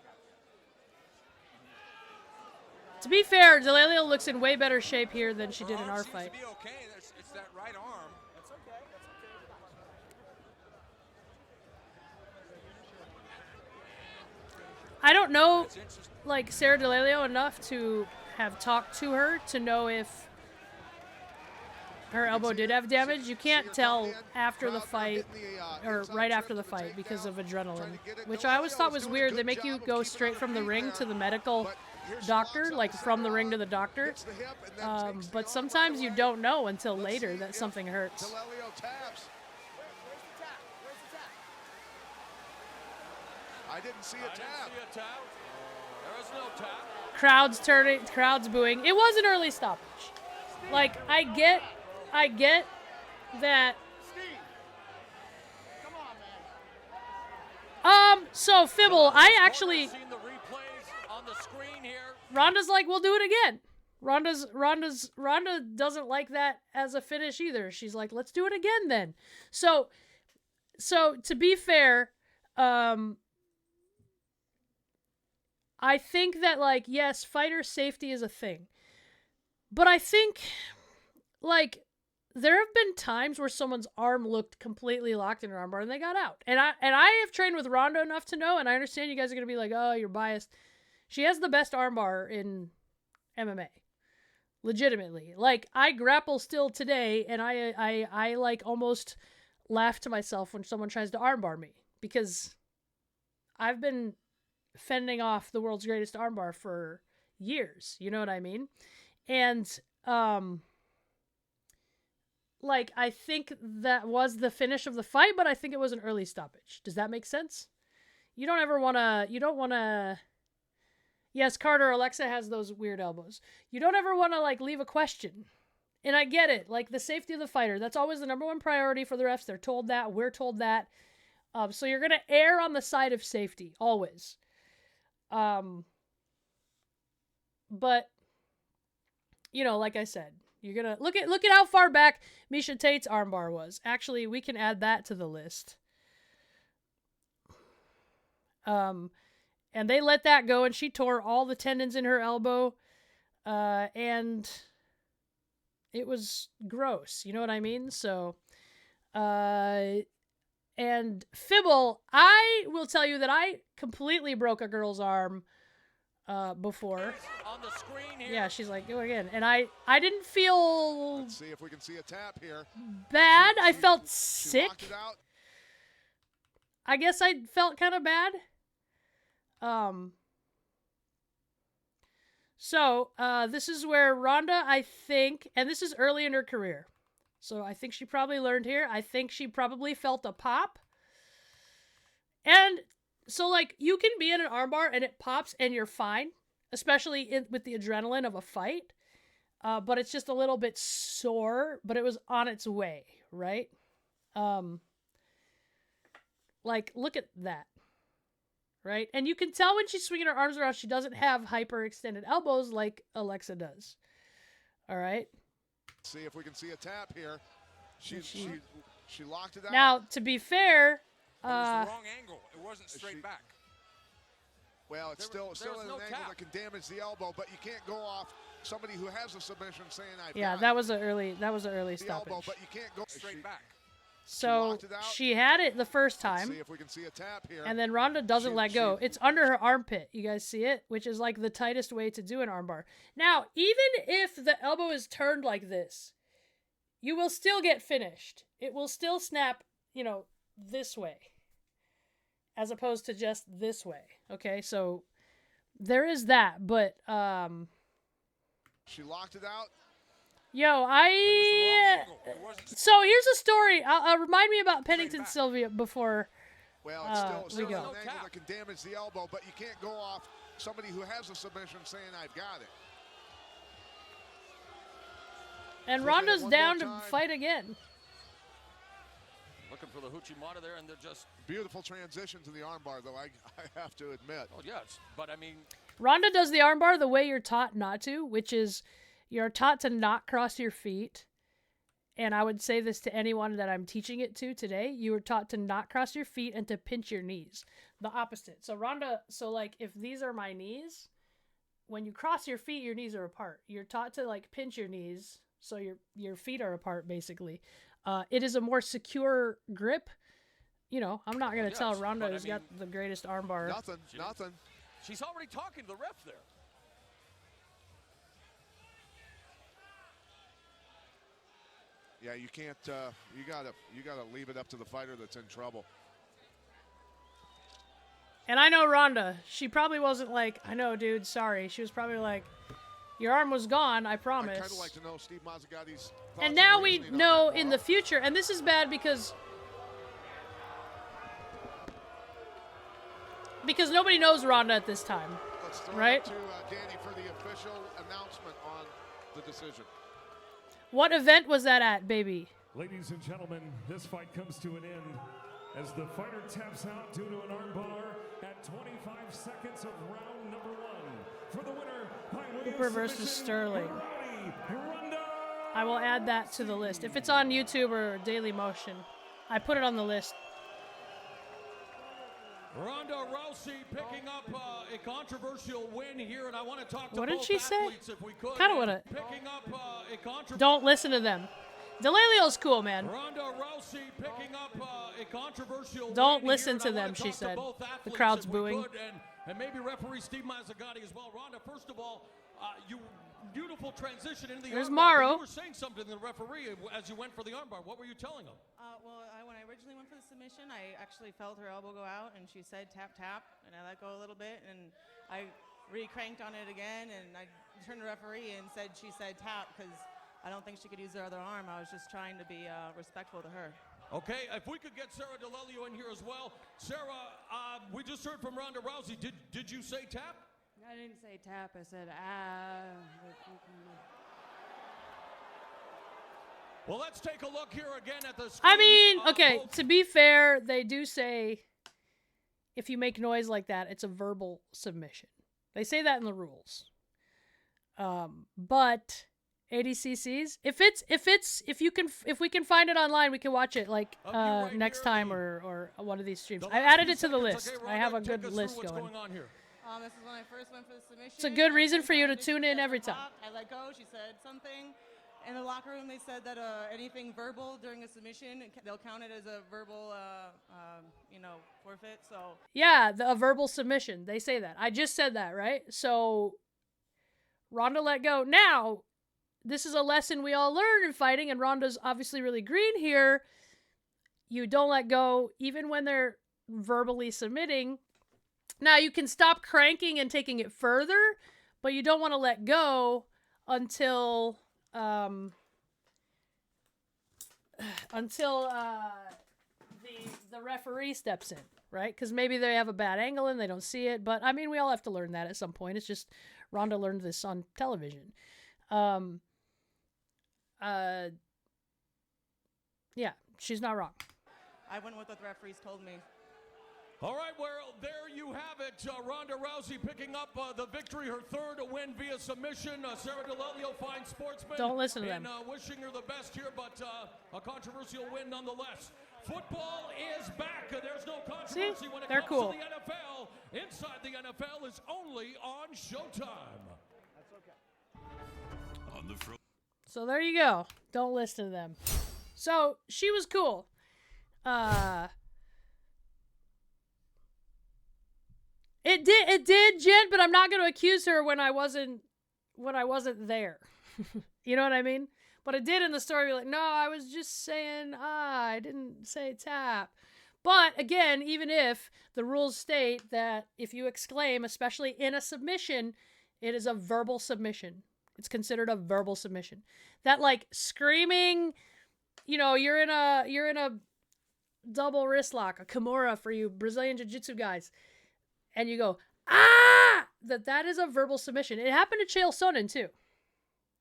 To be fair, DeLalio looks in way better shape here than she did in our fight. To be okay. It's that right arm. That's okay. I don't know, like, Sarah DeLalio enough to have talked to her to know if her elbow did have damage. You can't tell after the fight, or right after the fight, because of adrenaline, which I always thought was weird. They make you go straight from the ring to the medical doctor, like from the ring to the doctor. But sometimes you don't know until later that something hurts. DeLalio taps. I didn't see a tap. There is no tap. Crowds turning, crowds booing. It was an early stoppage. Like, I get that. So Fibble, I actually. Ronda's like, we'll do it again. Ronda doesn't like that as a finish either. She's like, let's do it again then. So to be fair, I think that, like, yes, fighter safety is a thing. But I think, like, there have been times where someone's arm looked completely locked in an armbar and they got out. And I have trained with Ronda enough to know, and I understand you guys are going to be like, oh, you're biased. She has the best armbar in MMA. Legitimately. Like, I grapple still today, and I like, almost laugh to myself when someone tries to armbar me. Because I've been fending off the world's greatest armbar for years. You know what I mean? And, like, I think that was the finish of the fight, but I think it was an early stoppage. Does that make sense? You don't want to... Yes, Carter, Alexa has those weird elbows. You don't ever want to, like, leave a question. And I get it. Like, the safety of the fighter, that's always the number one priority for the refs. They're told that. We're told that. So you're going to err on the side of safety, always. But, you know, like I said, you're going to... Look at how far back Miesha Tate's armbar was. Actually, we can add that to the list. And they let that go, and she tore all the tendons in her elbow, and it was gross. You know what I mean? So, and Fibble, I will tell you that I completely broke a girl's arm before. On the screen here. Yeah, she's like, go again. And I didn't feel... Let's see if we can see a tap here. Bad. I felt sick. Locked it out. I guess I felt kind of bad. So, this is where Ronda, I think, and this is early in her career. So I think she probably learned here. I think she probably felt a pop. And so, like, you can be in an armbar and it pops and you're fine, especially with the adrenaline of a fight. But it's just a little bit sore, but it was on its way, right? Like, look at that. Right? And you can tell when she's swinging her arms around, she doesn't have hyper-extended elbows like Alexa does. All right? See if we can see a tap here. She locked it out. Now, to be fair... It was the wrong angle. It wasn't straight back. Well, it's still at an angle that can damage the elbow, but you can't go off somebody who has a submission saying I've got that was an early stoppage. Elbow, but you can't go straight back. So she had it the first time, see if we can see a tap here. And then Ronda doesn't let go. It's under her armpit. You guys see it? Which is like the tightest way to do an armbar. Now, even if the elbow is turned like this, you will still get finished. It will still snap, you know, this way, as opposed to just this way. Okay, so there is that. But she locked it out. Yo, so here's a story. Remind me about Pennington Sylvia before well, it's still we go. an angle that can damage the elbow, but you can't go off somebody who has a submission saying I've got it. And Ronda's down to fight again. Looking for the Huchimata there, and they're just... Beautiful transition to the armbar, though, I have to admit. Oh, yes, but I mean... Ronda does the armbar the way you're taught not to, which is... You're taught to not cross your feet. And I would say this to anyone that I'm teaching it to today. You were taught to not cross your feet and to pinch your knees. The opposite. So Ronda, like if these are my knees, when you cross your feet, your knees are apart. You're taught to like pinch your knees so your feet are apart basically. It is a more secure grip. You know, I'm not going to tell Ronda who's got the greatest armbar. Nothing. She's already talking to the ref there. Yeah, you can't. You gotta leave it up to the fighter that's in trouble. And I know Ronda. She probably wasn't like, I know, dude. Sorry. She was probably like, your arm was gone. I promise. I'd kind of like to know Steve Mazzagati's. And now we know in the future, and this is bad because nobody knows Ronda at this time. let's throw right? it to Danny for the official announcement on the decision. What event was that at, baby? Ladies and gentlemen, this fight comes to an end as the fighter taps out due to an armbar at 25 seconds of round number 1. For the winner, by way Cooper of versus submission, Sterling. Ronda. I will add that to the list. If it's on YouTube or Daily Motion, I put it on the list. Ronda Rousey picking up a controversial win here, and I want to talk to What did both she say? athletes if we could. Kind of want to. Picking up a controversial. Don't listen to them. Delelio's cool, man. Ronda Rousey picking up a controversial. Don't win listen here, to and I them, wanna she talk to said. both The athletes crowd's if we booing. could, and maybe referee Steve Mazzagatti as well. Ronda, first of all, you beautiful transition into the There's armbar. Morrow. You were saying something to the referee as you went for the armbar. What were you telling him? Well, when I originally went for the submission, I actually felt her elbow go out, and she said tap, tap, and I let go a little bit, and I re-cranked on it again, and I turned to the referee and said she said tap because I don't think she could use her other arm. I was just trying to be respectful to her. Okay, if we could get Sarah DeLelio in here as well. Sarah, we just heard from Ronda Rousey. Did you say tap? I didn't say tap. I said ah. Well, let's take a look here again at the screen. I mean, okay, to be fair, they do say if you make noise like that, it's a verbal submission. They say that in the rules. But ADCCs, if we can find it online, we can watch it like next time or one of these streams. I added it to the list. I have a good list going. This is when I first went for the submission. It's a good reason for you to tune in every time. I let go. She said something. In the locker room, they said that anything verbal during a submission, they'll count it as a verbal, forfeit. So Yeah, a verbal submission. They say that. I just said that, right? So Ronda let go. Now, this is a lesson we all learn in fighting, and Ronda's obviously really green here. You don't let go even when they're verbally submitting. Now, you can stop cranking and taking it further, but you don't want to let go until the referee steps in, right? Because maybe they have a bad angle and they don't see it. But I mean, we all have to learn that at some point. It's just Ronda learned this on television. Yeah, she's not wrong. I went with what the referees told me. All right, well, there you have it. Ronda Rousey picking up the victory, her third win via submission. Sarah DeLelio, fine sportsman. Don't listen to them. And wishing her the best here, but a controversial win nonetheless. Football is back. There's no controversy when it comes to the NFL. Inside the NFL is only on Showtime. That's okay. On the So there you go. Don't listen to them. So she was cool. It did, Jen, but I'm not going to accuse her when I wasn't there. You know what I mean? But it did in the story. Like, no, I was just saying, I didn't say tap. But again, even if the rules state that if you exclaim, especially in a submission, it is a verbal submission. It's considered a verbal submission. That like screaming, you're in a double wrist lock, a Kimura for you Brazilian Jiu-Jitsu guys. And you go, ah! That is a verbal submission. It happened to Chael Sonnen too,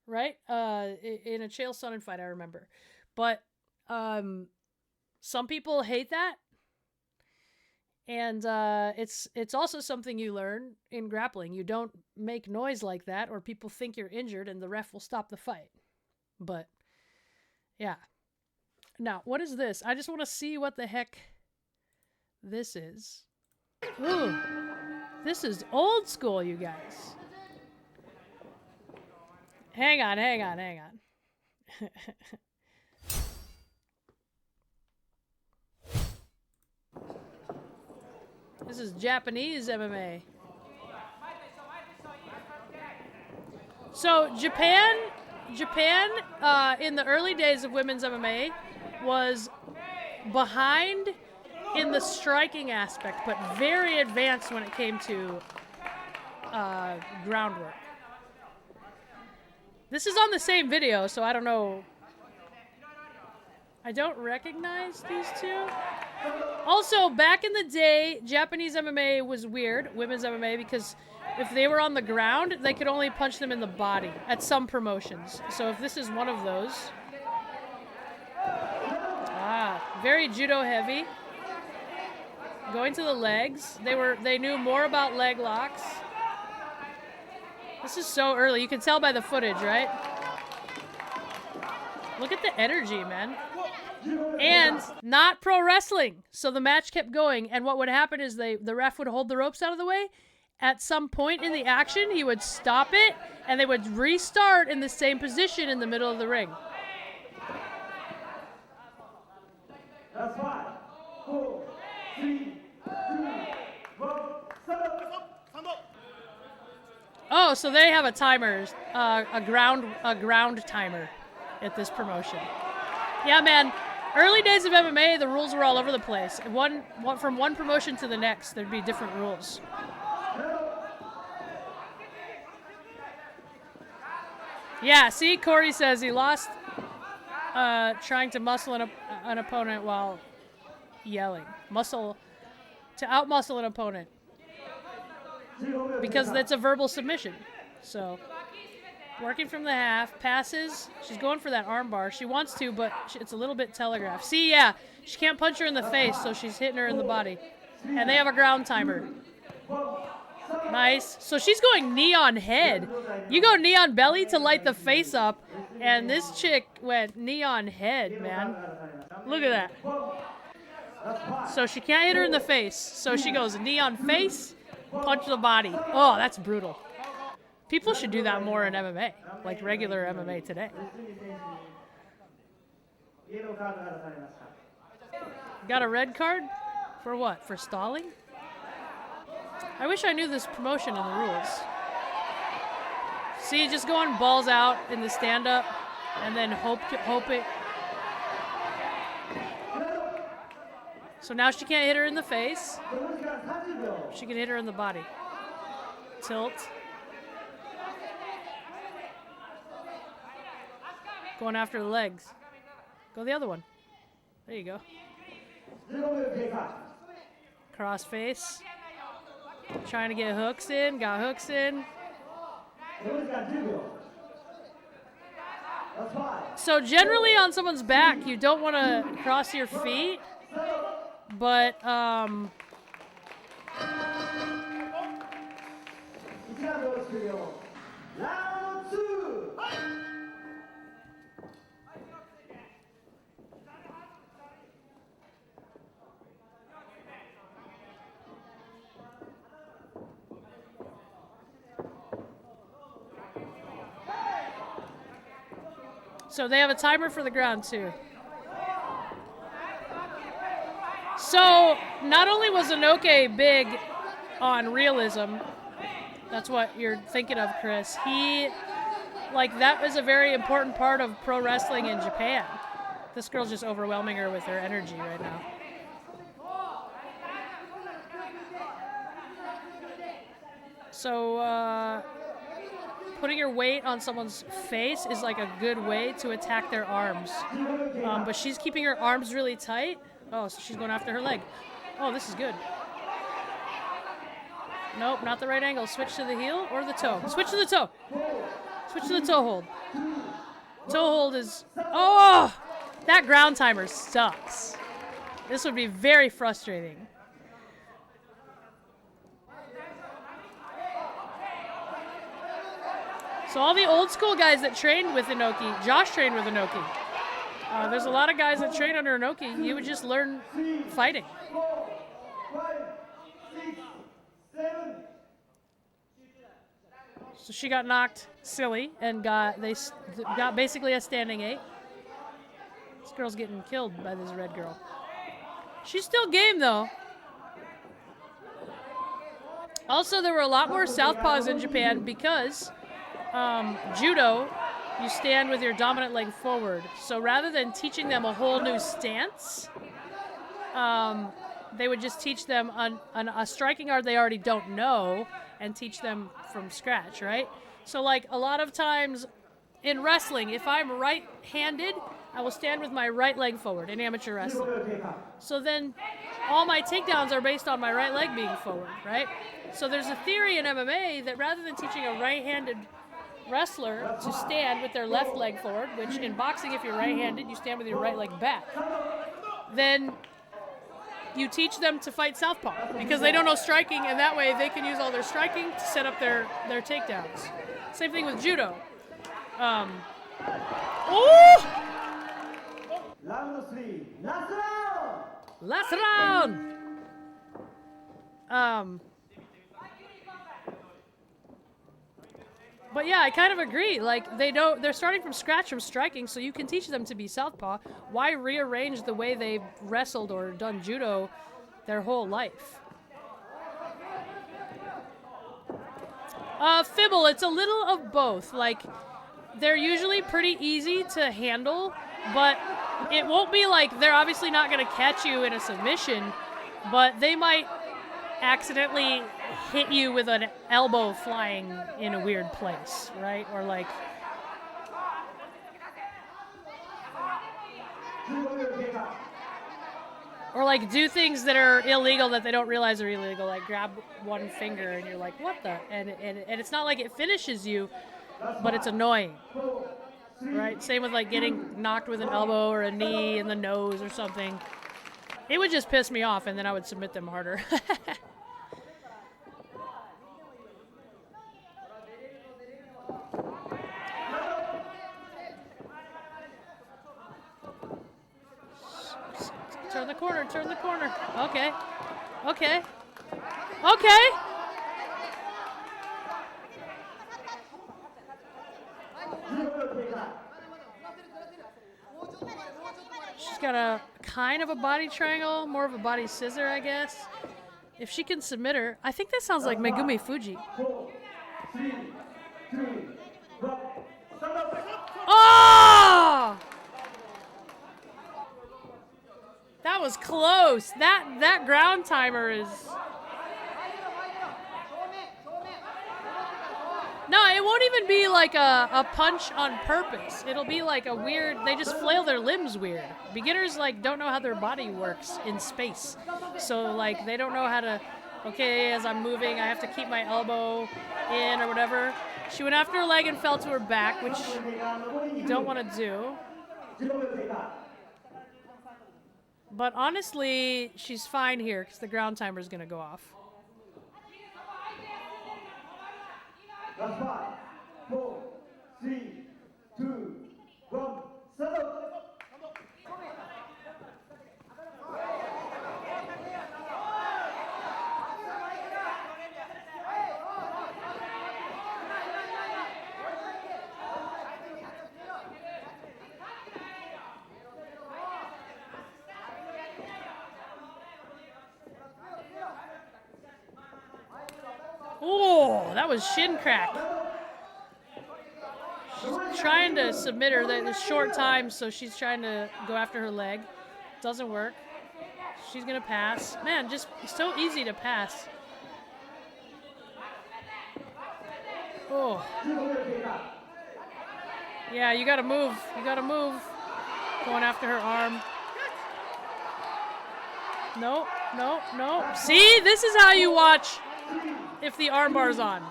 right? In a Chael Sonnen fight, I remember. But some people hate that, and it's also something you learn in grappling. You don't make noise like that, or people think you're injured, and the ref will stop the fight. But yeah. Now, what is this? I just want to see what the heck this is. Ooh, this is old school, you guys. Hang on. This is Japanese MMA. So Japan, in the early days of women's MMA, was behind in the striking aspect, but very advanced when it came to groundwork. This is on the same video, so I don't know. I don't recognize these two. Also, back in the day, Japanese MMA was weird, women's MMA, because if they were on the ground, they could only punch them in the body at some promotions. So if this is one of those. Very judo heavy. Going to the legs. They knew more about leg locks. This is so early. You can tell by the footage, right? Look at the energy, man. And not pro wrestling. So the match kept going, and what would happen is the ref would hold the ropes out of the way. At some point in the action, he would stop it, and they would restart in the same position in the middle of the ring. That's 5, 4, 3, 2, 1, Oh, so they have a timer, a ground timer at this promotion. Yeah, man. Early days of MMA, the rules were all over the place. From one promotion to the next, there'd be different rules. Yeah, see, Corey says he lost trying to muscle an opponent while yelling. To outmuscle an opponent. Because it's a verbal submission. So, working from the half, passes. She's going for that arm bar. She wants to, but it's a little bit telegraphed. See, yeah, she can't punch her in the face, so she's hitting her in the body. And they have a ground timer. Nice. So she's going knee on head. You go knee on belly to light the face up, and this chick went knee on head, man. Look at that. So she can't hit her in the face. So she goes knee on face, punch the body. Oh, that's brutal. People should do that more in MMA, like regular MMA today. Got a red card? For what? For stalling? I wish I knew this promotion and the rules. See, just going balls out in the stand-up, and then hope it. So now she can't hit her in the face. She can hit her in the body. Tilt. Going after the legs. Go the other one. There you go. Cross face. Trying to get hooks in. Got hooks in. So generally on someone's back, you don't want to cross your feet. But, so they have a timer for the ground too. So not only was Inoki big on realism, that's what you're thinking of, Chris. That was a very important part of pro wrestling in Japan. This girl's just overwhelming her with her energy right now. So, putting your weight on someone's face is like a good way to attack their arms. But she's keeping her arms really tight. Oh, so she's going after her leg. Oh, this is good. Nope, not the right angle. Switch to the heel or the toe. Switch to the toe. Switch to the toe hold. Toe hold is... Oh! That ground timer sucks. This would be very frustrating. So all the old school guys that trained with Inoki, Josh trained with Inoki. There's a lot of guys that train under Inoki. You would just learn fighting. So she got knocked silly and got basically a standing 8. This girl's getting killed by this red girl. She's still game though. Also, there were a lot more southpaws in Japan because judo, you stand with your dominant leg forward. So rather than teaching them a whole new stance, they would just teach them on a striking art they already don't know and teach them from scratch, right? So like a lot of times in wrestling, if I'm right-handed, I will stand with my right leg forward in amateur wrestling. So then all my takedowns are based on my right leg being forward, right? So there's a theory in MMA that rather than teaching a right-handed wrestler to stand with their left leg forward, which in boxing, if you're right-handed, you stand with your right leg back, then you teach them to fight southpaw because they don't know striking, and that way they can use all their striking to set up their takedowns. Same thing with judo. Round 3, last round! Last round! But yeah, I kind of agree. Like, they're starting from scratch from striking, so you can teach them to be southpaw. Why rearrange the way they've wrestled or done judo their whole life? Fibble, it's a little of both. Like, they're usually pretty easy to handle, but it won't be like they're obviously not going to catch you in a submission, but they might accidentally hit you with an elbow flying in a weird place, right? Or like... Or like do things that are illegal that they don't realize are illegal, like grab one finger and you're like, what the? And it's not like it finishes you, but it's annoying, right? Same with like getting knocked with an elbow or a knee in the nose or something. It would just piss me off and then I would submit them harder. Turn the corner, turn the corner. Okay. Okay. Okay. She's got a kind of a body triangle, more of a body scissor, I guess. If she can submit her, I think that sounds like Megumi Fuji. 4, 3, 2, 1. Oh! That was close. That ground timer is... No, it won't even be like a punch on purpose. It'll be like a weird... They just flail their limbs weird. Beginners like don't know how their body works in space. So like they don't know how to... Okay, as I'm moving, I have to keep my elbow in or whatever. She went after her leg and fell to her back, which you don't want to do. But honestly, she's fine here because the ground timer is going to go off. That's 5, 4, 3, 2, 1. Settle. Oh, that was shin crack. She's trying to submit her. There's short time, so she's trying to go after her leg. Doesn't work. She's going to pass. Man, just so easy to pass. Oh. Yeah, you got to move. You got to move. Going after her arm. No, no, no. See, this is how you watch if the arm bar's on.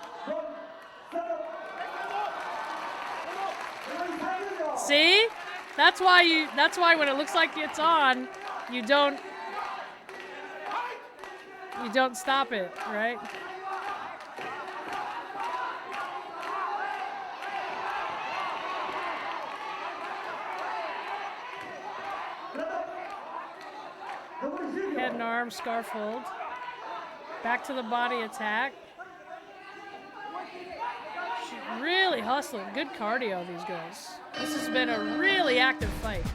See? That's why when it looks like it's on, you don't stop it, right? Head and arm, scarf hold. Back to the body attack. She's really hustling. Good cardio, these girls. This has been a really active fight.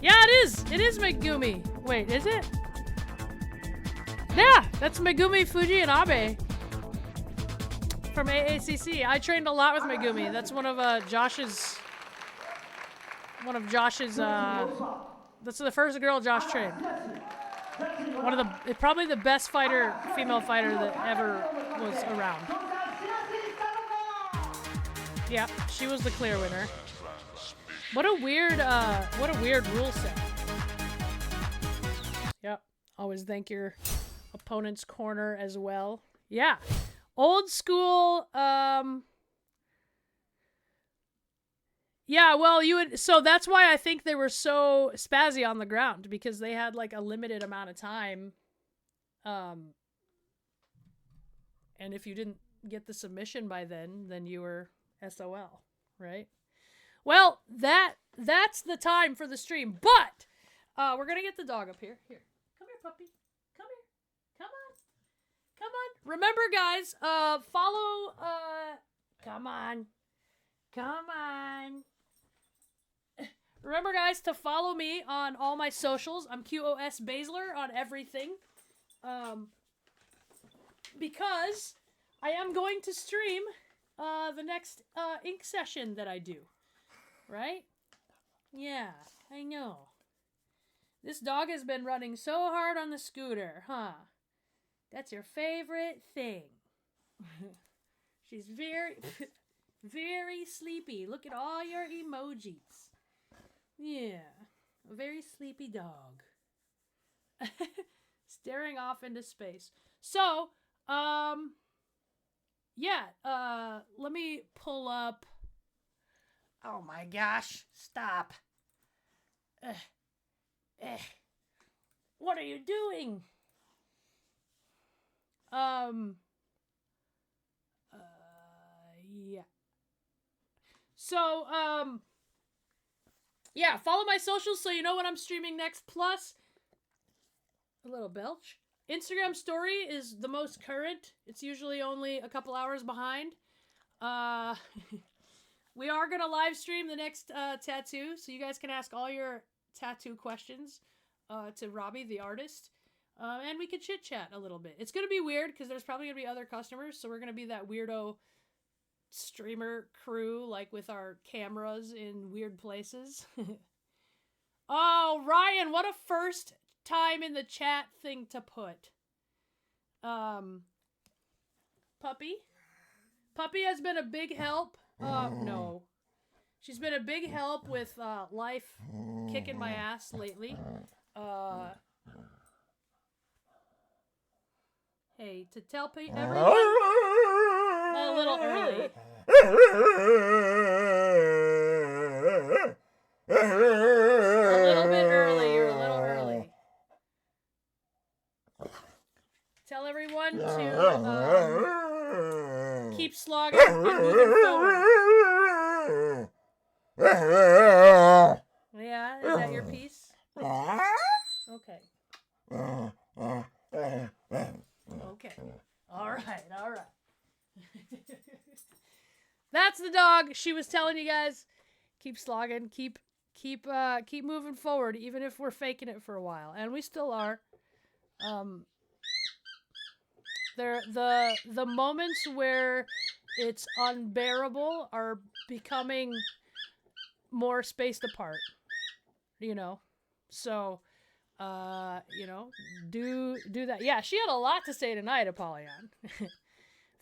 Yeah, it is. It is Megumi. Wait, is it? Yeah, that's Megumi Fuji and Abe from AACC. I trained a lot with Megumi. That's one of Josh's. That's the first girl Josh trained. Probably the best female fighter that ever was around. Yeah, she was the clear winner. What a weird rule set. Yep. Always thank your opponent's corner as well. Yeah. Old school, yeah, well, so that's why I think they were so spazzy on the ground, because they had like a limited amount of time. And if you didn't get the submission by then you were SOL, right? Well, that's the time for the stream, but we're gonna get the dog up here. Here, come here, puppy. Come here. Come on. Come on. Remember, guys, follow. Come on. Come on. Remember, guys, to follow me on all my socials. I'm QOS Baszler on everything. Because I am going to stream the next ink session that I do. Right? Yeah, I know. This dog has been running so hard on the scooter, huh? That's your favorite thing. She's very, very sleepy. Look at all your emojis. Yeah, a very sleepy dog. Staring off into space. So, yeah, let me pull up. Oh my gosh, stop. What are you doing? Yeah. So, yeah, follow my socials so you know when I'm streaming next. Plus, a little belch. Instagram story is the most current. It's usually only a couple hours behind. We are going to live stream the next tattoo, so you guys can ask all your tattoo questions to Robbie, the artist. And we can chit-chat a little bit. It's going to be weird because there's probably going to be other customers, so we're going to be that weirdo streamer crew, like with our cameras in weird places. Oh, Ryan, what a first time in the chat thing to put. Puppy? Puppy has been a big help. No. She's been a big help with life kicking my ass lately. Hey, to tell everyone... A little early. A little bit early. You're a little early. Tell everyone to keep slogging and moving forward. Yeah, is that your piece? Okay. Okay. All right. That's the dog. She was telling you guys, keep slogging, keep moving forward, even if we're faking it for a while, and we still are. The moments where it's unbearable are becoming more spaced apart, you know. So, you know, do that. Yeah, she had a lot to say tonight, Apollyon.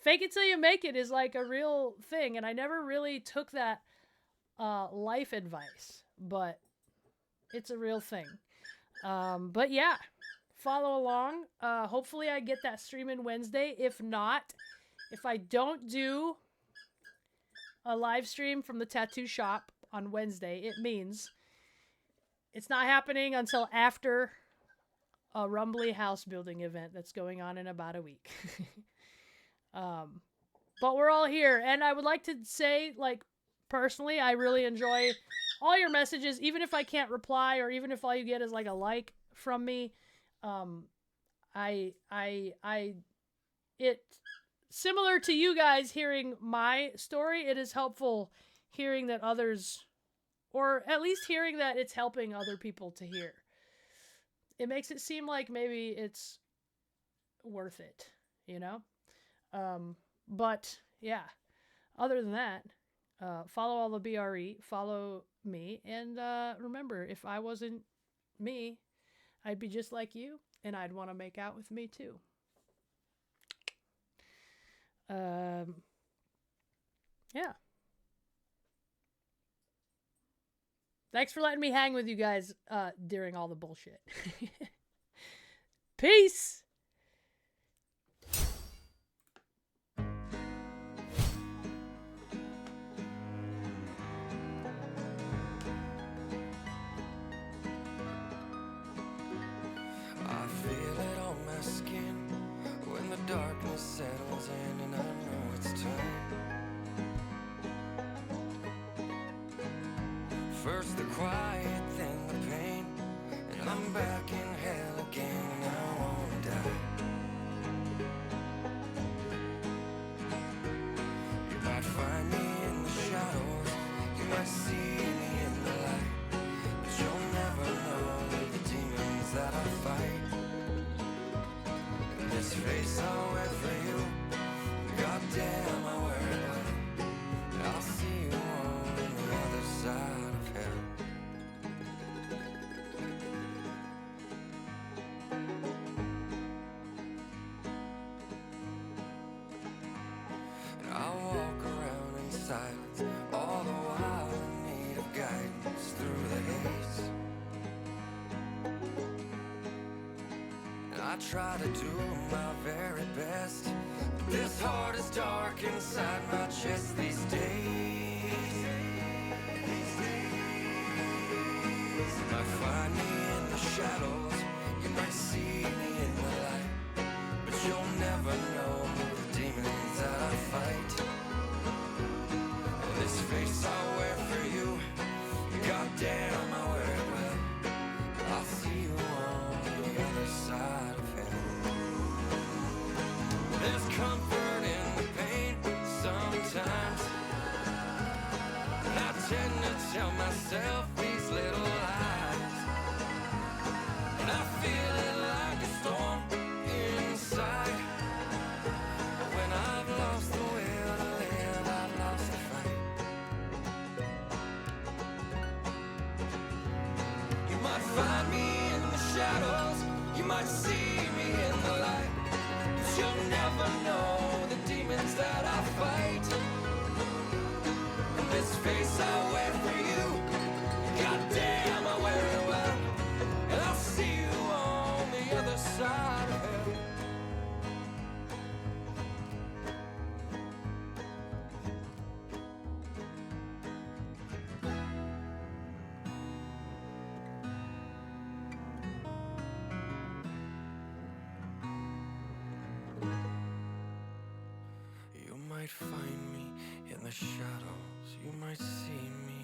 Fake it till you make it is like a real thing, and I never really took that life advice, but it's a real thing. But yeah, follow along. Hopefully I get that stream in Wednesday. If not, if I don't do a live stream from the tattoo shop on Wednesday, it means it's not happening until after a Rumbly house building event that's going on in about a week. But we're all here, and I would like to say, like, personally, I really enjoy all your messages, even if I can't reply, or even if all you get is like a like from me. It similar to you guys hearing my story, it is helpful hearing that others, or at least hearing that it's helping other people to hear. It makes it seem like maybe it's worth it, you know? But yeah, other than that, follow all the BRE, follow me, and remember, if I wasn't me, I'd be just like you, and I'd want to make out with me too. Yeah. Thanks for letting me hang with you guys during all the bullshit. Peace. I feel it on my skin when the darkness settles in and I know it's time. First the quiet, then the pain, and I'm back in hell again and I wanna die. You might find me in the shadows, you might see me in the light, but you'll never know the demons that I fight. This face I'll wear for you, goddamn I wear it well. I'll see you on the other side of hell. And I'll walk around in silence, all the while in need of guidance through the haze. I try to do my very best, but this heart is dark inside my chest these days. You might find me in the shadows, you might see me in the light, but you'll never know the demons that I fight. This face I wear for you, goddamn I wear it well. I'll see you on the other side of hell. There's comfort in the pain sometimes, and I tend to tell myself these little lies, and I feel it like a storm inside. When I've lost the will to live, I've lost the fight. You might find me in the shadows, you might see me in the light, but you'll never know the demons that I fight. And this face I wear for you, goddamn I wear it well, and I'll see you on the other side of hell. You might find me in the shadows, you might see me